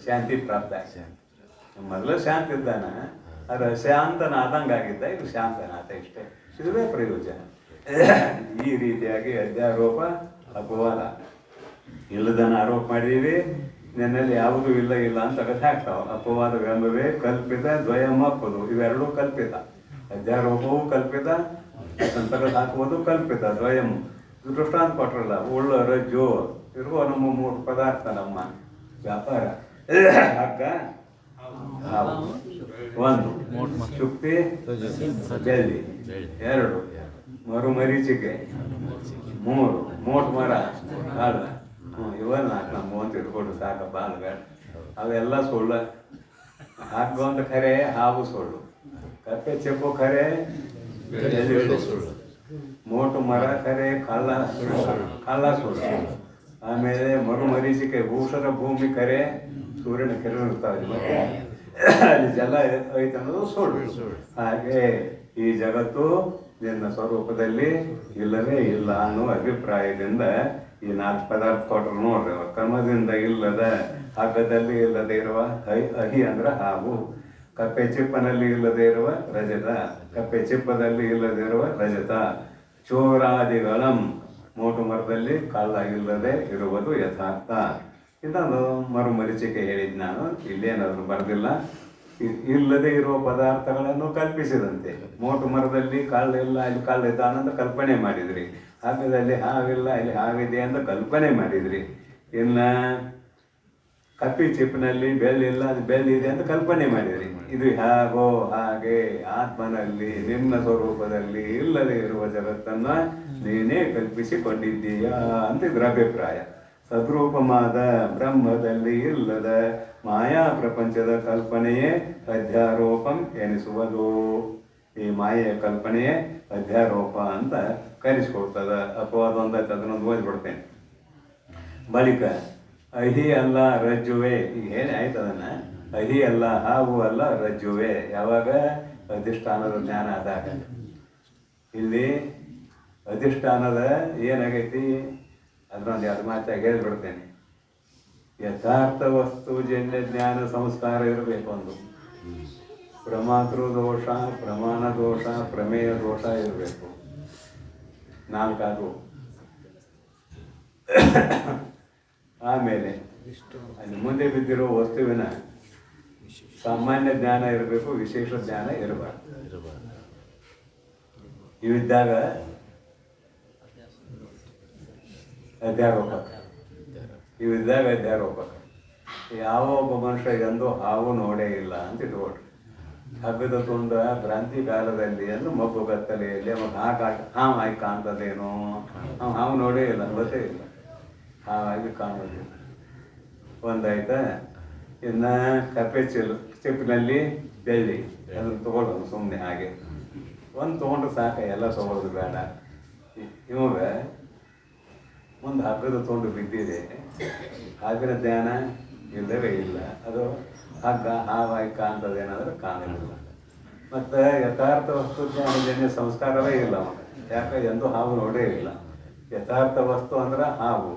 ಶಾಂತಿ ಪ್ರಾಪ್ತ. ಮೊದಲು ಶಾಂತಿ ಇದ್ದಾನ, ಅದು ಶಾಂತನಾದಂಗಾಗಿದ್ದ, ಇದು ಶಾಂತನಾಥ ಇಷ್ಟೇ. ಇದುವೇ ಪ್ರಯೋಜನ. ಈ ರೀತಿಯಾಗಿ ಅಧ್ಯಾರೋಪ ಅಪವಾದ ಇಲ್ಲದನ್ನ ಆರೋಪ ಮಾಡಿದೀವಿ, ನನ್ನಲ್ಲಿ ಯಾವುದೂ ಇಲ್ಲ ಇಲ್ಲ ಅಂತ ತೆಗೆದು ಹಾಕ್ತಾವ. ಅಪವಾದವೆಂಬವೇ ಕಲ್ಪಿತ, ದ್ವಯಂ ಅಪ್ಪದು, ಇವೆರಡೂ ಕಲ್ಪಿತ. ಅಧ್ಯಾರೋಪವು ಕಲ್ಪಿತ, ತೆಗೆದು ಹಾಕುವುದು ಕಲ್ಪಿತ, ದ್ವಯಂ. ದೃಷ್ಟಾಂತ ಕೊಟ್ರಲ್ಲ, ಉಳ್ಳ ರಜ್ಜು ಇರುವ ನಮ್ಮ 3 ಪದಾರ್ಥ ನಮ್ಮ ವ್ಯಾಪಾರ. ಹಗ್ಗ ಹಾವು, 1 ಶುಕ್ತಿ ಬೆಳ್ಳಿ, 2 ಮರುಮರೀಚಿಕೆ, 3 ಮೋಟ್ ಮರ ಕಾಳು. ಇವನ್ನ ನಮ್ಮ ಅಂತ ಇಟ್ಕೊಂಡು ಸಾಕಪ್ಪ ಅನ್ಬೇಡ. ಅವೆಲ್ಲ ಸುಳ್ಳು. ಹಗ್ಗ ಅಂತ ಖರೆ, ಹಾವು ಸುಳ್ಳು. ಕಪ್ಪೆ ಚೆಪ್ಪು ಖರೆ, ಸುಳ್ಳು. ಮೋಟು ಮರ ಖರೆ, ಕಳ್ಳ ಸುಳ್ಳು. ಆಮೇಲೆ ಮರುಮರೀಚಿಕೆ, ಭೂಷಣ ಭೂಮಿ ಖರೆ, ಸೂರ್ಯನ ಕೆರೆ ಇರ್ತಾವೆ, ಮತ್ತೆ ಅಲ್ಲಿ ಜಲ ಐತೆ ಅನ್ನೋದು ಸುಳ್ಳು. ಹಾಗೆ ಈ ಜಗತ್ತು ನಿನ್ನ ಸ್ವರೂಪದಲ್ಲಿ ಇಲ್ಲವೇ ಇಲ್ಲ ಅನ್ನೋ ಅಭಿಪ್ರಾಯದಿಂದ ಈ 4 ಪದಾರ್ಥ ಕೊಟ್ಟರು ನೋಡ್ರಿ. ಕರ್ಮದಿಂದ ಇಲ್ಲದ, ಹಗ್ಗದಲ್ಲಿ ಇಲ್ಲದೆ ಇರುವ ಅಹಿ ಅಂದ್ರೆ ಹಾವು, ಕಪ್ಪೆ ಚಿಪ್ಪನಲ್ಲಿ ಇಲ್ಲದೆ ಇರುವ ರಜತ, ಕಪ್ಪೆ ಚಿಪ್ಪದಲ್ಲಿ ಇಲ್ಲದೆ ಇರುವ ರಜತ, ಚೋರಾದಿಗಳಂ ಮೋಟು ಮರದಲ್ಲಿ ಕಳ್ಳ ಇಲ್ಲದೆ ಇರುವುದು ಯಥಾರ್ಥ. ಇದನ್ನು ಮರುಮರೀಚಿಕೆ ಹೇಳಿದ್ ನಾನು, ಇಲ್ಲೇನಾದ್ರು ಬರೆದಿಲ್ಲ. ಇಲ್ಲದೆ ಇರುವ ಪದಾರ್ಥಗಳನ್ನು ಕಲ್ಪಿಸಿದಂತೆ. ಮೋಟು ಮರದಲ್ಲಿ ಕಳ್ಳ ಇಲ್ಲ, ಅಲ್ಲಿ ಕಳ್ಳ ಇದ್ದಾನಂತ ಕಲ್ಪನೆ ಮಾಡಿದ್ರಿ. ಹಗ್ಗದಲ್ಲಿ ಹಾವಿಲ್ಲ, ಇಲ್ಲಿ ಹಾವಿದೆ ಅಂತ ಕಲ್ಪನೆ ಮಾಡಿದ್ರಿ. ಇನ್ನು ಕಪ್ಪಿ ಚಿಪ್ಪಿನಲ್ಲಿ ಬೆಳ್ಳಿಲ್ಲ, ಅದು ಬೆಳ್ಳಿದೆ ಅಂತ ಕಲ್ಪನೆ ಮಾಡಿದ್ರಿ. ಇದು ಹೇಗೋ ಹಾಗೆ ಆತ್ಮನಲ್ಲಿ ನಿನ್ನ ಸ್ವರೂಪದಲ್ಲಿ ಇಲ್ಲದೆ ಇರುವ ಜಗತ್ತನ್ನು ನೀನೇ ಕಲ್ಪಿಸಿಕೊಂಡಿದ್ದೀಯಾ ಅಂತ ಇದ್ರ ಅಭಿಪ್ರಾಯ. ಸದ್ರೂಪವಾದ ಬ್ರಹ್ಮದಲ್ಲಿ ಇಲ್ಲದ ಮಾಯಾ ಪ್ರಪಂಚದ ಕಲ್ಪನೆಯೇ ಅಧ್ಯಾರೋಪಂ ಎನಿಸುವುದು. ಈ ಮಾಯೆಯ ಕಲ್ಪನೆಯೇ ಅಧ್ಯಾರೋಪ ಅಂತ ಕರೆಸಿಕೊಡ್ತದ. ಅಪವಾದ ಒಂದಾಯ್ತು, ಅದನ್ನೊಂದು ಓದ್ಬಿಡ್ತೇನೆ. ಬಳಿಕ ಅಹಿ ಅಲ್ಲ ರಜ್ಜುವೆ, ಈಗ ಹೇಳಿ ಆಯ್ತು ಅದನ್ನ. ಅಹಿ ಅಲ್ಲ ಹಾವು ಅಲ್ಲ ರಜ್ಜುವೆ, ಯಾವಾಗ ಅಧಿಷ್ಠಾನದ ಜ್ಞಾನ ಆದಾಗ. ಇಲ್ಲಿ ಅಧಿಷ್ಠಾನದ ಏನಾಗೈತಿ ಅದನ್ನೊಂದು 2 ಮಾತಾಗಿ ಹೇಳ್ಬಿಡ್ತೇನೆ. ಯಥಾರ್ಥ ವಸ್ತು ಜನ್ಯ ಜ್ಞಾನ ಸಂಸ್ಕಾರ ಇರಬೇಕು. ಒಂದು ಪ್ರಮಾತೃ ದೋಷ, ಪ್ರಮಾಣ ದೋಷ, ಪ್ರಮೇಯ ದೋಷ ಇರಬೇಕು. 4 ಅದು. ಆಮೇಲೆ ಅಲ್ಲಿ ಮುಂದೆ ಬಿದ್ದಿರೋ ವಸ್ತುವಿನ ಸಾಮಾನ್ಯ ಜ್ಞಾನ ಇರಬೇಕು, ವಿಶೇಷ ಜ್ಞಾನ ಇರಬಾರ್ದು. ಇವಿದ್ದಾಗ ಅಧ್ಯಾರೋಪಕ, ಇವಿದ್ದಾಗ ಅಧ್ಯಾರೋಪಕ. ಯಾವ ಒಬ್ಬ ಮನುಷ್ಯ ಎಂದೂ ಹಾವು ನೋಡೇ ಇಲ್ಲ ಅಂತ ಇಟ್ಕೊಳ್ರಿ. ಹಬ್ಬದ ತುಂಡ ಭ್ರಾಂತಿ ಕಾಲದಲ್ಲಿ ಅಂದ್ರೆ ಮಬ್ಬು ಕತ್ತಲೆಯಲ್ಲಿ ಹಾವು ಆಗಿ ಕಾಣ್ತದೇನೋ, ಹಾವು ನೋಡೇ ಇಲ್ಲ, ಗೊತ್ತೇ ಇಲ್ಲ, ಹಾವಾಗಿ ಕಾಣೋದಿಲ್ಲ. ಒಂದಾಯ್ತಾ? ಇನ್ನು ಕಪ್ಪೆ ಚಿಪ್ಪಿನಲ್ಲಿ ಬೆಳ್ಳಿ, ಅದನ್ನು ತೊಗೊಳ್ಳೋದು ಸುಮ್ಮನೆ ಹಾಗೆ. ಒಂದು ತೊಗೊಂಡ್ರೆ ಸಾಕ, ಎಲ್ಲ ತೊಗೊಳ್ಳೋದು ಬೇಡ. ಇವಾಗ ಒಂದು ಹಗ್ಗದ ತುಂಡು ಬಿದ್ದಿದೆ, ಹಾವಿನ ಧ್ಯಾನ ಇಲ್ಲವೇ ಇಲ್ಲ. ಅದು ಹಗ್ಗ ಹಾವಾಗಿ ಕಾಣ್ತದೇನಾದ್ರೆ ಕಾಣೋದಿಲ್ಲ. ಮತ್ತು ಯಥಾರ್ಥ ವಸ್ತು ಜ್ಞಾನಜನ್ಯ ಸಂಸ್ಕಾರವೇ ಇಲ್ಲ. ಯಾಕೆ ಎಂದೂ ಹಾವು ನೋಡೇ ಇಲ್ಲ. ಯಥಾರ್ಥ ವಸ್ತು ಅಂದ್ರೆ ಹಾವು,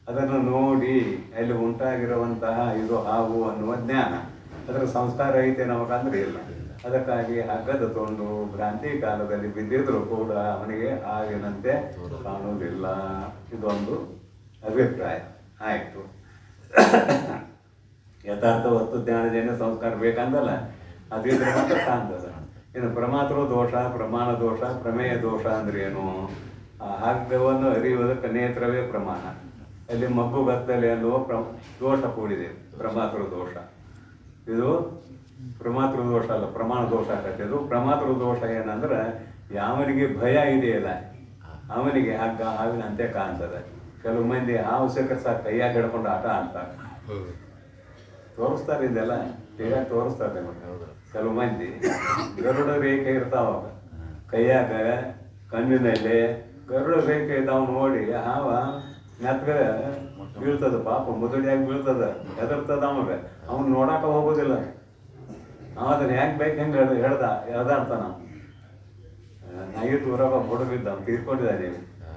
ಅದನ್ನು ನೋಡಿ ಅಲ್ಲಿ ಉಂಟಾಗಿರುವಂತಹ ಇದು ಹಾವು ಅನ್ನುವ ಜ್ಞಾನ, ಅದರ ಸಂಸ್ಕಾರ ಐತೆ ನಮಗಂದ್ರೆ ಇಲ್ಲ. ಅದಕ್ಕಾಗಿ ಹಗ್ಗದ ತುಂಡು ಭ್ರಾಂತಿ ಕಾಲದಲ್ಲಿ ಬಿದ್ದಿದ್ರು ಕೂಡ ಅವನಿಗೆ ಹಾವಿನಂತೆ ಕಾಣುವುದಿಲ್ಲ. ಇದೊಂದು ಅಭಿಪ್ರಾಯ ಆಯಿತು. ಯಥಾರ್ಥ ವಸ್ತು ಜ್ಞಾನಜನ್ಯ ಸಂಸ್ಕಾರ ಬೇಕಂದಲ್ಲ, ಅದಿದ್ರೆ ಮಾತ್ರ ಕಾಣ್ತದೆ. ಇನ್ನು ಪ್ರಮಾತೃ ದೋಷ, ಪ್ರಮಾಣ ದೋಷ, ಪ್ರಮೇಯ ದೋಷ ಅಂದ್ರೆ ಏನು? ಆ ಹಗ್ಗವನ್ನು ಅರಿಯುವುದಕ್ಕೆ ನೇತ್ರವೇ ಪ್ರಮಾಣ. ಅಲ್ಲಿ ಮಗ್ಗು ಗತ್ತಲೆ ಅನ್ನುವ ದೋಷ ಕೂಡಿದೆ, ಪ್ರಮಾತೃ ದೋಷ. ಇದು ಪ್ರಮಾತೃ ದೋಷ ಅಲ್ಲ, ಪ್ರಮಾಣ ದೋಷ ಆಗತ್ತೆ. ಇದು ಪ್ರಮಾತೃ ದೋಷ ಏನಂದ್ರೆ ಯಾವನಿಗೆ ಭಯ ಇದೆಯಲ್ಲ ಅವನಿಗೆ ಹಗ್ಗ ಹಾವಿನಂತೆ ಕಾಣ್ತದೆ. ಕೆಲವು ಮಂದಿ ಹಾವು ಸಿಕ್ಕ ಸಾಕು ಕೈಯಾಗ ಹಿಡ್ಕೊಂಡು ಆಟ ಆಡ್ತಾರೆ, ತೋರಿಸ್ತಾರೆ. ಇದೆಲ್ಲ ಈಗ ತೋರಿಸ್ತಾರೆ. ಕೆಲವು ಮಂದಿ ಗರುಡ ರೇಖೆ ಇರ್ತಾವ ಕೈಯಾಗ, ಕಣ್ಣಿನಲ್ಲಿ ಗರುಡ ರೇಖೆ ಇದ್ದಾವ ನೋಡಿ ಹಾವ ಮೆತ್ಗ ಬೀಳ್ತದ, ಪಾಪ ಮುದುಡಿಯಾಗಿ ಬೀಳ್ತದ, ಹೆದರ್ತದ. ಅವ್ನು ನೋಡಾಕ ಹೋಗೋದಿಲ್ಲ. ನಾವು ಅದನ್ನ ಯಾಕೆ ಬೇಕು ಹೆಂಗೆ ಎಳ್ದಾಡ್ತಾನ. ನೈಟ್ ಊರಾಗ ಹುಡುಗಿದ್ದ, ಅವ್ನು ತೀರ್ಕೊಂಡಿದ್ದಾನೆ.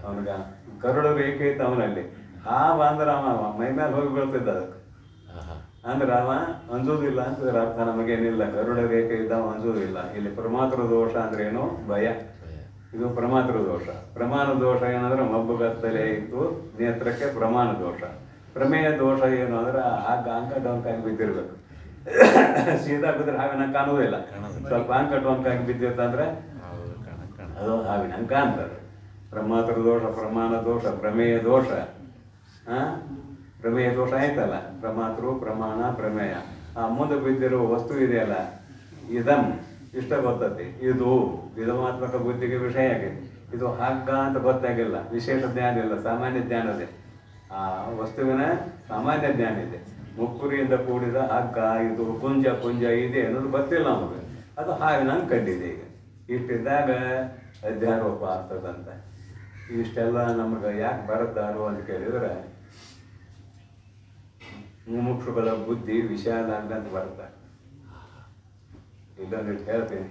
ಅವನಿಗೆ ಗರುಡ ರೇಖೆ ಇತ್ತು ಅವನಲ್ಲಿ. ಹಾವ ಅಂದ್ರೆ ಅವ ಮೈ ಮೇಲೆ ಹೋಗಿ ಬೀಳ್ತಿದ್ದ. ಅದಕ್ಕೆ ಅಂದ್ರೆ ಅವ ಅಂಜೋದಿಲ್ಲ ಅಂತಂದ್ರೆ ಅರ್ಥ. ನಮಗೇನಿಲ್ಲ, ಗರುಡ ರೇಖೆ ಇದ್ದಾವ ಅಂಜೋದಿಲ್ಲ. ಇಲ್ಲಿ ಪ್ರಮಾತೃ ದೋಷ ಅಂದ್ರೆ ಏನು? ಭಯ. ಇದು ಪ್ರಮಾತೃ ದೋಷ. ಪ್ರಮಾಣ ದೋಷ ಏನಂದ್ರೆ ಮಬ್ಬುಗತ್ತಲೆ ಇತ್ತು ನೇತ್ರಕ್ಕೆ ಪ್ರಮಾಣ ದೋಷ. ಪ್ರಮೇಯ ದೋಷ ಏನು ಅಂದ್ರೆ ಅಂಕ ಡೊಂಕಾಗಿ ಬಿದ್ದಿರ್ಬೇಕು. ಸೀದಾ ಬಿದ್ದರೆ ಹಾವಿನ ಕಾಣುವುದಿಲ್ಲ. ಸ್ವಲ್ಪ ಅಂಕ ಡೊಂಕಾಗಿ ಬಿದ್ದಿರ್ತಂದ್ರೆ ಅದು ಹಾವಿನ ಅಂಕ ಅಂತಾರೆ. ಪ್ರಮಾತೃ ದೋಷ, ಪ್ರಮಾಣ ದೋಷ, ಪ್ರಮೇಯ ದೋಷ. ಪ್ರಮೇಯ ದೋಷ ಆಯ್ತಲ್ಲ, ಪ್ರಮಾತೃ, ಪ್ರಮಾಣ, ಪ್ರಮೇಯ. ಆ ಮುಂದೆ ಬಿದ್ದಿರುವ ವಸ್ತು ಇದೆಯಲ್ಲ, ಇದಂ ಇಷ್ಟ ಗೊತ್ತೈತಿ. ಇದು ವಿಧಮಾತ್ಮಕ ಬುದ್ಧಿಗೆ ವಿಷಯ ಆಗಿದೆ. ಇದು ಹಗ್ಗ ಅಂತ ಗೊತ್ತಾಗಿಲ್ಲ, ವಿಶೇಷ ಜ್ಞಾನ ಇಲ್ಲ, ಸಾಮಾನ್ಯ ಜ್ಞಾನ ಇದೆ. ಆ ವಸ್ತುವಿನ ಸಾಮಾನ್ಯ ಜ್ಞಾನ ಇದೆ. ಮುಕ್ಕುರಿಯಿಂದ ಕೂಡಿದ ಹಗ್ಗ, ಇದು ಪುಂಜ ಇದೆ ಅನ್ನೋದು ಗೊತ್ತಿಲ್ಲ ನಮಗೆ. ಅದು ಹಾವಿನ ಕಂಡಿದೆ. ಈಗ ಇಷ್ಟಿದ್ದಾಗ ಅಧ್ಯಾರೋಪ ಆಗ್ತದಂತ. ಇಷ್ಟೆಲ್ಲ ನಮಗೆ ಯಾಕೆ ಬರುತ್ತಾರೋ ಅಂತ ಕೇಳಿದ್ರೆ, ಮುಮುಕ್ಷುಗಳ ಬುದ್ಧಿ ವಿಶಾಲ ಅಂತ ಬರ್ತಾರೆ. ಇಲ್ಲೊಂದಿಟ್ಟು ಹೇಳ್ತೀನಿ,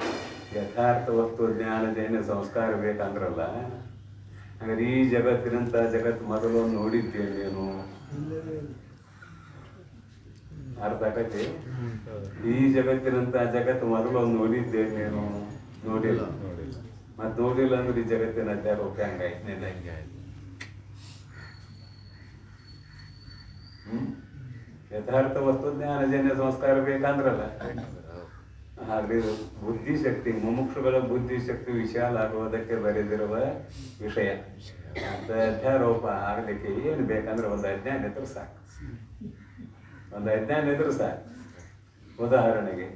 ಯಥಾರ್ಥ ವಸ್ತು ಜ್ಞಾನದೇನೆ ಸಂಸ್ಕಾರ ಬೇಕಂದ್ರಲ್ಲ, ಹಾಗಾದ್ರೆ ಈ ಜಗತ್ತಿನಂತ ಜಗತ್ತು ಮೊದಲು ನೋಡಿದ್ದೇನೆ ನೀನು, ಅರ್ಥ ಆಗತ್ತೆ? ಈ ಜಗತ್ತಿನಂತ ಜಗತ್ತು ಮೊದಲು ನೋಡಿದ್ದೇನೆ ನೀನು, ನೋಡಿಲ್ಲ. ಮತ್ತೆ ನೋಡಿಲ್ಲ ಅಂದ್ರೆ ಈ ಜಗತ್ತಿನ ಅಧ್ಯಾರೋಪ ಹಂಗಾಯ್ತು, ನಿನ್ನ ಹಂಗೆ ಆಯ್ತು. ಯಥಾರ್ಥ ವಸ್ತು ಜ್ಞಾನಜನ್ಯ ಸಂಸ್ಕಾರ ಬೇಕಂದ್ರಲ್ಲ, ಹಾಗೆ ಬುದ್ಧಿಶಕ್ತಿ, ಮುಮುಕ್ಷುಗಳ ಬುದ್ಧಿಶಕ್ತಿ ವಿಶಾಲ ಆಗುವುದಕ್ಕೆ ಬರೆದಿರುವ ವಿಷಯ. ಅಧ್ಯಾರೋಪ ಆಗಲಿಕ್ಕೆ ಏನು ಬೇಕಂದ್ರೆ ಒಂದು ಅಜ್ಞಾನ ಇದ್ರೆ ಸಾಕು. ಒಂದು ಅಜ್ಞಾನ ಇದ್ರೆ ಸಾಕು. ಉದಾಹರಣೆಗೆ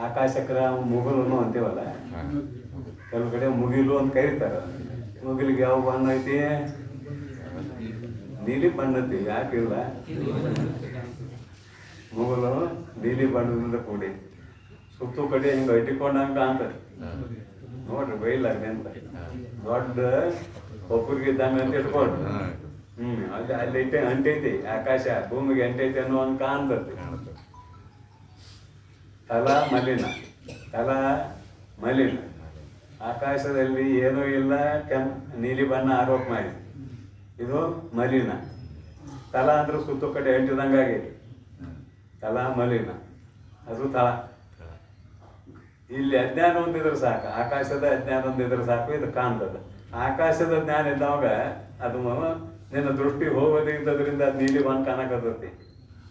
ಆಕಾಶಕ್ರ ಮುಗಿಲು ಅಂತೀವಲ್ಲ, ಕೆಲವು ಕಡೆ ಮುಗಿಲು ಅಂತ ಕರೀತಾರ. ಮುಗಿಲಿಗೆ ಯಾವ ಬಣ್ಣ ಐತಿ? ನೀಲಿ ಬಣ್ಣದ್ದಿ. ಯಾಕಿಲ್ಲ? ಮುಗಲು ನೀಲಿ ಬಣ್ಣದಿಂದ ಕೂಡಿ ಸುತ್ತು ಕಡೆ ಹಿಂಗೆ ಇಟ್ಟಿಕೊಂಡಂಗ ಕಾಣ್ತದೆ ನೋಡ್ರಿ. ಬೈಲಾಗ್ರಿ ಅಂತ ದೊಡ್ಡ ಒಬ್ಬರಿಗೆ ಇದ್ದಂಗ ಅಂತ ಇಟ್ಕೊಂಡು ಅಲ್ಲಿ ಅಂಟೈತಿ. ಆಕಾಶ ಭೂಮಿಗೆ ಅಂಟೈತಿ ಅನ್ನೋ ಒಂದು ಕಾಣ್ತದೆ. ತಲಾ ಮಲಿನ. ಆಕಾಶದಲ್ಲಿ ಏನೂ ಇಲ್ಲ, ನೀಲಿ ಬಣ್ಣ ಆರೋಪ ಮಾಡಿ. ಇದು ಮಲಿನ. ತಲ ಅಂದ್ರೆ ಸುತ್ತು ಕಡೆ ಅಂಟಿದಂಗಾಗೈತಿ. ತಲ ಮಲಿನ, ಅದು ತಳ. ಇಲ್ಲಿ ಅಜ್ಞಾನ ಹೊಂದಿದ್ರೆ ಸಾಕು, ಆಕಾಶದ ಅಜ್ಞಾನ ಹೊಂದಿದ್ರೆ ಸಾಕು, ಇದು ಕಾಣ್ತದೆ. ಆಕಾಶದ ಜ್ಞಾನ ಇದ್ದವಾಗ ಅದು ನಿನ್ನ ದೃಷ್ಟಿ ಹೋಗೋದಿದ್ದರಿಂದ ಅದು ನೀಲಿ ಬಂದು ಕಾಣಕತ್ತೈತಿ.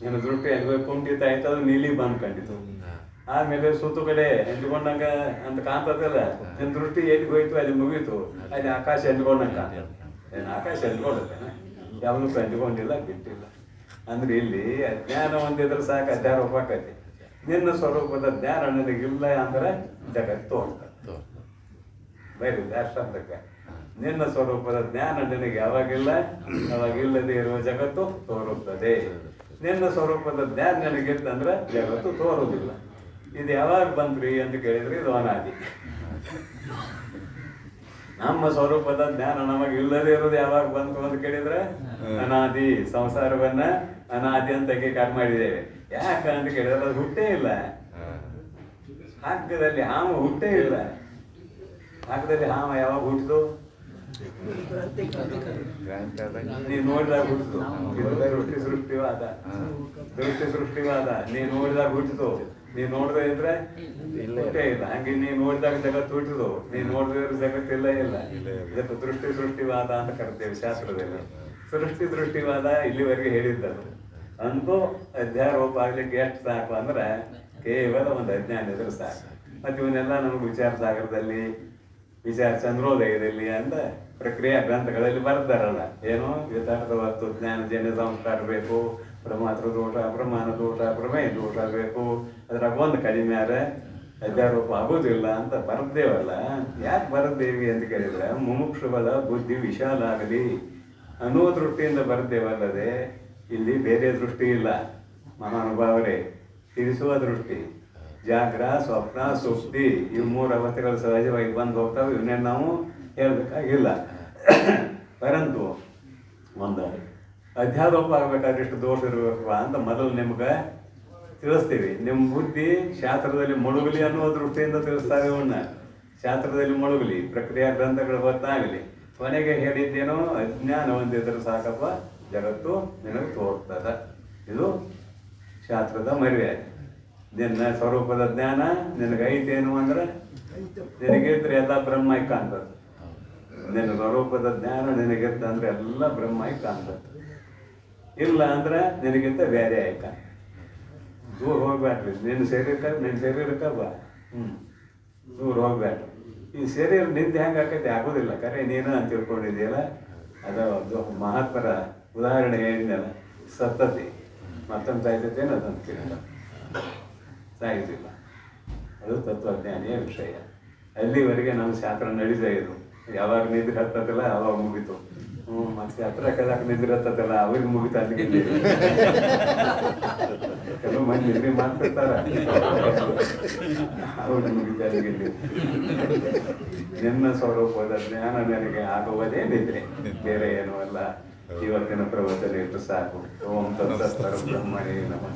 ನಿನ್ನ ದೃಷ್ಟಿ ಎಲ್ಲಿ ಕುಂಠಿತ ಆಯ್ತು, ಅದು ನೀಲಿ ಬಂದು ಕಂಡಿತು. ಆಮೇಲೆ ಸುತ್ತು ಕಡೆ ಎಂಟ್ಕೊಂಡಂಗ ಅಂತ ಕಾಣ್ತದಲ್ಲ, ನಿನ್ನ ದೃಷ್ಟಿ ಎಲ್ಲಿ ಹೋಯ್ತು ಅಲ್ಲಿ ಮುಗೀತು, ಅಲ್ಲಿ ಆಕಾಶ ಎಂಟ್ಕೊಂಡಂಗ ಕಾಣ್ತದೆ. ಏನು ಆಕಾಶ ಎಂಟ್ಕೊಂಡತ್ತೇನೆ? ಯಾವನು ಎಂಟ್ಕೊಂಡಿಲ್ಲ, ಬಿಟ್ಟಿಲ್ಲ. ಅಂದ್ರೆ ಇಲ್ಲಿ ಅಜ್ಞಾನ ಹೊಂದಿದ್ರೆ ಸಾಕು, ಅಧ್ಯಾರೋಪ ಆಕತಿ. ನಿನ್ನ ಸ್ವರೂಪದ ಜ್ಞಾನ ನನಗಿಲ್ಲ ಅಂದ್ರೆ ಜಗತ್ತು ತೋರ್ತದೆ. ಬೈರಿ ಶಬ್ದಕ್ಕೆ ನಿನ್ನ ಸ್ವರೂಪದ ಜ್ಞಾನ ನಿನಗೆ ಯಾವಾಗಿಲ್ಲ, ಅವಾಗಿಲ್ಲದೆ ಇರುವ ಜಗತ್ತು ತೋರುತ್ತದೆ. ನಿನ್ನ ಸ್ವರೂಪದ ಜ್ಞಾನ ನನಗಿತ್ತಂದ್ರೆ ಜಗತ್ತು ತೋರುವುದಿಲ್ಲ. ಇದು ಯಾವಾಗ ಬಂದ್ರಿ ಅಂತ ಕೇಳಿದ್ರೆ ಇದು ಅನಾದಿ. ನಮ್ಮ ಸ್ವರೂಪದ ಜ್ಞಾನ ನಮಗೆ ಇಲ್ಲದೆ ಇರೋದು ಯಾವಾಗ ಬಂತು ಅಂತ ಕೇಳಿದ್ರೆ ಅನಾದಿ. ಸಂಸಾರವನ್ನ ಅನಾದಿ ಅಂತ ಕಾಟ್ ಮಾಡಿದ್ದೇವೆ. ಯಾಕ ಅಂತ ಕೇಳಿದ್ರೆ ಅದು ಹುಟ್ಟೇ ಇಲ್ಲ. ಹಗ್ಗದಲ್ಲಿ ಹಾಮ ಹುಟ್ಟೇ ಇಲ್ಲ. ಹಗ್ಗದಲ್ಲಿ ಹಾಮ ಯಾವಾಗ ಹುಟ್ಟಿತು? ನೀ ನೋಡಿದಾಗ ಹುಟ್ಟಿತು. ದೃಷ್ಟಿ ಸೃಷ್ಟಿವಾದ. ನೀ ನೋಡಿದಾಗ ಹುಟ್ಟಿತು. ನೀ ನೋಡದೆ ಇದ್ರೆ ಹುಟ್ಟೇ ಇಲ್ಲ. ಹಂಗೆ ನೀ ನೋಡಿದಾಗ ಜಗತ್ತು ಹುಟ್ಟಿದು. ನೀ ನೋಡದೇ ಇರೋ ಜಗತ್ತು ಇಲ್ಲ. ಇದಕ್ಕೆ ದೃಷ್ಟಿ ಸೃಷ್ಟಿವಾದ ಅಂತ ಕರಿತೇವೆ ಶಾಸ್ತ್ರದಲ್ಲಿ. ದೃಷ್ಟಿವಾದ ಇಲ್ಲಿವರೆಗೆ ಹೇಳಿದ್ದದು. ಅಂತೂ ಅಧ್ಯಾರೋಪ ಆಗ್ಲಿಕ್ಕೆ ಎಷ್ಟು ಸಾಕು ಅಂದ್ರೆ ಕೇವಲ ಒಂದು ಅಜ್ಞಾನ ಇದ್ರೆ ಸಾಕು. ಮತ್ತೆ ಇವನ್ನೆಲ್ಲ ನಮ್ಗೆ ವಿಚಾರ ಸಾಗರದಲ್ಲಿ, ವಿಚಾರ ಚಂದ್ರೋದಯದಲ್ಲಿ ಅಂತ ಪ್ರಕ್ರಿಯೆ ಗ್ರಂಥಗಳಲ್ಲಿ ಬರ್ತಾರಲ್ಲ. ಏನು ಯಥಾರ್ಥ ವಸ್ತು ಜ್ಞಾನಜನ್ಯ ಸಂಸ್ಕಾರ ಬೇಕು, ಪ್ರಮಾತೃ ದೋಷ, ಪ್ರಮಾಣ ದೋಷ, ಪ್ರಮೇಯ ದೋಷ ಬೇಕು. ಅದ್ರಾಗ ಒಂದು ಕಡಿಮೆ ಆದ್ರೆ ಅಧ್ಯಾರೋಪ ಆಗೋದಿಲ್ಲ ಅಂತ ಬರದ್ದೇವಲ್ಲ. ಯಾಕೆ ಬರದ್ದೇವಿ ಅಂತ ಕೇಳಿದ್ರೆ ಮುಮುಕ್ಷುಗಳ ಬುದ್ಧಿ ವಿಶಾಲ ಆಗಲಿ ಅನ್ನೋ ದೃಷ್ಟಿಯಿಂದ ಬರದ್ದೇವಲ್ಲದೆ ಇಲ್ಲಿ ಬೇರೆ ದೃಷ್ಟಿ ಇಲ್ಲ. ಮಹಾನುಭಾವರೇ, ತಿಳಿಸುವ ದೃಷ್ಟಿ. ಜಾಗ್ರ, ಸ್ವಪ್ನ, ಸುಪ್ತಿ ಇವು 3 ಅವಸ್ಥೆಗಳು ಸಹಜವಾಗಿ ಬಂದು ಹೋಗ್ತಾವೆ. ಇವನ್ನೇನು ನಾವು ಹೇಳ್ಬೇಕಾಗಿಲ್ಲ. ಪರಂತು ಒಂದು ಅಧ್ಯಾರೋಪ ಆಗ್ಬೇಕಾದ್ರೆ ಎಷ್ಟು ದೋಷ ಇರಬೇಕು ಅಂತ ಮೊದಲು ನಿಮ್ಗೆ ತಿಳಿಸ್ತೀವಿ. ನಿಮ್ಮ ಬುದ್ಧಿ ಶಾಸ್ತ್ರದಲ್ಲಿ ಮುಳುಗಲಿ ಅನ್ನುವ ದೃಷ್ಟಿಯಿಂದ ತಿಳಿಸ್ತಾರೆ. ಇವನ್ನ ಶಾಸ್ತ್ರದಲ್ಲಿ ಮುಳುಗಲಿ, ಪ್ರಕ್ರಿಯಾ ಗ್ರಂಥಗಳು ಗೊತ್ತಾಗಲಿ. ಕೊನೆಗೆ ಹೇಳಿದ್ದೇನೋ ಅಜ್ಞಾನ ಹೊಂದಿದ್ರೆ ಸಾಕಪ್ಪ, ಜಗತ್ತು ನಿನಗೆ ತೋರ್ತದ. ಇದು ಶಾಸ್ತ್ರದ ಮರ್ಯಾದೆ. ನಿನ್ನ ಸ್ವರೂಪದ ಜ್ಞಾನ ನಿನಗೈತೇನು ಅಂದ್ರೆ ನಿನಗಿದ್ರೆ ಎಲ್ಲ ಬ್ರಹ್ಮಾಯಿ ಕಾಣ್ತದೆ. ನಿನ್ನ ಸ್ವರೂಪದ ಜ್ಞಾನ ನಿನಗಿದ್ದ ಅಂದ್ರೆ ಎಲ್ಲ ಬ್ರಹ್ಮಾಯಿ ಕಾಣ್ತದೆ. ಇಲ್ಲ ಅಂದ್ರೆ ನಿನಗಿಂತ ಬೇರೆ ಆಯ್ತಾ. ದೂರ ಹೋಗ್ಬೇಡ್ರಿ. ನಿನ್ನ ಶರೀರಕ್ಕೆ ಬಾ. ದೂರ ಹೋಗ್ಬೇಡ್ರಿ. ಈ ಶರೀರ ನಿಂತು ಹೆಂಗೆ ಆಕೈತಿ ಆಗೋದಿಲ್ಲ. ಕರೆ ನೀನು ಅಂತ ತಿಳ್ಕೊಂಡಿದೆಯಲ್ಲ, ಅದು ಮಹಾತ್ಮರ ಉದಾಹರಣೆ ಹೇಳಿದೆಲ್ಲ, ಸತ್ತತಿ ಮತ್ತೊಂದು ಸಾಯ್ತೈತೇನು ಅದನ್ನು ಕೇಳ ಸಾಯುವುದಿಲ್ಲ. ಅದು ತತ್ವಜ್ಞಾನಿಯ ವಿಷಯ. ಅಲ್ಲಿವರೆಗೆ ನಮ್ಮ ಶಾಸ್ತ್ರ ನಡೀತಾ ಇದ್ರು. ಯಾವಾಗ ನಿದ್ರೆ ಹತ್ತದಲ್ಲ ಅವಾಗ ಮುಗೀತು. ಮತ್ತೆ ಶಾಸ್ತ್ರ ಕದಾಕ ನಿದ್ರೆ ಹತ್ತದಲ್ಲ ಅವ್ರಿಗೆ ಮುಗಿತು. ಅದಕ್ಕೆ ಕೆಲವು ಮಂದಿ ನಿದ್ರೆ ಮಾಡ್ತಿರ್ತಾರ, ಅವ್ರಿಗೆ ಮುಗಿತು. ಅದಕ್ಕೆ ನಿನ್ನ ಸ್ವರೂಪದ ಜ್ಞಾನ ನನಗೆ ಆಗುವುದೇ ನಿದ್ರೆ, ಬೇರೆ ಏನೂ ಅಲ್ಲ. ಇವತ್ತಿನ ಪ್ರವಚನ ಇಟ್ಟು ಸಾಕು. ಓಂ ತತ್ಸತ್ ಪರಬ್ರಹ್ಮಣೇ ನಮಃ.